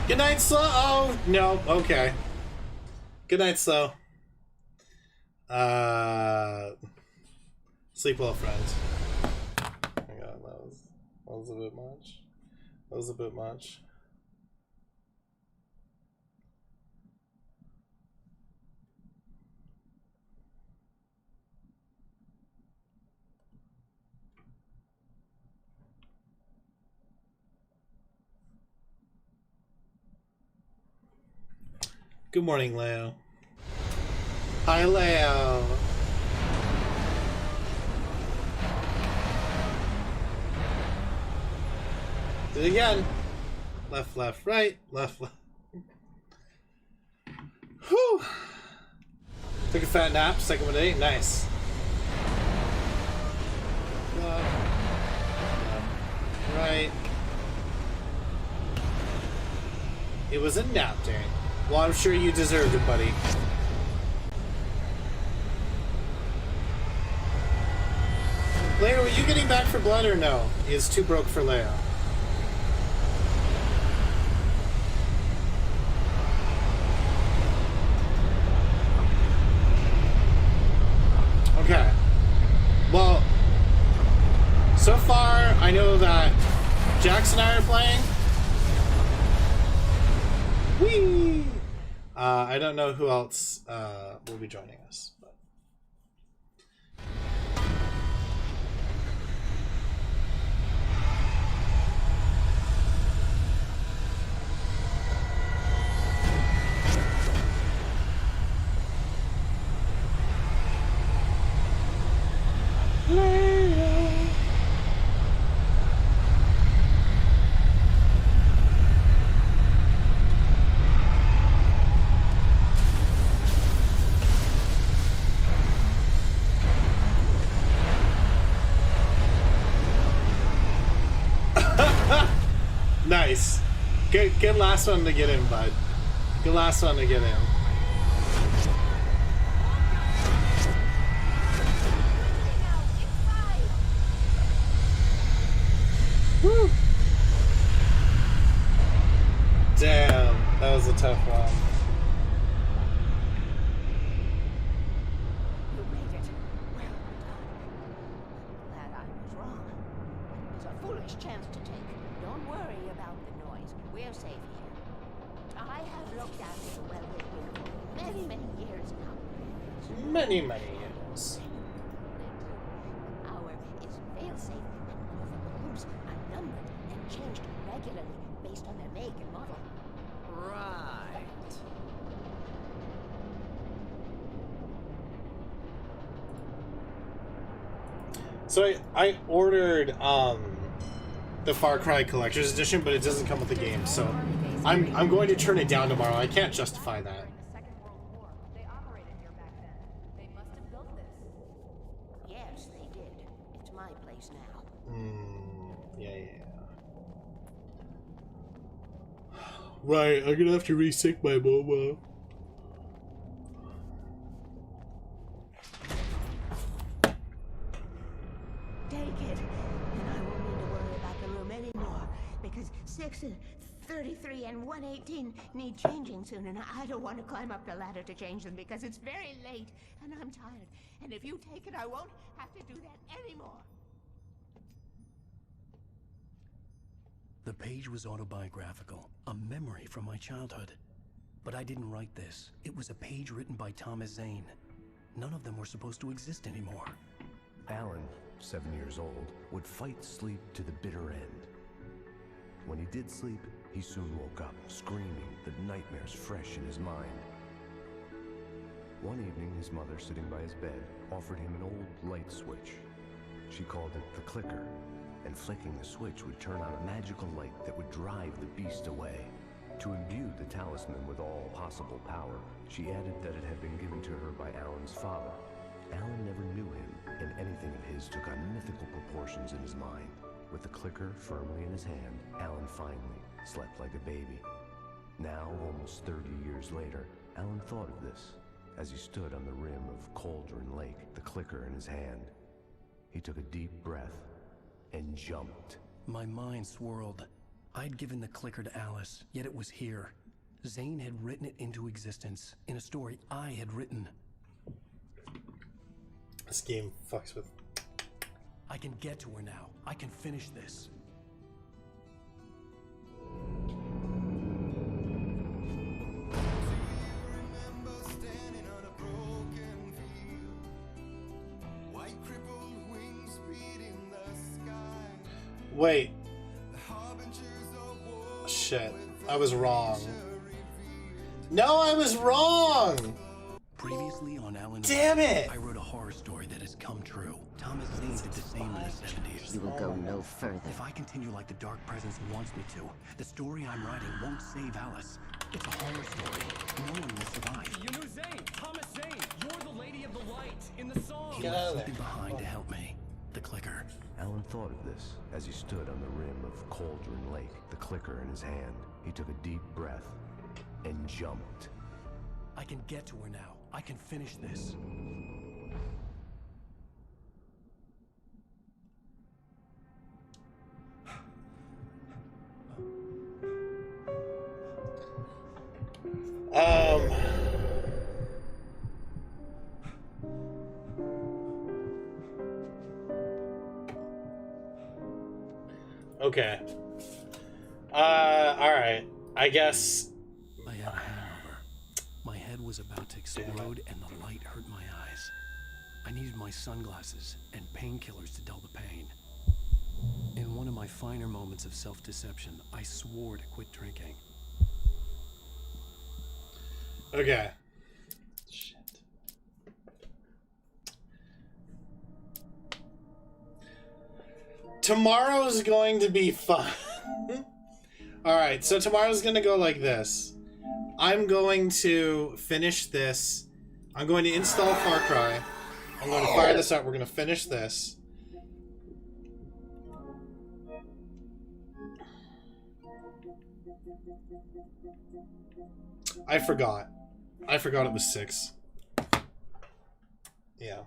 Good night, Slow. Oh, no. Okay. Good night, Slow. Sleep well, friends. Oh my god, that was a bit much. That was a bit much. Good morning, Leo. Hi, Leo. Do it again. Left, left, right. Left, left. Whew. Took a fat nap. Second one today. Nice. Left, left, right. It was a nap day. Well, I'm sure you deserved it, buddy. Leo, were you getting back for blood or no? He is too broke for Leo. Okay. Well, so far I know that Jax and I are playing. Whee! I don't know who else will be joining us. But. Nice. Good last one to get in, bud. Good last one to get in. Woo! Damn, that was a tough one. You made it. Well done. Glad I was wrong. It's a foolish chance to take. Don't worry about the noise. We're safe here. I have looked after the well-lit room for many, many years now. Many, many years. Our is fail-safe, and all the rooms are numbered and changed regularly based on their make and model. Right. So I ordered the Far Cry Collector's Edition, but it doesn't come with the game, so I'm going to turn it down tomorrow. I can't justify that. Yes, they did. It's my place now. Yeah. Right, I'm gonna have to resync my MOBA. Take it, and I won't need to worry about the room anymore, because 6 and 33 and 118 need changing soon, and I don't want to climb up the ladder to change them because it's very late, and I'm tired. And if you take it, I won't have to do that anymore. The page was autobiographical, a memory from my childhood. But I didn't write this. It was a page written by Thomas Zane. None of them were supposed to exist anymore. Alan, 7 years old, would fight sleep to the bitter end. When he did sleep, he soon woke up, screaming, the nightmares fresh in his mind. One evening, his mother, sitting by his bed, offered him an old light switch. She called it the clicker, and flicking the switch would turn on a magical light that would drive the beast away. To imbue the talisman with all possible power, she added that it had been given to her by Alan's father. Alan never knew him, and anything of his took on mythical proportions in his mind. With the clicker firmly in his hand, Alan finally slept like a baby. Now, almost 30 years later, Alan thought of this as he stood on the rim of Cauldron Lake, the clicker in his hand. He took a deep breath and jumped. My mind swirled. I'd given the clicker to Alice, yet it was here. Zane had written it into existence in a story I had written. This game fucks with. I can get to her now. I can finish this. Wait. Shit. I was wrong. No, I was wrong! Previously on Alan, damn it! I wrote a horror story that has come true. Thomas Zane did the same in the 70s. You will go no further. If I continue like the Dark Presence wants me to, the story I'm writing won't save Alice. It's a horror story. No one will survive. You knew Zane! Thomas Zane! You're the Lady of the Light in the song! He left something behind to help me. The clicker. Alan thought of this as he stood on the rim of Cauldron Lake, the clicker in his hand. He took a deep breath and jumped. I can get to her now. I can finish this. Okay. Alright. I guess. I had a hangover. My head was about to explode and the light hurt my eyes. I needed my sunglasses and painkillers to dull the pain. In one of my finer moments of self-deception, I swore to quit drinking. Okay. Shit. Tomorrow's going to be fun. Alright, so tomorrow's gonna go like this. I'm going to finish this. I'm going to install Far Cry. I'm going to fire this up. We're going to finish this. I forgot. I forgot it was 6. Yeah.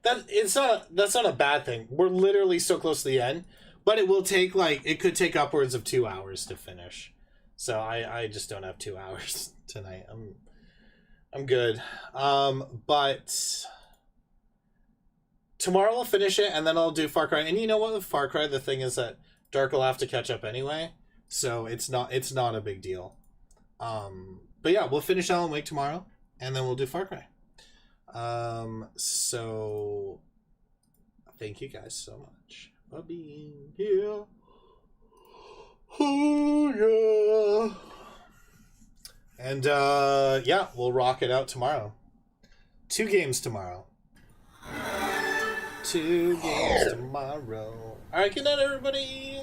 That's not a bad thing. We're literally so close to the end, but it will take it could take upwards of 2 hours to finish. So I just don't have 2 hours tonight. I'm good. But tomorrow I'll finish it and then I'll do Far Cry. And you know what with Far Cry, the thing is that Dark will have to catch up anyway. So it's not a big deal. But yeah, we'll finish Alan Wake tomorrow and then we'll do Far Cry. So thank you guys so much for being here. Oh yeah. And yeah, we'll rock it out tomorrow. 2 games tomorrow. 2 games tomorrow. Alright, good night everybody.